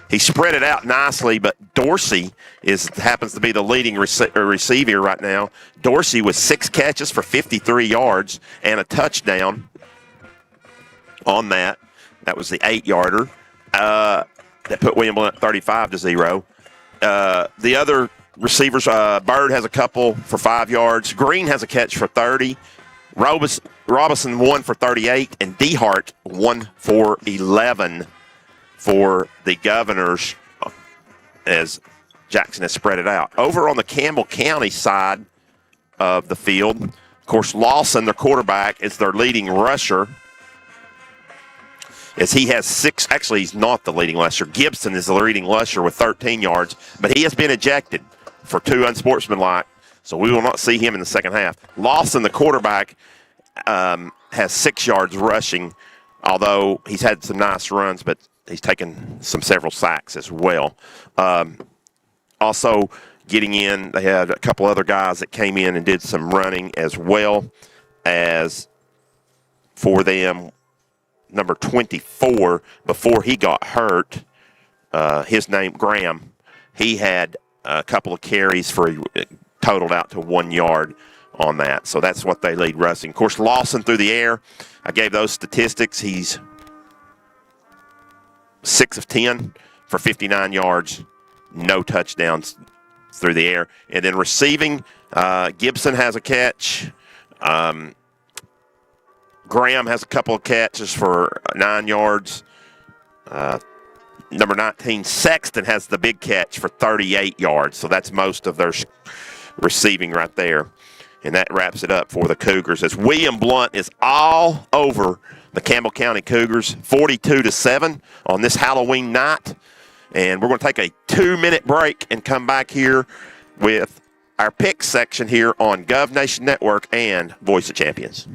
He spread it out nicely, but Dorsey happens to be the leading receiver right now. Dorsey with 6 catches for 53 yards and a touchdown on that. That was the 8-yarder. That put William Blount 35-0. The other receivers, Bird has a couple for 5 yards. Green has a catch for 30. Robinson 1 for 38, and DeHart 1 for 11 for the Governors as Jackson has spread it out. Over on the Campbell County side of the field, of course, Lawson, their quarterback, is their leading rusher, as he has 6. Actually, he's not the leading rusher. Gibson is the leading rusher with 13 yards, but he has been ejected for 2 unsportsmanlike, so we will not see him in the second half. Lawson, the quarterback, has 6 yards rushing, although he's had some nice runs, but he's taken several sacks as well. Also getting in, they had a couple other guys that came in and did some running as well as for them. Number 24, before he got hurt, his name, Graham, he had a couple of carries for totaled out to 1 yard on that. So that's what they lead rushing. Of course, Lawson through the air, I gave those statistics. He's 6 of 10 for 59 yards, no touchdowns through the air. And then receiving, Gibson has a catch. Graham has a couple of catches for 9 yards. Number 19, Sexton, has the big catch for 38 yards. So that's most of their receiving right there. And that wraps it up for the Cougars as William Blount is all over the Campbell County Cougars, 42-7 on this Halloween night. And we're going to take a 2-minute break and come back here with our pick section here on GovNation Network and Voice of Champions.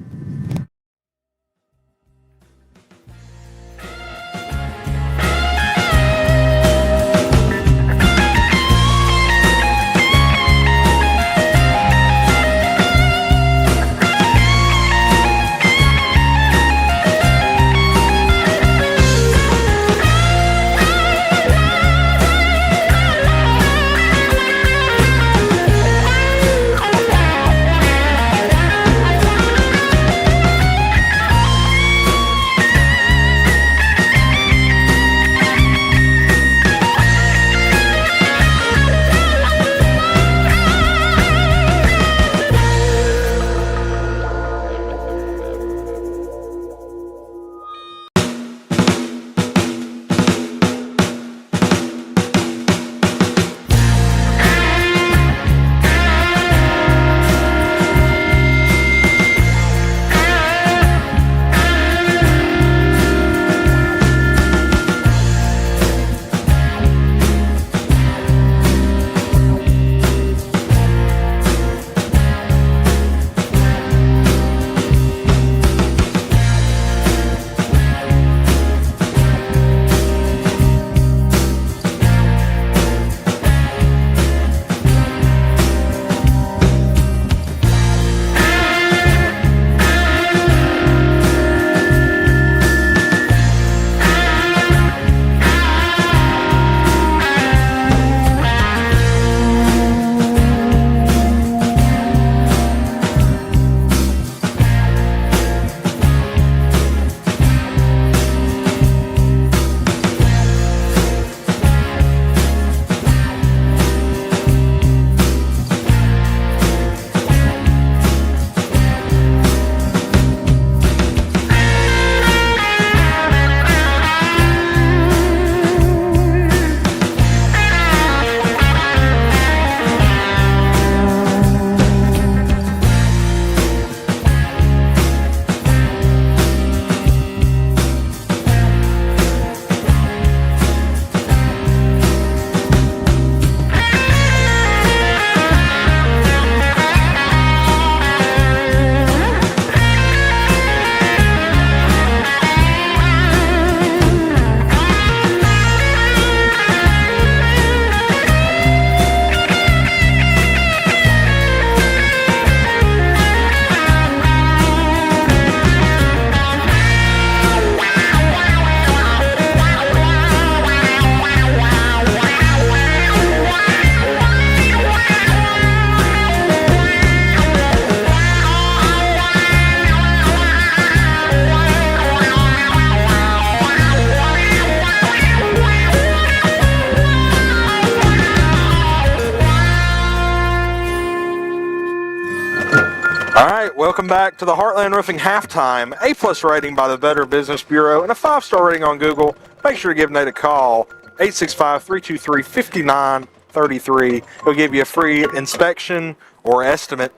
right, welcome back to the Heartland Roofing Halftime. A+ rating by the Better Business Bureau and a 5-star rating on Google. Make sure to give Nate a call, 865-323-5933. He'll give you a free inspection or estimate.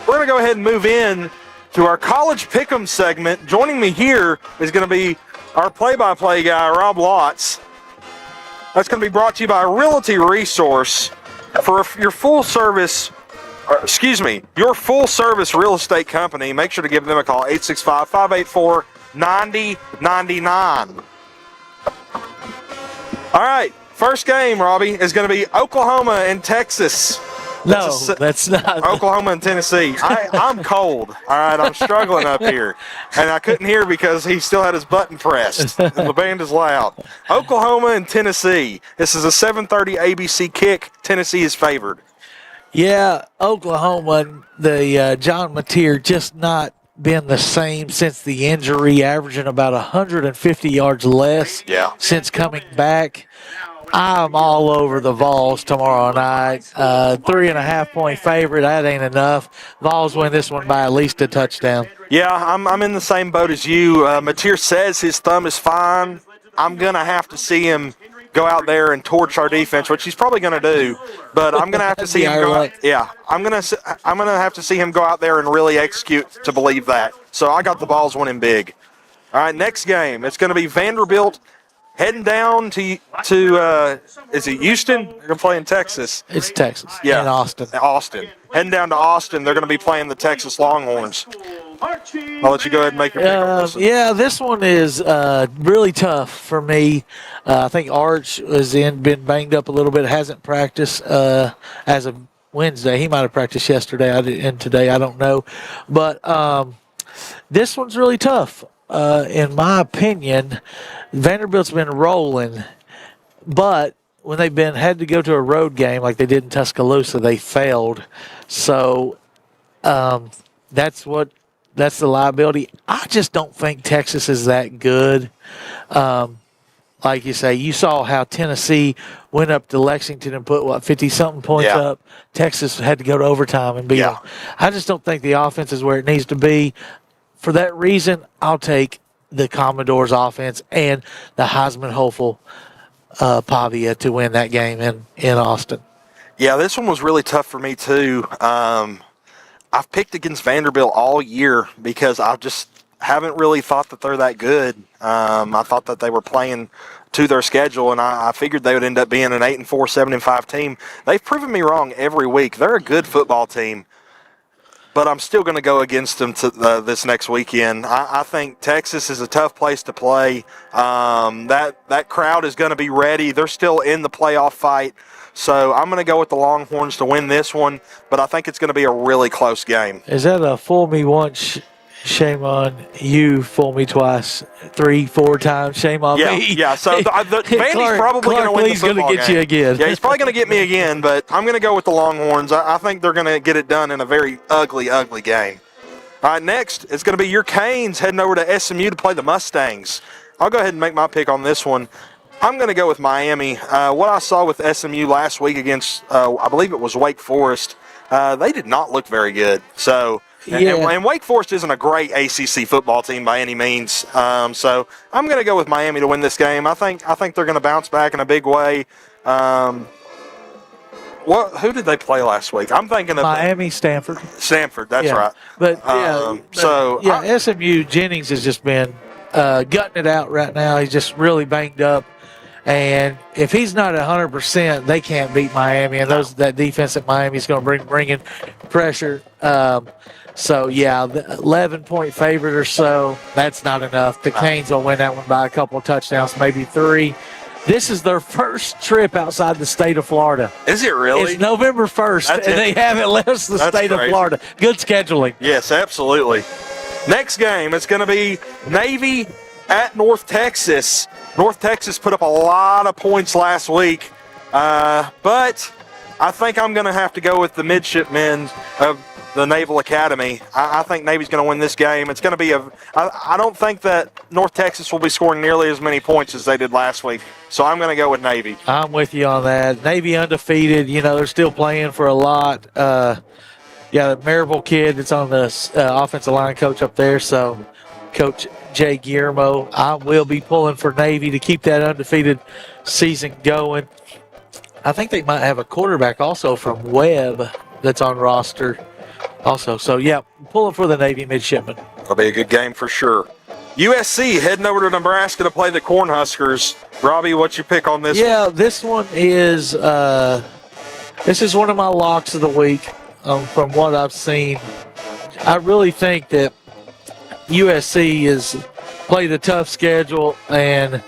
We're going to go ahead and move in to our College Pick'em segment. Joining me here is going to be our play-by-play guy, Rob Lotz. That's going to be brought to you by Realty Resource. For your full service real estate company, make sure to give them a call, 865-584-9099. All right, first game, Robbie, is going to be Oklahoma and Texas. That's not. Oklahoma and Tennessee. I'm cold. All right, I'm struggling up here. And I couldn't hear because he still had his button pressed. And the band is loud. Oklahoma and Tennessee. This is a 7:30 ABC kick. Tennessee is favored. Yeah, Oklahoma, the John Mateer just not been the same since the injury, averaging about 150 yards less since coming back. I'm all over the Vols tomorrow night. 3.5-point favorite. That ain't enough. Vols win this one by at least a touchdown. Yeah, I'm in the same boat as you. Mateer says his thumb is fine. I'm going to have to see him go out there and torch our defense, which he's probably going to do. But I'm going to have to see him go out. Yeah, I'm going to have to see him go out there and really execute to believe that. So I got the Vols winning big. All right, next game. It's going to be Vanderbilt heading down to is it Houston? They're going to play in Texas. It's Texas. Yeah. In Austin. Heading down to Austin. They're going to be playing the Texas Longhorns. I'll let you go ahead and make your pick on this. Yeah, this one is really tough for me. I think Arch has been banged up a little bit, hasn't practiced as of Wednesday. He might have practiced yesterday and today. I don't know. But this one's really tough. In my opinion, Vanderbilt's been rolling, but when they've had to go to a road game like they did in Tuscaloosa, they failed. So that's the liability. I just don't think Texas is that good. Like you say, you saw how Tennessee went up to Lexington and put, 50-something points up. Texas had to go to overtime and beat them. I just don't think the offense is where it needs to be. For that reason, I'll take the Commodores offense and the Heisman hopeful Pavia to win that game in Austin. Yeah, this one was really tough for me too. I've picked against Vanderbilt all year because I just haven't really thought that they're that good. I thought that they were playing to their schedule, and I figured they would end up being an 8-4, 7-5 team. They've proven me wrong every week. They're a good football team. But I'm still going to go against them this next weekend. I think Texas is a tough place to play. That crowd is going to be ready. They're still in the playoff fight. So I'm going to go with the Longhorns to win this one, but I think it's going to be a really close game. Is that a fool me once, shame on you, fool me twice, 3-4 times, shame on me? Yeah, so Vandy's probably going to win the football going to get game. you again. Yeah, he's probably going to get me again, but I'm going to go with the Longhorns. I think they're going to get it done in a very ugly, ugly game. All right, next, it's going to be your Canes heading over to SMU to play the Mustangs. I'll go ahead and make my pick on this one. I'm going to go with Miami. What I saw with SMU last week against, I believe it was Wake Forest, they did not look very good. So, and Wake Forest isn't a great ACC football team by any means. So I'm going to go with Miami to win this game. I think they're going to bounce back in a big way. Who did they play last week? I'm thinking of Miami, Stanford. Stanford, that's right. But SMU Jennings has just been gutting it out right now. He's just really banged up. And if he's not 100%, they can't beat Miami. And that defense at Miami is going to bring in pressure. The 11-point favorite or so, that's not enough. The Canes will win that one by a couple of touchdowns, maybe 3. This is their first trip outside the state of Florida. Is it really? It's November 1st, and they haven't left the state of Florida. Good scheduling. Yes, absolutely. Next game, it's going to be Navy at North Texas. North Texas put up a lot of points last week, but I think I'm going to have to go with the midshipmen of the Naval Academy. I think Navy's going to win this game. It's going to be I don't think that North Texas will be scoring nearly as many points as they did last week, so I'm going to go with Navy. I'm with you on that. Navy undefeated. They're still playing for a lot. Yeah, the Maryville kid that's on the offensive line coach up there. So, Coach Jay Guillermo, I will be pulling for Navy to keep that undefeated season going. I think they might have a quarterback also from Webb that's on roster also. So, yeah, pulling for the Navy midshipmen. It'll be a good game for sure. USC heading over to Nebraska to play the Cornhuskers. Robbie, what's your pick on this? Yeah, this one is this is one of my locks of the week from what I've seen. I really think that USC is played a tough schedule and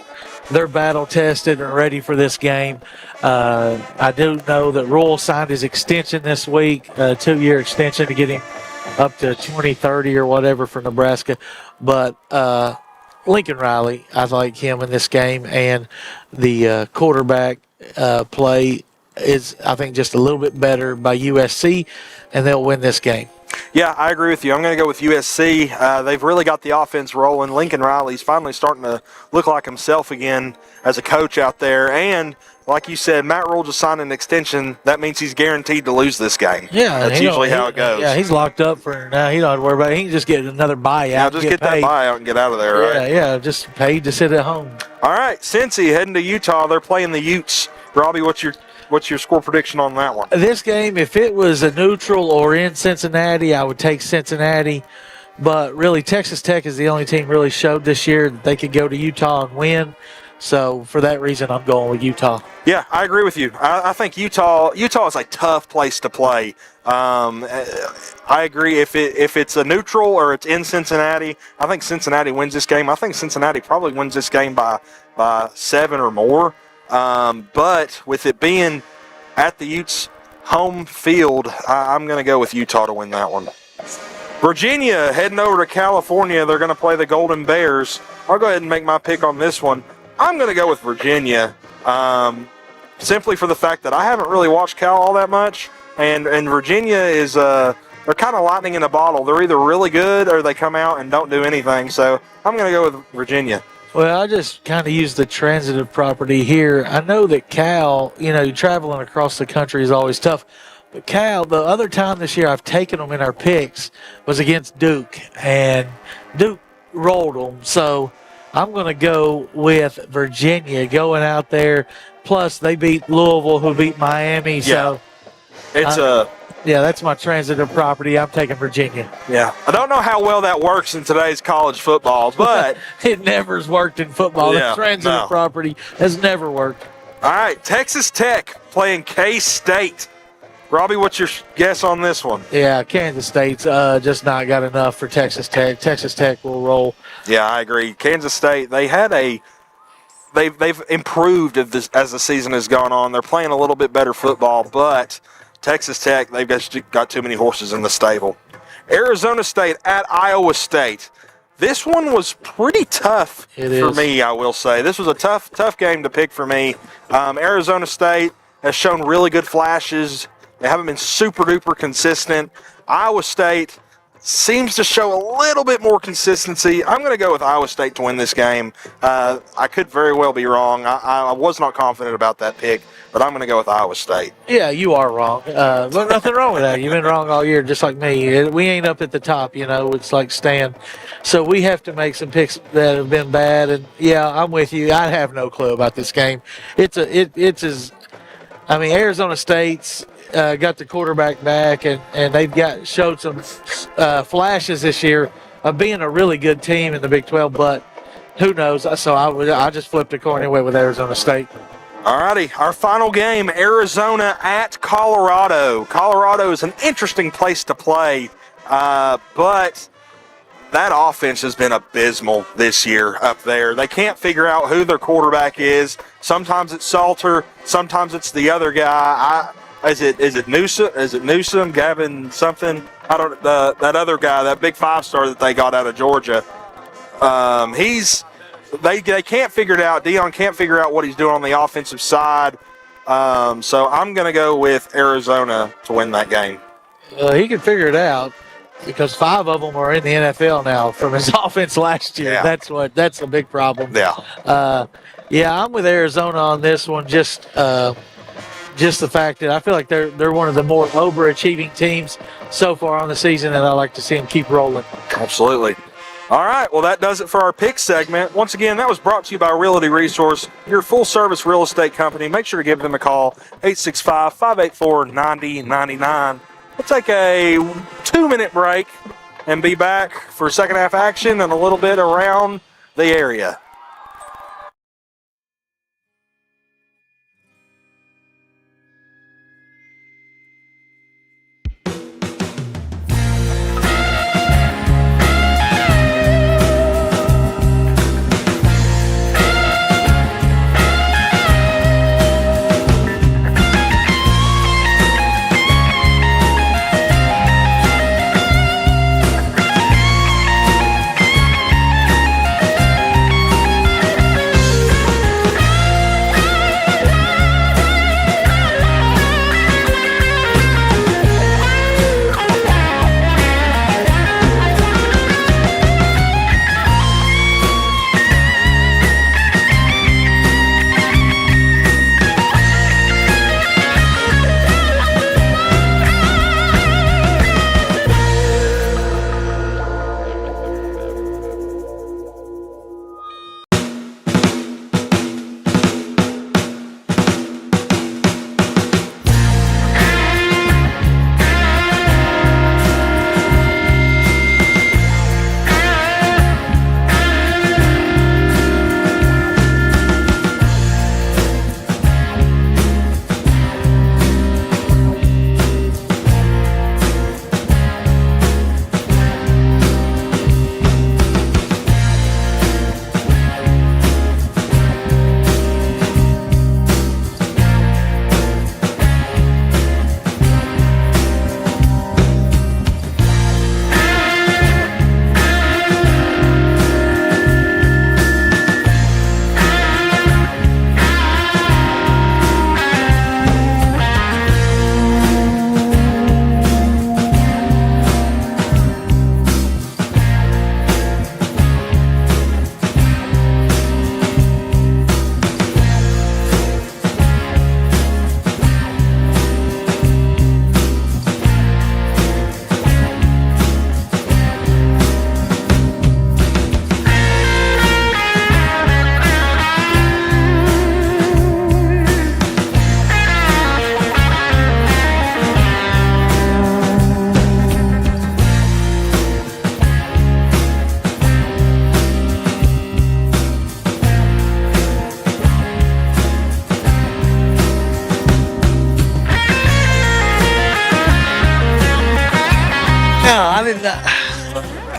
they're battle tested and ready for this game. I do know that Rule signed his extension this week, a 2-year extension to get him up to 2030 or whatever for Nebraska. But Lincoln Riley, I like him in this game, and the quarterback play is, I think, just a little bit better by USC, and they'll win this game. Yeah, I agree with you. I'm going to go with USC. They've really got the offense rolling. Lincoln Riley's finally starting to look like himself again as a coach out there. And like you said, Matt Rule just signed an extension. That means he's guaranteed to lose this game. Yeah, that's usually how it goes. Yeah, he's locked up for now. He don't have to worry about it. He can just get another buyout. Yeah, just get that buyout and get out of there, right? Yeah, just paid to sit at home. All right, Cincy heading to Utah. They're playing the Utes. Robbie, what's your score prediction on that one? This game, if it was a neutral or in Cincinnati, I would take Cincinnati. But really, Texas Tech is the only team really showed this year that they could go to Utah and win. So for that reason, I'm going with Utah. Yeah, I agree with you. I think Utah is a tough place to play. I agree. If it's a neutral or it's in Cincinnati, I think Cincinnati wins this game. I think Cincinnati probably wins this game by 7 or more. But with it being at the Utes' home field, I'm going to go with Utah to win that one. Virginia heading over to California. They're going to play the Golden Bears. I'll go ahead and make my pick on this one. I'm going to go with Virginia, simply for the fact that I haven't really watched Cal all that much, and Virginia is they're kind of lightning in a bottle. They're either really good or they come out and don't do anything. So I'm going to go with Virginia. Well, I just kind of use the transitive property here. I know that Cal, traveling across the country is always tough. But Cal, the other time this year I've taken them in our picks was against Duke, and Duke rolled them. So I'm going to go with Virginia going out there. Plus, they beat Louisville, who beat Miami. So that's my transitive property. I'm taking Virginia. Yeah. I don't know how well that works in today's college football, but it never's worked in football. The transitive property has never worked. All right, Texas Tech playing K-State. Robbie, what's your guess on this one? Yeah, Kansas State's just not got enough for Texas Tech. Texas Tech will roll. Yeah, I agree. Kansas State, they've improved as the season has gone on. They're playing a little bit better football, but Texas Tech, they've just got too many horses in the stable. Arizona State at Iowa State. This one was pretty tough for me, I will say. This was a tough game to pick for me. Arizona State has shown really good flashes. They haven't been super-duper consistent. Iowa State seems to show a little bit more consistency. I'm going to go with Iowa State to win this game. I could very well be wrong. I was not confident about that pick, but I'm going to go with Iowa State. Yeah, you are wrong. But nothing wrong with that. You've been wrong all year, just like me. We ain't up at the top, It's like Stan. So we have to make some picks that have been bad. And, yeah, I'm with you. I have no clue about this game. Arizona State's got the quarterback back, and they've showed some flashes this year of being a really good team in the Big 12, but who knows? So I just flipped a coin and went with Arizona State. All righty, our final game, Arizona at Colorado. Colorado is an interesting place to play, but that offense has been abysmal this year up there. They can't figure out who their quarterback is. Sometimes it's Salter, sometimes it's the other guy. Is it Newsom? Is it Newsom? Gavin something? I don't. That other guy, that big 5-star that they got out of Georgia. They can't figure it out. Deion can't figure out what he's doing on the offensive side. So I'm going to go with Arizona to win that game. He can figure it out because 5 of them are in the NFL now from his offense last year. Yeah. That's a big problem. Yeah. I'm with Arizona on this one. Just just the fact that I feel like they're one of the more overachieving teams so far on the season, and I like to see them keep rolling. Absolutely. All right, well, that does it for our pick segment. Once again, that was brought to you by Realty Resource, your full-service real estate company. Make sure to give them a call, 865-584-9099. We'll take a 2-minute break and be back for second half action and a little bit around the area.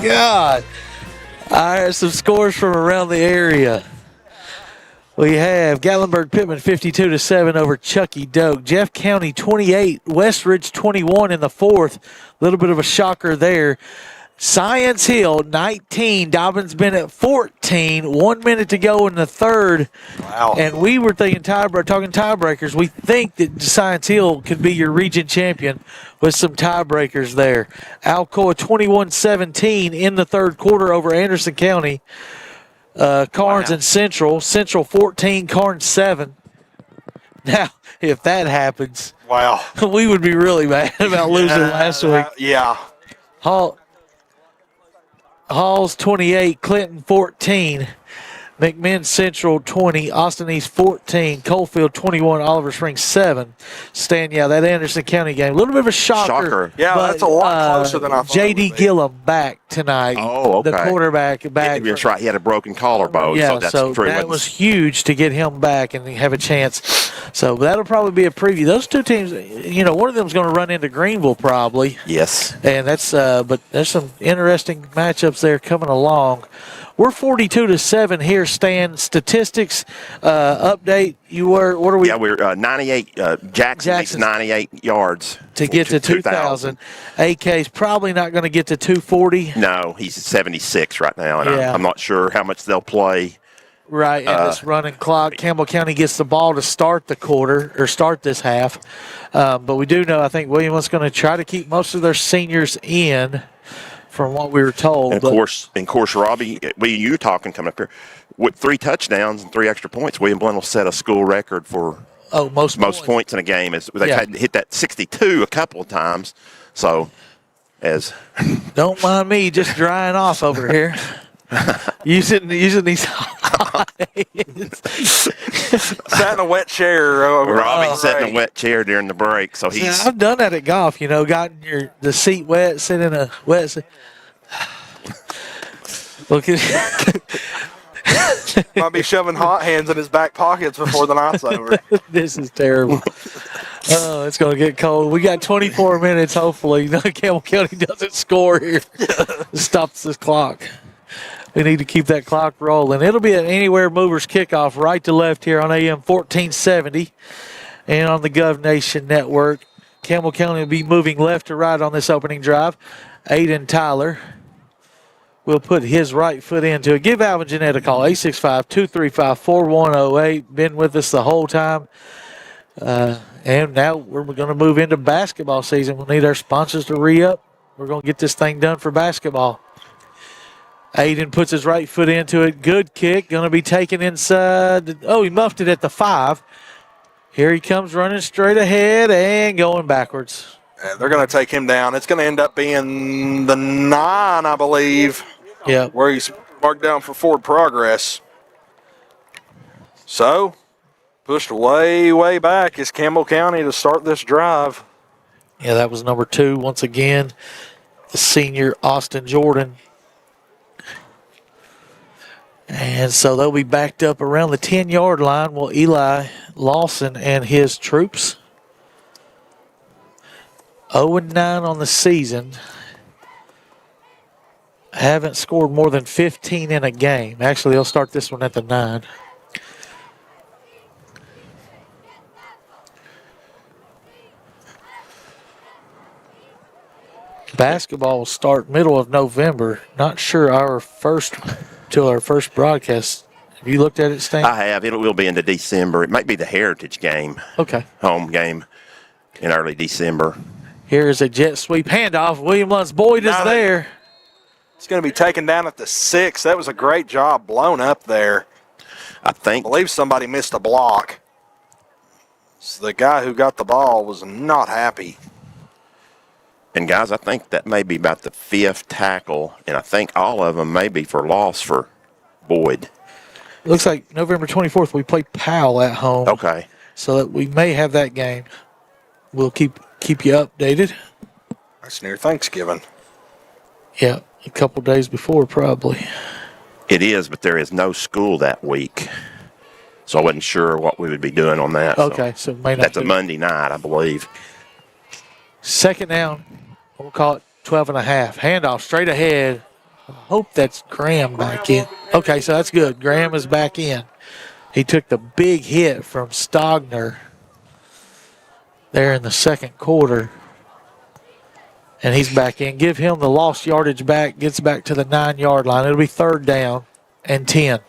God. All right, some scores from around the area. We have Gatlinburg Pittman 52-7 over Chucky Doak. Jeff County 28, Westridge 21 in the fourth. A little bit of a shocker there. Science Hill 19, Dobbins Bennett 14. 1 minute to go in the third. Wow. And we were thinking talking tiebreakers. We think that Science Hill could be your region champion with some tiebreakers there. Alcoa 21-17 in the third quarter over Anderson County. Carnes and Central 14, Carnes 7. Now, if that happens, Wow. we would be really mad about losing last week. Yeah. Halls 28, Clinton 14, McMinn Central 20, Austin East 14, Coalfield 21, Oliver Springs 7. Stan, that Anderson County game, a little bit of a shocker. Yeah, but, that's a lot closer than I thought. J.D. Gillum back tonight. Oh, okay. The quarterback back. That's right. He had a broken collarbone. Yeah, so that was huge to get him back and have a chance. So that'll probably be a preview. Those two teams, one of them is going to run into Greenville probably. Yes. And that's, but there's some interesting matchups there coming along. We're 42-7 here, Stan. Statistics update. What are we? Yeah, we're 98. Jackson needs 98 yards to get to 2,000. AK's probably not going to get to 240. No, he's 76 right now, and Yeah. I'm not sure how much they'll play. Right, and this running clock. Campbell County gets the ball to start the quarter or start this half. But we do know, I think William's going to try to keep most of their seniors in, from what we were told. And of course, Robbie, you talking coming up here with 3 touchdowns and 3 extra points. William Blount will set a school record for Oh, most points in a game. They've had to hit that 62 a couple of times. So, don't mind me just drying off over here. using these hot hands. Sat in a wet chair. Robbie sat in a wet chair during the break. So I've done that at golf. Gotten the seat wet, sit in a wet seat. Look at might be shoving hot hands in his back pockets before the night's over. This is terrible. Oh, it's going to get cold. We got 24 minutes, hopefully. Campbell County doesn't score here. It stops this clock. We need to keep that clock rolling. It'll be an Anywhere Movers kickoff right to left here on AM 1470 and on the Gov Nation Network. Campbell County will be moving left to right on this opening drive. Aiden Tyler will put his right foot into it. Give Alvin Jeanette a call, 865-235-4108. Been with us the whole time. And now we're going to move into basketball season. We'll need our sponsors to re-up. We're going to get this thing done for basketball. Aiden puts his right foot into it. Good kick. Going to be taken inside. Oh, he muffed it at the 5. Here he comes running straight ahead and going backwards. And they're going to take him down. It's going to end up being the 9, I believe. Yeah. Where he's marked down for forward progress. So, pushed way, way back is Campbell County to start this drive. Yeah, that was number 2 once again. The senior Austin Jordan. And so they'll be backed up around the 10-yard line. Will Eli Lawson and his troops. 0-9 on the season. Haven't scored more than 15 in a game. Actually, they'll start this one at the 9. Basketball will start middle of November. Not sure till our first broadcast. Have you looked at it, Stan? I have. It will be into December. It might be the Heritage game. Okay. Home game in early December. Here is a jet sweep handoff. William Luntz Boyd is there. It's going to be taken down at the 6. That was a great job blown up there. I believe somebody missed a block. So the guy who got the ball was not happy. And, guys, I think that may be about the 5th tackle, and I think all of them may be for loss for Boyd. Looks like November 24th we play Powell at home. Okay. So that we may have that game. We'll keep you updated. That's near Thanksgiving. Yeah, a couple days before probably. It is, but there is no school that week. So I wasn't sure what we would be doing on that. Okay, so it may not that's a Monday night, I believe. Second down. We'll call it 12.5. Handoff straight ahead. I hope that's Graham back in. Okay, so that's good. Graham is back in. He took the big hit from Stogner there in the second quarter. And he's back in. Give him the lost yardage back. Gets back to the 9-yard line. It'll be 3rd down and 10.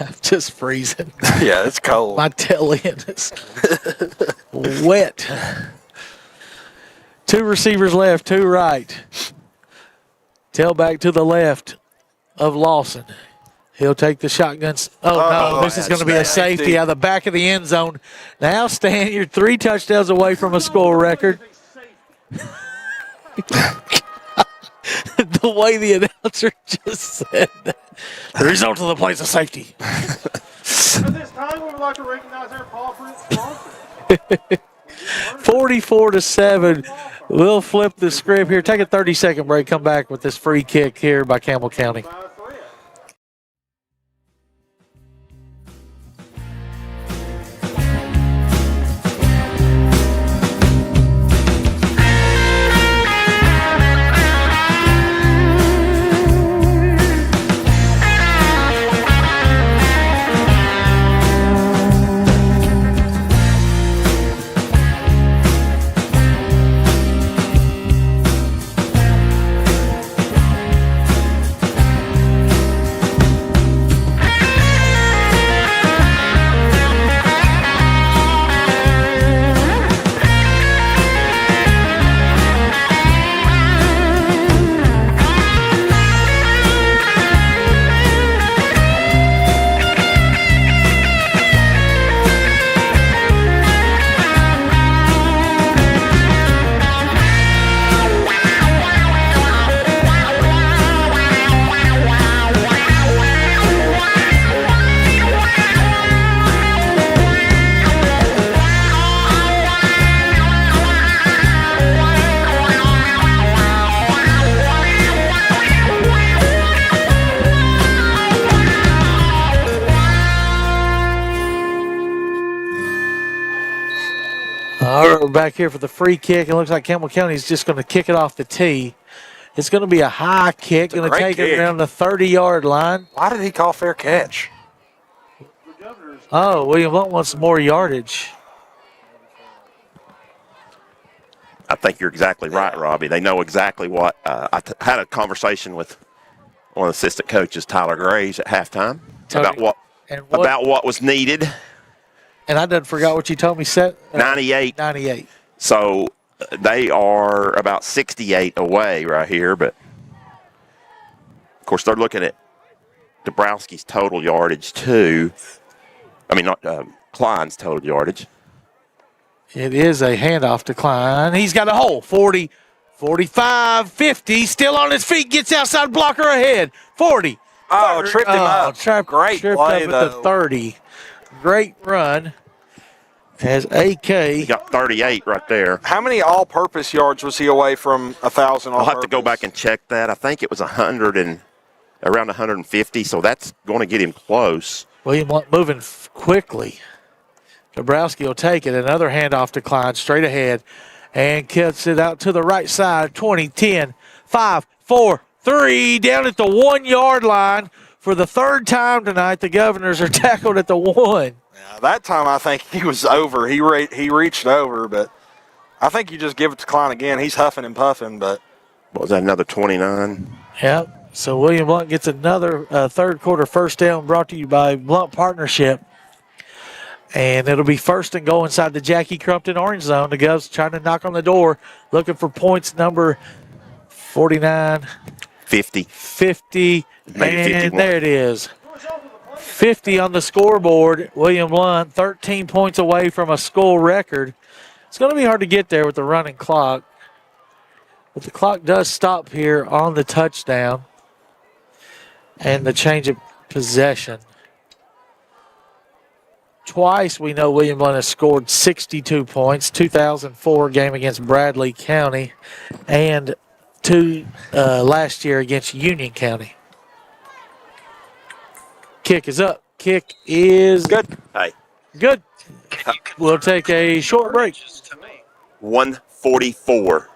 I'm just freezing. Yeah, it's cold. My tail end is wet. 2 receivers left, 2 right. Tailback to the left of Lawson. He'll take the shotguns. No, this is going to be a safety out of the back of the end zone. Now, Stan, you're 3 touchdowns away from a score record. The way the announcer just said that. The result of the play is a safety. At this time, we would like to recognize our Paul Prince sponsor. 44-7. We'll flip the script here. Take a 30-second break. Come back with this free kick here by Campbell County. We're back here for the free kick. It looks like Campbell County is just going to kick it off the tee. It's going to be a high kick, going to great take it kick. around the 30-yard line. Why did he call fair catch? Oh, William Blount wants more yardage. I think you're exactly right, Robbie. They know exactly what. Had a conversation with one of the assistant coaches, Tyler Graves, at halftime about what was needed. And I done forgot what you told me. 98. 98. So they are about 68 away right here, but of course they're looking at Dabrowski's total yardage too. I mean, not Klein's total yardage. It is a handoff to Klein. He's got a hole. 40, 45, 50. Still on his feet. Gets outside blocker ahead. 40. Oh, tripped him up. Great tripped play, up though. at the 30. Great run. As AK. He got 38 right there. How many all-purpose yards was he away from 1,000 I'll all-purpose? have to go back and check that. I think it was 100 and around 150, so that's going to get him close. William moving quickly. Dabrowski will take it. Another handoff to Klein straight ahead and kicks it out to the right side. 20, 10, 5, 4, 3. Down at the 1-yard line for the third time tonight. The Governors are tackled at the 1. Yeah, that time I think he was over. He reached over, but I think you just give it to Klein again. He's huffing and puffing, but. What was that, another 29? Yep. So William Blount gets another third quarter first down brought to you by Blount Partnership. And it'll be first and goal inside the Jackie Crumpton orange zone. The Govs trying to knock on the door, looking for points number 49. 50. 50. Maybe and 51. there it is. 50 on the scoreboard. William Blount 13 points away from a school record. It's going to be hard to get there with the running clock. But the clock does stop here on the touchdown and the change of possession. Twice we know William Blount has scored 62 points, 2004 game against Bradley County and last year against Union County. Kick is up. Kick is Good. Hey, good. We'll take a short break. 144.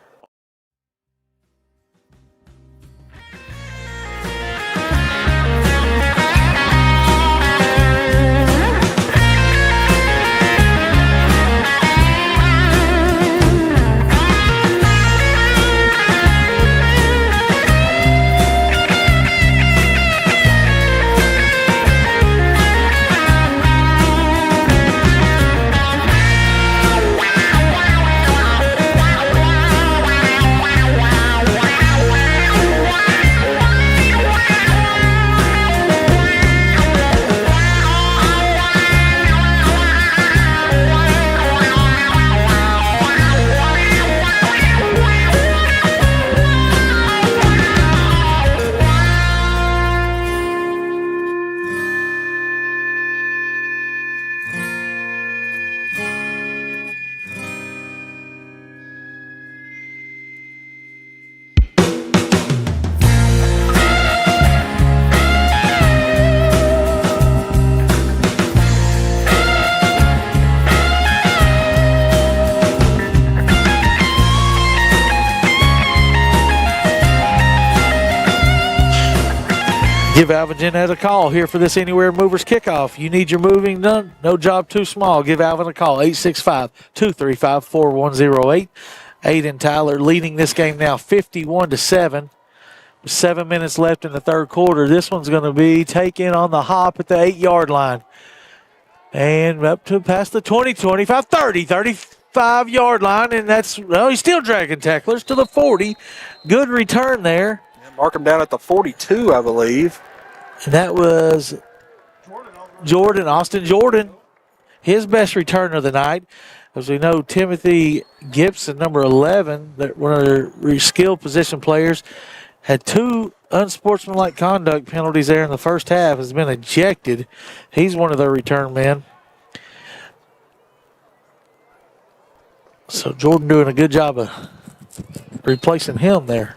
Give Alvin Jeanette a call here for this Anywhere Movers kickoff. You need your moving done? No job too small. Give Alvin a call, 865-235-4108. Aiden Tyler leading this game now 51-7. 7 minutes left in the third quarter. This one's going to be taken on the hop at the 8-yard line. And up to past the 20, 25, 30, 35-yard line. And that's, well, he's still dragging tacklers to the 40. Good return there. Mark him down at the 42, I believe. And that was Austin Jordan, his best return of the night. As we know, Timothy Gibson, number 11, one of their skilled position players, had 2 unsportsmanlike conduct penalties there in the first half, has been ejected. He's one of their return men. So Jordan doing a good job of replacing him there.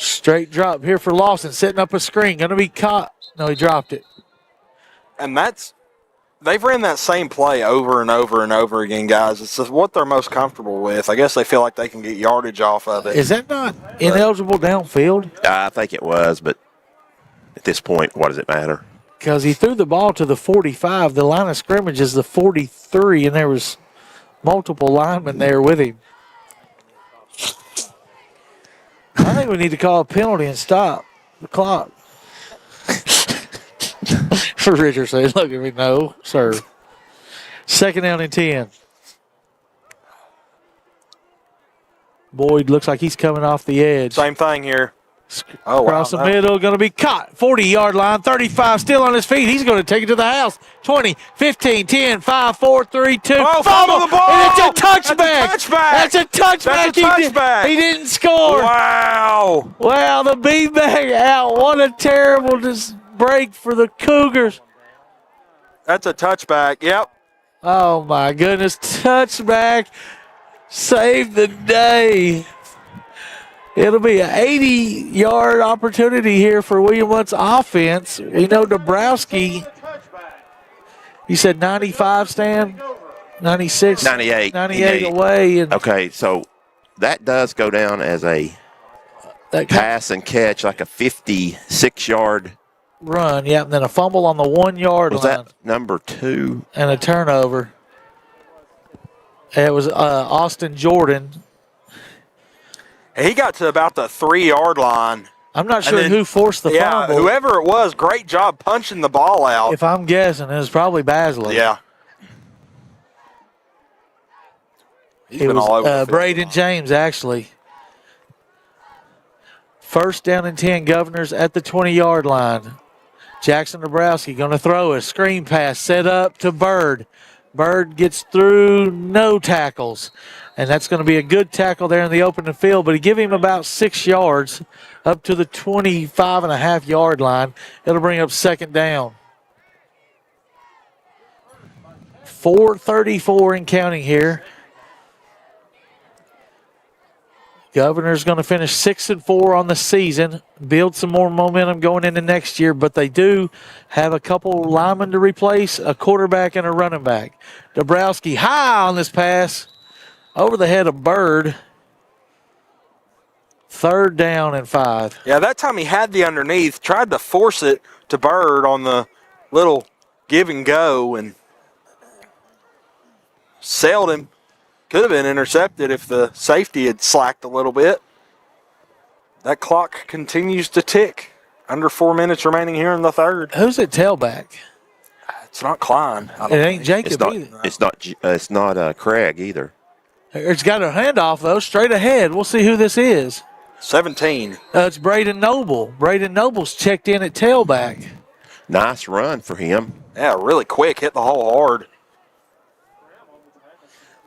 Straight drop here for Lawson, setting up a screen. Going to be caught. No, he dropped it. And they've ran that same play over and over and over again, guys. It's just what they're most comfortable with. I guess they feel like they can get yardage off of it. Is that not ineligible downfield? I think it was, but at this point, what does it matter? Because he threw the ball to the 45. The line of scrimmage is the 43, and there was multiple linemen there with him. I think we need to call a penalty and stop the clock. For Richard says, look at me, no, sir. 2nd down and 10. Boyd looks like he's coming off the edge. Same thing here. Oh, wow. Across the middle, going to be caught. 40-yard line, 35, still on his feet. He's going to take it to the house. 20, 15, 10, 5, 4, 3, 2. Oh, fumble the ball! And it's a touchback! That's a touchback! He didn't score. Wow. Wow, the beanbag out. What a terrible break for the Cougars. That's a touchback. Yep. Oh, my goodness. Touchback. Save the day. It'll be an 80-yard opportunity here for William Blount's offense. We know Dabrowski, you said 95, Stan? 96? 98. 98 away. And Okay, so that does go down as a pass and catch, like a 56-yard. Run, yeah, and then a fumble on the 1-yard line. Was that number 2? And a turnover. It was Austin Jordan. He got to about the 3-yard line. I'm not sure who forced the fumble. Whoever it was, great job punching the ball out. If I'm guessing, it was probably Basley. Yeah. It was Braden James, actually. 1st down and 10, Governors at the 20-yard line. Jackson Dabrowski going to throw a screen pass set up to Bird. Bird gets through, no tackles. And that's going to be a good tackle there in the open field, but he give him about 6 yards up to the 25.5-yard line. It'll bring up 2nd down. 4:34 and counting here. Governor's going to finish 6-4 on the season, build some more momentum going into next year, but they do have a couple linemen to replace, a quarterback and a running back. Dabrowski high on this pass, over the head of Bird. 3rd down and 5. Yeah, that time he had the underneath, tried to force it to Bird on the little give and go, and sailed him. Could have been intercepted if the safety had slacked a little bit. That clock continues to tick. Under 4 minutes remaining here in the 3rd. Who's at tailback? It's not Klein. It ain't Jacob either. It's not Craig either. It's got a handoff, though, straight ahead. We'll see who this is. 17. It's Braden Noble. Braden Noble's checked in at tailback. Nice run for him. Yeah, really quick. Hit the hole hard.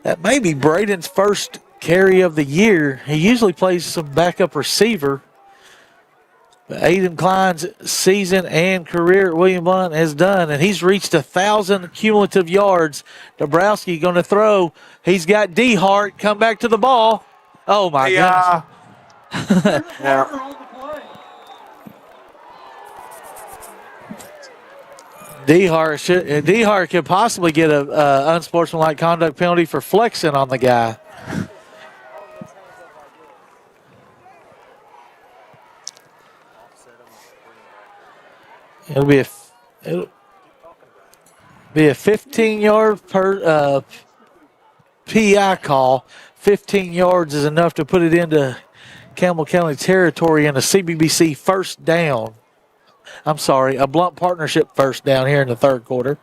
That may be Braden's first carry of the year. He usually plays some backup receiver. But Aiden Klein's season and career at William Blount has done, and he's reached 1,000 cumulative yards. Dabrowski going to throw. He's got D-Hart come back to the ball. Oh, my goodness. Yeah. D-Hart could possibly get a unsportsmanlike conduct penalty for flexing on the guy. It'll be a 15-yard per PI call. 15 yards is enough to put it into Campbell County territory in a CBBC 1st down. I'm sorry, a Blount Partnership 1st down here in the 3rd quarter.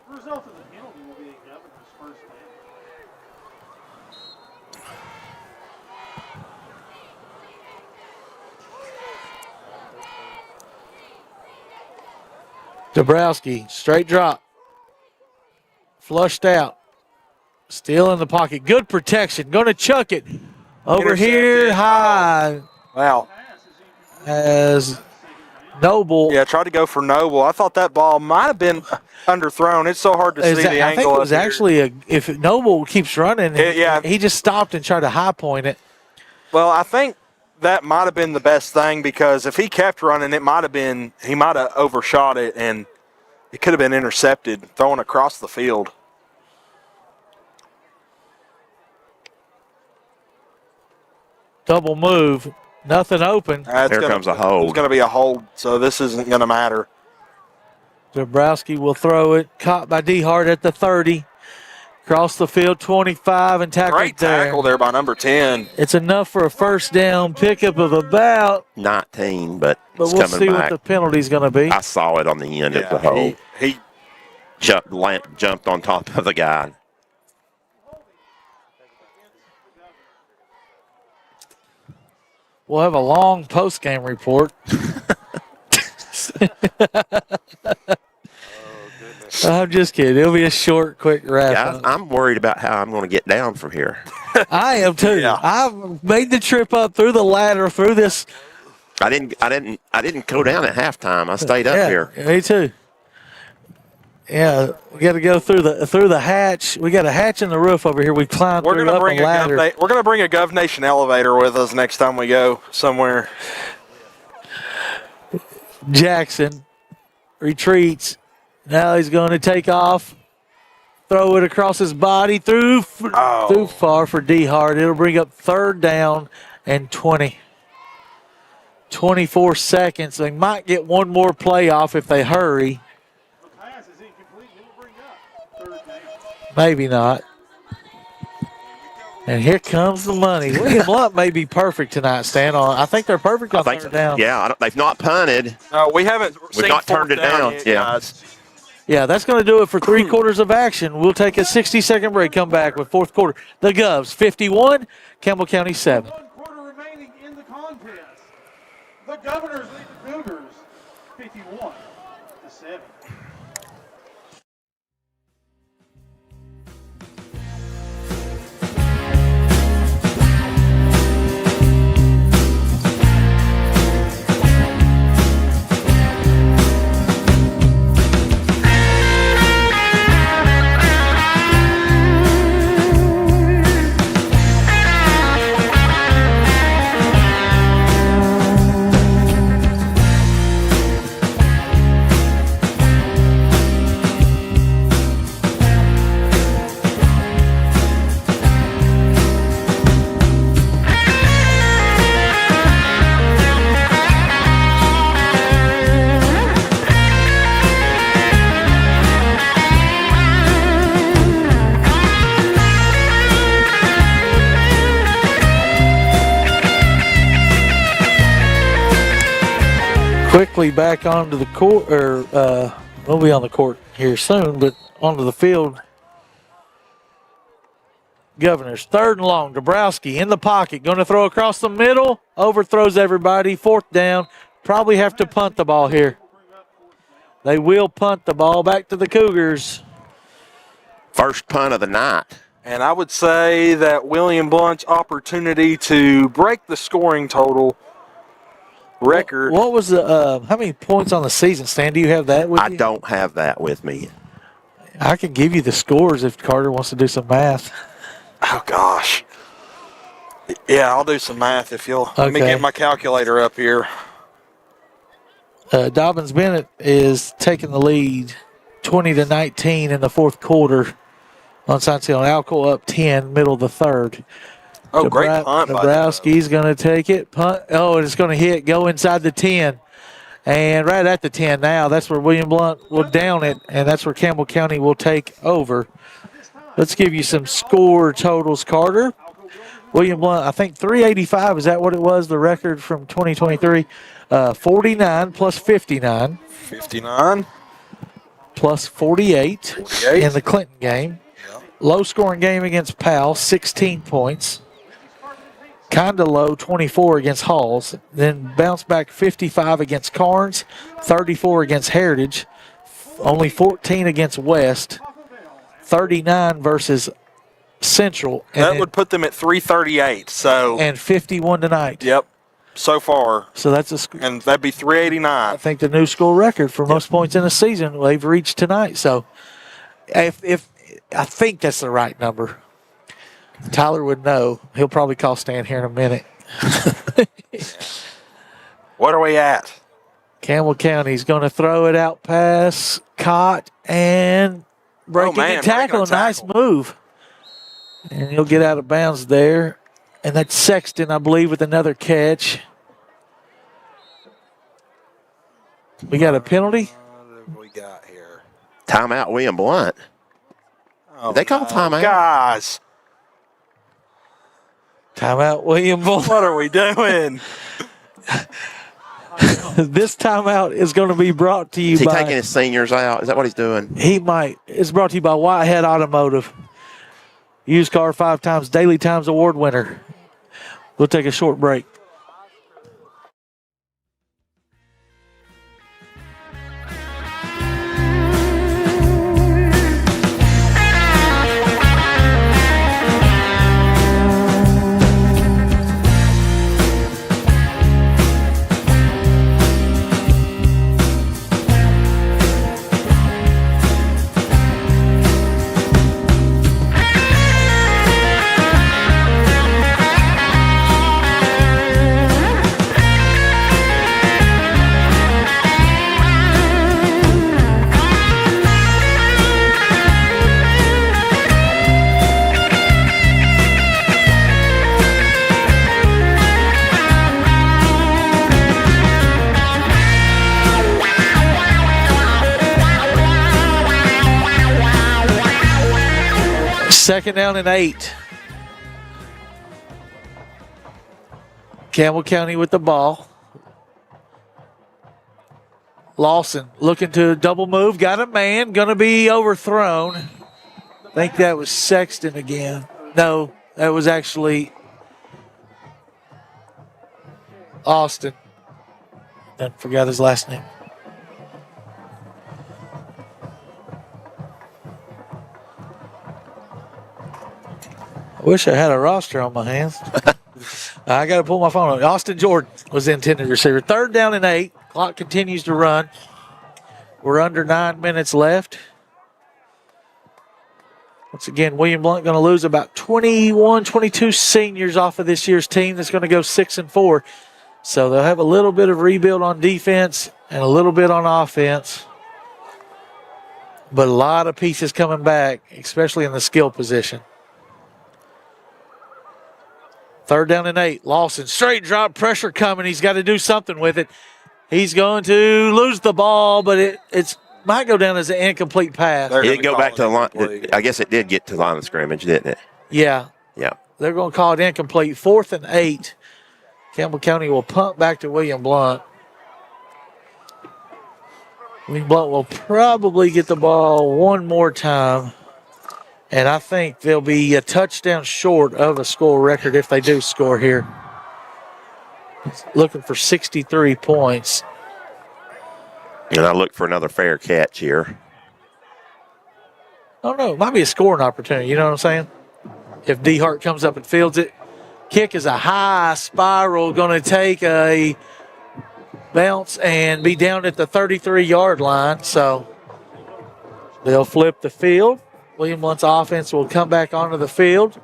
The result of the penalty will be a Governor's 1st down. Dabrowski, straight drop. Flushed out. Still in the pocket. Good protection. Going to chuck it. Over here, high. Wow. As Noble. Yeah, tried to go for Noble. I thought that ball might have been underthrown. It's so hard to see the angle. I think it was actually if Noble keeps running, he just stopped and tried to high point it. Well, I think that might have been the best thing because if he kept running, he might have overshot it and it could have been intercepted, thrown across the field. Double move. Nothing open. Here comes a hold. It's going to be a hold, so this isn't going to matter. Dabrowski will throw it. Caught by D. Hart at the 30. Across the field, 25, and tackled Great tackle there by number 10. It's enough for a first down pickup of about 19, but it's we'll coming see back. what the penalty's going to be. I saw it on the end of the hole. He jumped on top of the guy. We'll have a long post-game report. I'm just kidding. It'll be a short, quick wrap. Guys, I'm worried about how I'm going to get down from here. I am too. Yeah. I've made the trip up through the ladder, through this. I didn't go down at halftime. I stayed up here. Me too. Yeah, we got to go through the hatch. We got a hatch in the roof over here. We climbed We're through going to up bring a ladder. we're going to bring a GovNation elevator with us next time we go somewhere. Jackson retreats. Now he's going to take off, throw it across his body through far for D. Hart. It'll bring up third down and 20. 24 seconds. They might get one more play off if they hurry. The pass is incomplete. It will bring up third down. Maybe not. And here comes the money. William Blount may be perfect tonight, Stan. I think they're perfect on third down. Yeah, they've not punted. We haven't We've not turned it down. Yet, Yeah. guys. Yeah, that's going to do it for 3 quarters of action. We'll take a 60-second break, come back with fourth quarter. The Govs, 51, Campbell County 7. 1 quarter remaining in the contest. The Governors lead the Cougars 51-7. Quickly back onto the court, we'll be on the court here soon, but onto the field. Governors, third and long. Dabrowski in the pocket, going to throw across the middle, overthrows everybody, fourth down. Probably have to punt the ball here. They will punt the ball back to the Cougars. First punt of the night. And I would say that William Blount's opportunity to break the scoring total record. What was the how many points on the season, Stan? Do you have that with you? I don't have that with me. I can give you the scores if Carter wants to do some math. Oh, gosh. Yeah, I'll do some math if you'll let me Okay. get my calculator up here. Dobbins Bennett is taking the lead 20-19 in the fourth quarter on Science Hill. Alco up 10, middle of the third. Oh, great punt by them. Dabrowski's going to take it. Punt. Oh, and it's going to hit. Go inside the 10. And right at the 10 now, that's where William Blount will down it, and that's where Campbell County will take over. Let's give you some score totals, Carter. William Blount, I think 385, is that what it was, the record from 2023? 49 plus 59. 59. Plus 48 in the Clinton game. Low scoring game against Powell, 16 points. Kind of low, 24 against Halls. Then bounce back 55 against Carnes, 34 against Heritage, only 14 against West, 39 versus Central. And That would put them at 338. So, and 51 tonight. yep, so far. So that's And that'd be 389. I think the new school record for most points in a season they've reached tonight. So if I think that's the right number. Tyler would know. He'll probably call Stan here in a minute. What are we at? Campbell County's going to throw it out past Cott and breaking man, a tackle. breaking a Nice tackle. move. And he'll get out of bounds there. And that's Sexton, I believe, with another catch. We got a penalty. What have we got here? Timeout, William Blount. Oh, Did they call timeout? Guys, Timeout, William Bull. what are we doing? This timeout is going to be brought to you Is he by. taking his seniors out? Is that what he's doing? He might. It's brought to you by Whitehead Automotive. Used car 5 times Daily Times Award winner. We'll take a short break. Second down and 8. Campbell County with the ball. Lawson looking to double move. Got a man. Going to be overthrown. I think that was Sexton again. No, that was actually Austin. I forgot his last name. I wish I had a roster on my hands. I got to pull my phone out. Austin Jordan was the intended receiver. Third down and 8. Clock continues to run. We're under 9 minutes left. Once again, William Blount going to lose about 21, 22 seniors off of this year's team that's going to go 6-4. So they'll have a little bit of rebuild on defense and a little bit on offense. But a lot of pieces coming back, especially in the skill position. Third down and 8. Lawson, straight drop, pressure coming. He's got to do something with it. He's going to lose the ball, but it might go down as an incomplete pass. It did go back to the line. I guess it did get to the line of scrimmage, didn't it? Yeah. Yeah. They're going to call it incomplete. 4th and 8. Campbell County will punt back to William Blount. William Blount will probably get the ball one more time. And I think they'll be a touchdown short of a score record if they do score here. Looking for 63 points. And I look for another fair catch here. I don't know. It might be a scoring opportunity. You know what I'm saying? If D. Hart comes up and fields it. Kick is a high spiral. Going to take a bounce and be down at the 33-yard line. So they'll flip the field. William Blount's offense will come back onto the field.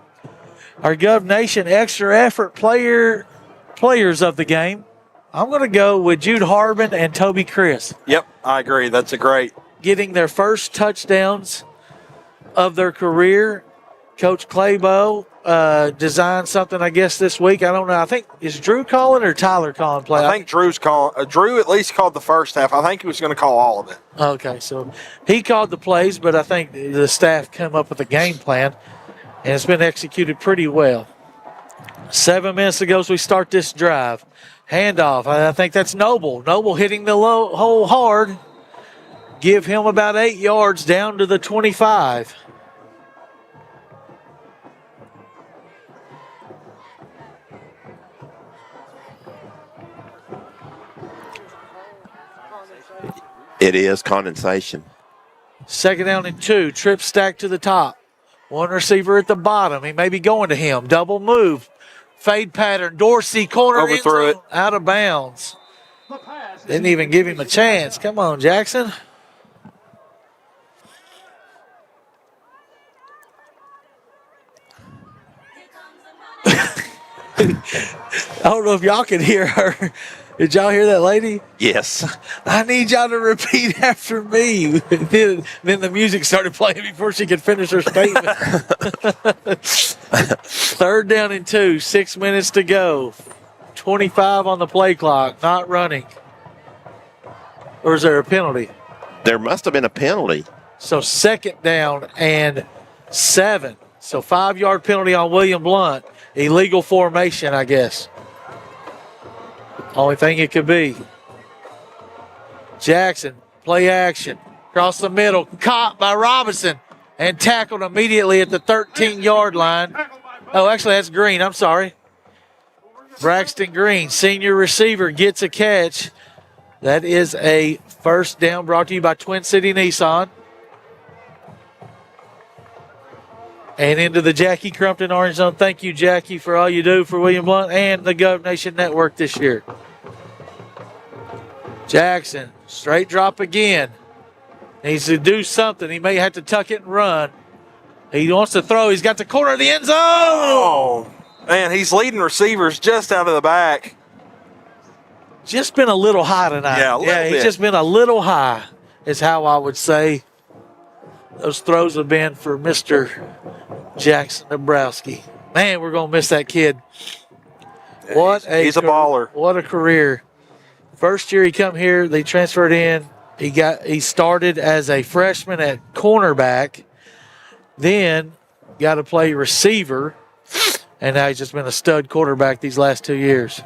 Our Gov Nation extra effort players of the game. I'm going to go with Jude Harbin and Toby Chris. Yep, I agree. That's a great. Getting their first touchdowns of their career. Coach Claybo designed something, I guess, this week. I don't know. I think, is Drew calling or Tyler calling play? I think Drew's calling. Drew at least called the first half. I think he was going to call all of it. Okay, so he called the plays, but I think the staff came up with a game plan, and it's been executed pretty well. 7 minutes ago, so we start this drive. Handoff. I think that's Noble. Noble hitting the low hole hard. Give him about 8 yards down to the 25. It is condensation. Second down and 2. Trip stack to the top. One receiver at the bottom. He may be going to him. Double move. Fade pattern. Dorsey corner. Overthrew it. Out of bounds. Didn't even give him a chance. Come on, Jackson. I don't know if y'all can hear her. Did y'all hear that lady? Yes. I need y'all to repeat after me. Then the music started playing before she could finish her statement. 3rd down and 2, 6 minutes to go. 25 on the play clock, not running. Or is there a penalty? There must have been a penalty. So 2nd down and 7. So 5-yard penalty on William Blount. Illegal formation, I guess. Only thing it could be. Jackson, play action. Across the middle, caught by Robinson and tackled immediately at the 13-yard line. Oh, actually, that's Green. I'm sorry. Braxton Green, senior receiver, gets a catch. That is a 1st down brought to you by Twin City Nissan. And into the Jackie Crumpton Orange Zone. Thank you, Jackie, for all you do for William Blount and the Gov Nation Network this year. Jackson, straight drop again. Needs to do something. He may have to tuck it and run. He wants to throw. He's got the corner of the end zone. Oh, man, he's leading receivers just out of the back. Just been a little high tonight. Yeah, a little he's bit. just been a little high, is how I would say those throws have been for Mr. Jackson Dabrowski. Man, we're going to miss that kid. He's a baller. What a career. First year he come here, they transferred in. He started as a freshman at cornerback, then got to play receiver, and now he's just been a stud quarterback these last 2 years.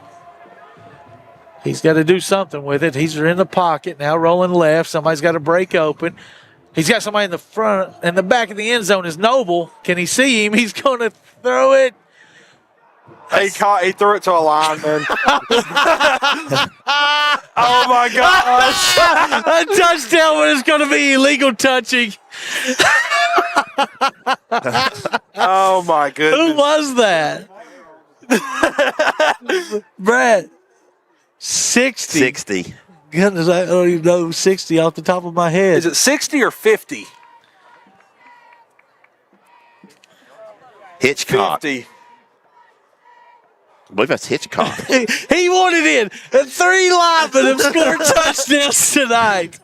He's got to do something with it. He's in the pocket now, rolling left. Somebody's got to break open. He's got somebody in the front, and the back of the end zone is Noble. Can he see him? He's going to throw it. He threw it to a lineman. Oh, my gosh. A touchdown, but it's going to be illegal touching. Oh, my goodness. Who was that? Brett. 60. 60. Goodness, I don't even know 60 off the top of my head. Is it 60 or 50? Hitchcock. 50. I believe that's Hitchcock. He wanted in. 3 linemen have scored touchdowns tonight.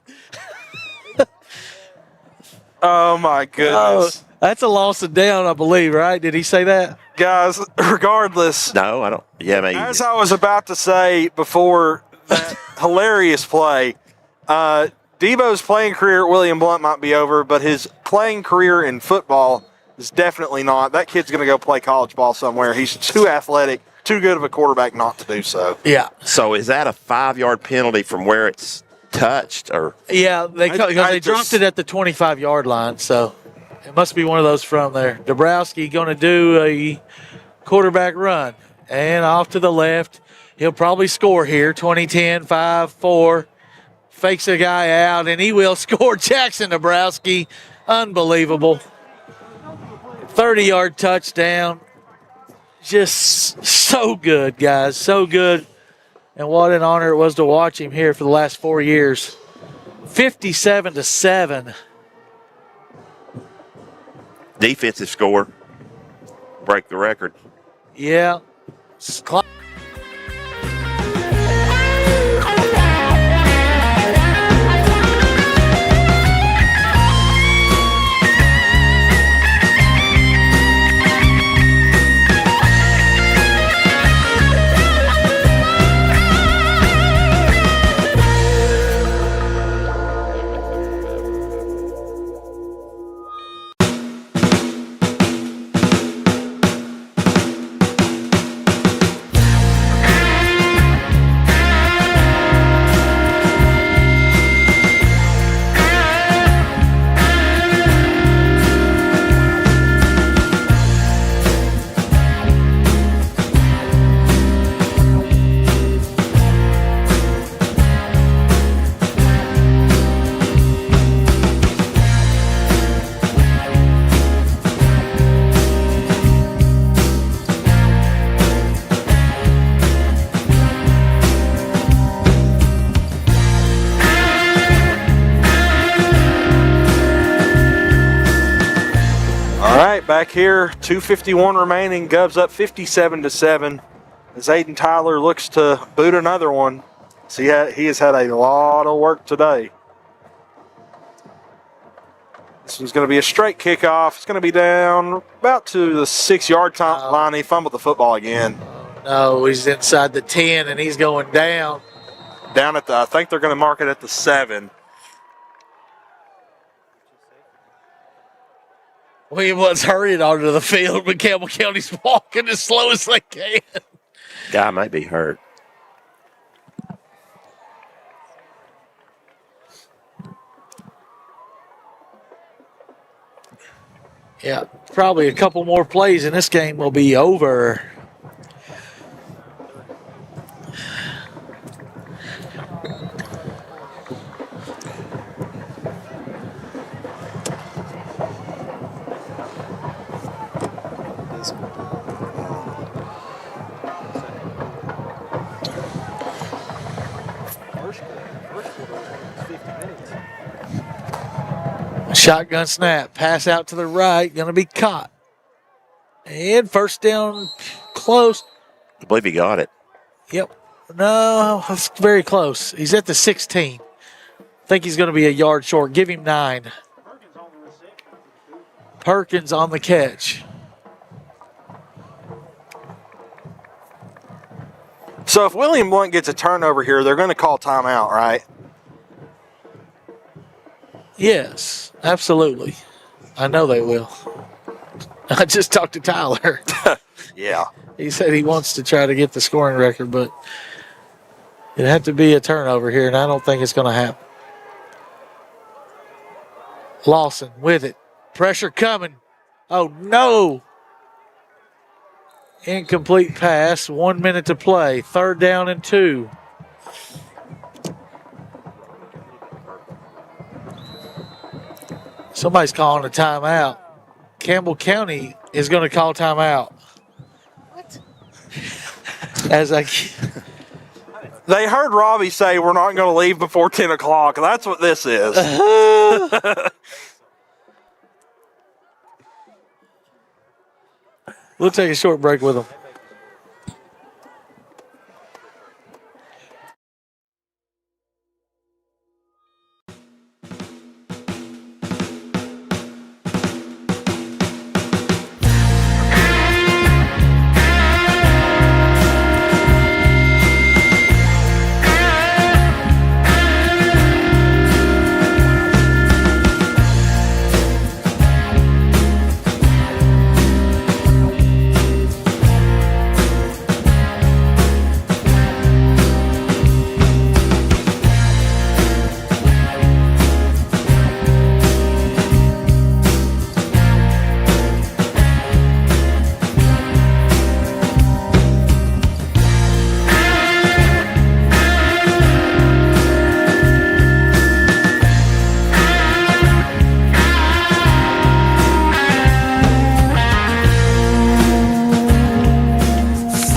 Oh, my goodness. That's a loss of down, I believe, right? Did he say that? Guys, regardless, No, I don't. Yeah, maybe. as I was about to say before that hilarious play, Debo's playing career at William Blount might be over, but his playing career in football is definitely not. That kid's going to go play college ball somewhere. He's too athletic, too good of a quarterback not to do so. Yeah. So is that a 5-yard penalty from where it's touched, or Yeah, they dropped it at the 25-yard line, so it must be one of those from there. Dabrowski going to do a quarterback run, and off to the left. He'll probably score here, 20-10, 5-4. Fakes a guy out, and he will score. Jackson Dabrowski, unbelievable. 30-yard touchdown. Just so good, guys, so good. And what an honor it was to watch him here for the last 4 years. 57-7. defensive score? Break the record. Yeah. Back here, 2:51 remaining. Govs up 57-7. as Aiden Tyler looks to boot another one. So he has had a lot of work today. This one's going to be a straight kickoff. It's going to be down about to the 6-yard line. He fumbled the football again. No, he's inside the 10, and he's going down. Down at I think they're going to mark it at the 7. William Blount's hurrying onto the field, but Campbell County's walking as slow as they can. Guy might be hurt. Yeah, probably a couple more plays and this game will be over. Shotgun snap, pass out to the right, going to be caught. And first down, close. I believe he got it. Yep. No, it's very close. He's at the 16. I think he's going to be a yard short. Give him 9. Perkins on the catch. So if William Blount gets a turnover here, they're going to call timeout, right? Yes, absolutely. I know they will. I just talked to Tyler. Yeah. He said he wants to try to get the scoring record, but it'd have to be a turnover here, and I don't think it's going to happen. Lawson with it. Pressure coming. Oh, no. Incomplete pass. 1 minute to play. 3rd down and 2. Somebody's calling a timeout. Campbell County is going to call timeout. What? They heard Robbie say we're not going to leave before 10 o'clock. That's what this is. We'll take a short break with them.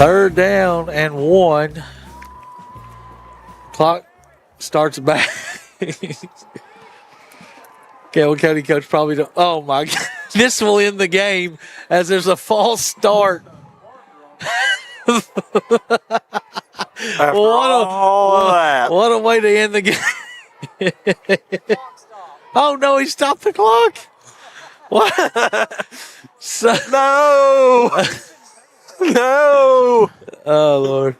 Third down and 1. Clock starts back. Campbell County coach probably don't. Oh my God. This will end the game as there's a false start. What a way to end the game. Oh no, he stopped the clock. What? No. No. Oh, Lord.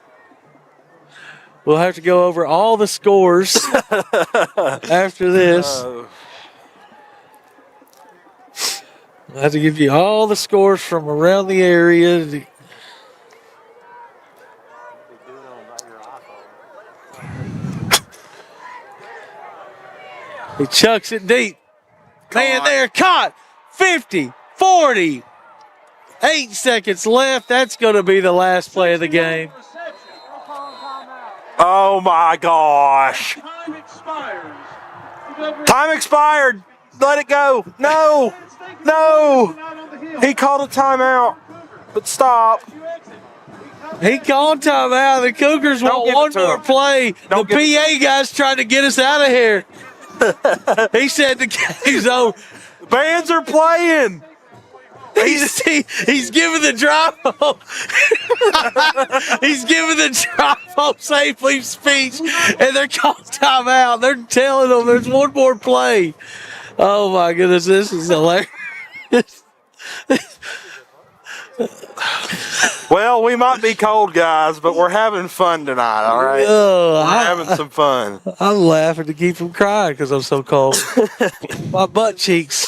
We'll have to go over all the scores after this. We'll have to give you all the scores from around the area. He chucks it deep. Man, they're caught. 50, 40. 8 seconds left. That's going to be the last play of the game. Oh, my gosh. Time expired. Let it go. No. No. He called a timeout. But stop. He called timeout. The Cougars want one more play. The PA guy's trying to get us out of here. He said the game's over. Bands are playing. He's giving the drive home. He's giving the drive home safely speech, and they're calling timeout. They're telling them there's one more play. Oh my goodness, this is hilarious. Well, we might be cold, guys, but we're having fun tonight, all right? Oh, We're having some fun. I'm laughing to keep from crying because I'm so cold. My butt cheeks.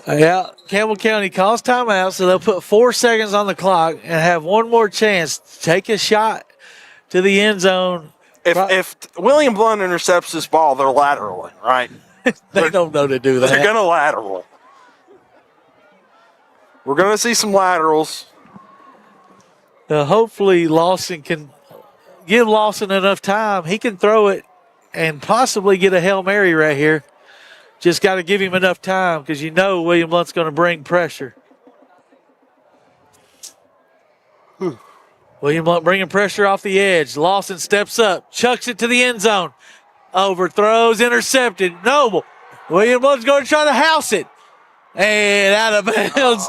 Yeah, Campbell County calls timeout, so they'll put 4 seconds on the clock and have one more chance to take a shot to the end zone. If William Blount intercepts this ball, they're lateraling, right? They don't know to do that. They're going to lateral. We're going to see some laterals. Hopefully Lawson can give Lawson enough time. He can throw it and possibly get a Hail Mary right here. Just got to give him enough time because you know William Blount's going to bring pressure. William Blount bringing pressure off the edge. Lawson steps up, chucks it to the end zone. Overthrows, intercepted. Noble. William Blount's going to try to house it. And out of bounds.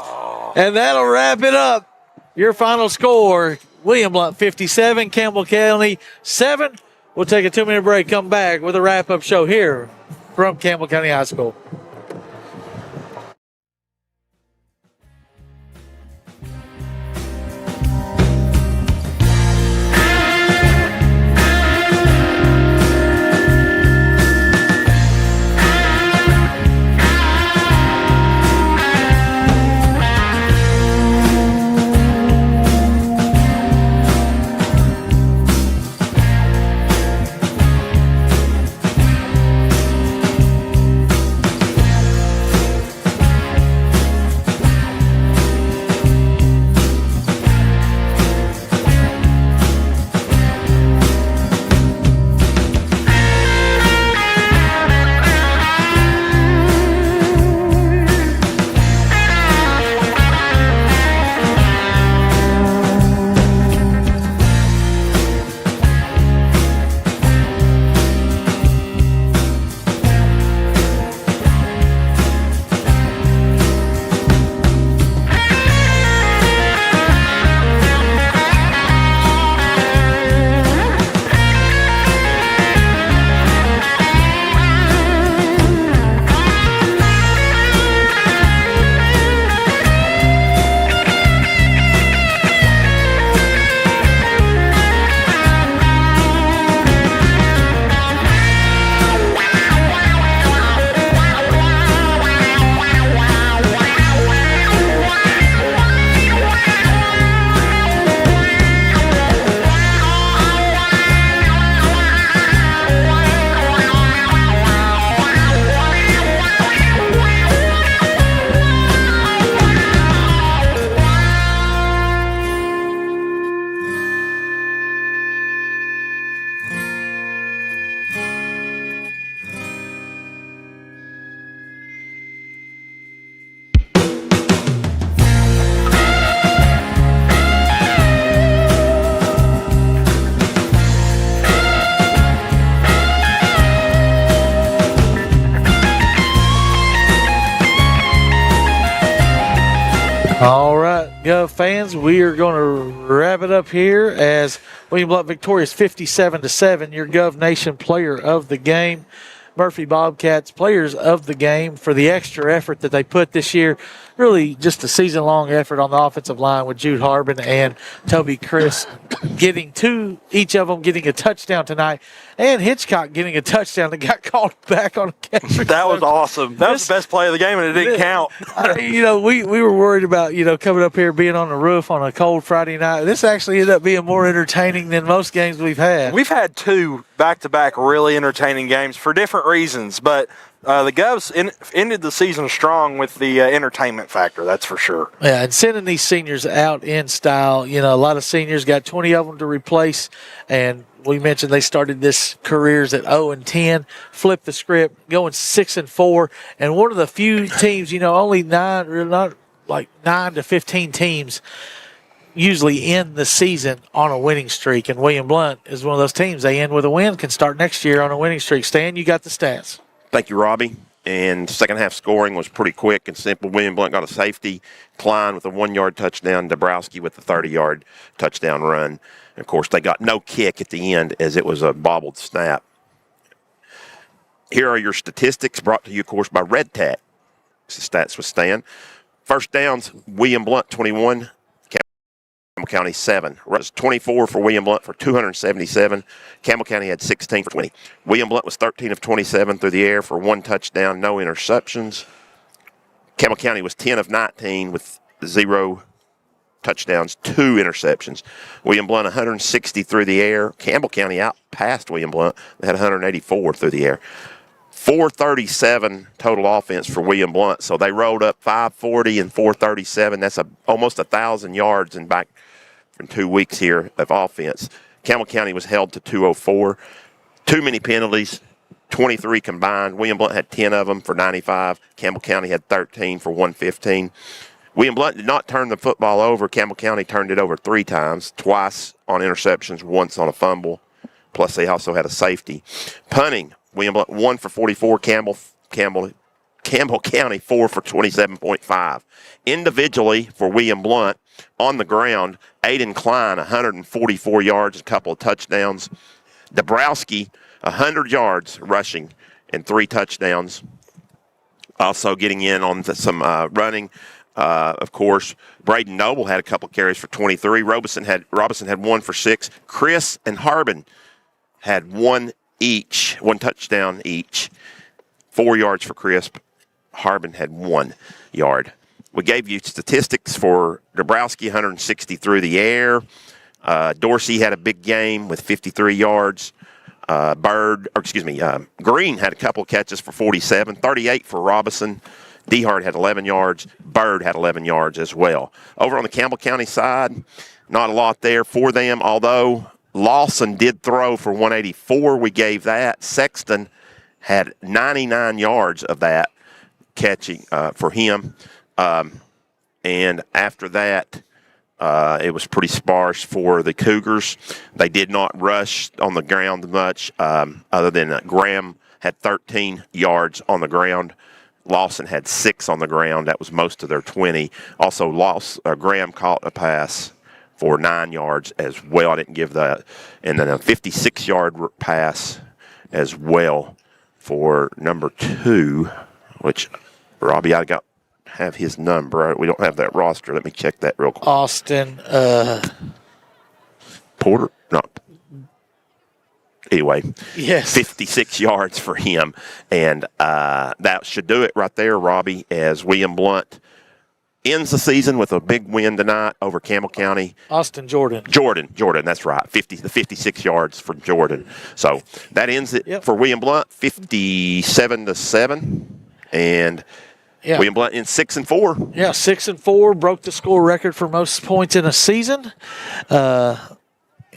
And that'll wrap it up. Your final score, William Blount 57, Campbell County 7. We'll take a 2-minute break, come back with a wrap-up show here from Campbell County High School. All right, Gov fans, we are going to wrap it up here as William Blount victorious 57-7. Your Gov Nation player of the game, Murphy Bobcats players of the game for the extra effort that they put this year. Really just a season-long effort on the offensive line with Jude Harbin and Toby Chris getting each of them getting a touchdown tonight, and Hitchcock getting a touchdown that got called back on a catch. That was awesome. That was the best play of the game, and it didn't count. We were worried about, coming up here being on the roof on a cold Friday night. This actually ended up being more entertaining than most games we've had. We've had 2 back-to-back really entertaining games for different reasons, but the Govs ended the season strong with the entertainment factor, that's for sure. Yeah, and sending these seniors out in style. A lot of seniors got 20 of them to replace, and we mentioned they started this careers at 0-10, flipped the script, going 6-4, and one of the few teams, only 9 to 15 teams usually end the season on a winning streak, and William Blount is one of those teams. They end with a win, can start next year on a winning streak. Stan, you got the stats. Thank you, Robbie. And second half scoring was pretty quick and simple. William Blount got a safety, Klein with a 1-yard touchdown, Dabrowski with a 30-yard touchdown run. And of course, they got no kick at the end as it was a bobbled snap. Here are your statistics brought to you, of course, by Red Tech. Stats with Stan. First downs, William Blount 21, Campbell County 7. Runs 24 for William Blount for 277. Campbell County had 16 for 20. William Blount was 13 of 27 through the air for 1 touchdown, no interceptions. Campbell County was 10 of 19 with 0 touchdowns, 2 interceptions. William Blount 160 through the air. Campbell County outpassed William Blount. They had 184 through the air. 437 total offense for William Blount. So they rolled up 540 and 437. That's almost 1,000 yards in 2 weeks here of offense. Campbell County was held to 204. Too many penalties, 23 combined. William Blount had 10 of them for 95. Campbell County had 13 for 115. William Blount did not turn the football over. Campbell County turned it over 3 times, twice on interceptions, once on a fumble. Plus they also had a safety. Punting, William Blount 1 for 44. Campbell County 4 for 27.5. Individually for William Blount, on the ground, Aiden Klein 144 yards, a couple of touchdowns. Dabrowski 100 yards rushing and 3 touchdowns. Also getting in on some running. Of course, Braden Noble had a couple of carries for 23. Robinson had 1 for 6. Chris and Harbin had 1 touchdown each. 4 yards for Chris. Harbin had 1 yard. We gave you statistics for Dabrowski, 160 through the air. Dorsey had a big game with 53 yards. Green had a couple of catches for 47. 38 for Robinson. Dehart had 11 yards. Bird had 11 yards as well. Over on the Campbell County side, not a lot there for them, although Lawson did throw for 184. We gave that. Sexton had 99 yards of that catching for him. And after that, it was pretty sparse for the Cougars. They did not rush on the ground much, other than Graham had 13 yards on the ground. Lawson had 6 on the ground. That was most of their 20. Also, Graham caught a pass for 9 yards as well. I didn't give that. And then a 56-yard pass as well for number 2, which, Robbie, I have his number. We don't have that roster. Let me check that real quick. Austin. Porter? No. Anyway, yes, 56 yards for him. And that should do it right there, Robbie, as William Blount ends the season with a big win tonight over Campbell County. Jordan, that's right. 56 yards for Jordan. So that ends it for William Blount, 57-7. And William Blount in 6-4. Yeah, 6-4, broke the school record for most points in a season.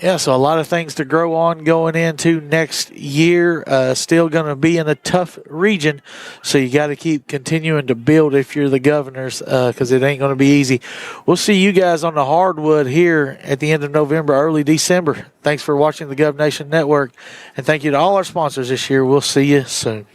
So a lot of things to grow on going into next year. Still going to be in a tough region, so you got to keep continuing to build if you're the Governors, because it ain't going to be easy. We'll see you guys on the hardwood here at the end of November, early December. Thanks for watching the Gov Nation Network, and thank you to all our sponsors this year. We'll see you soon.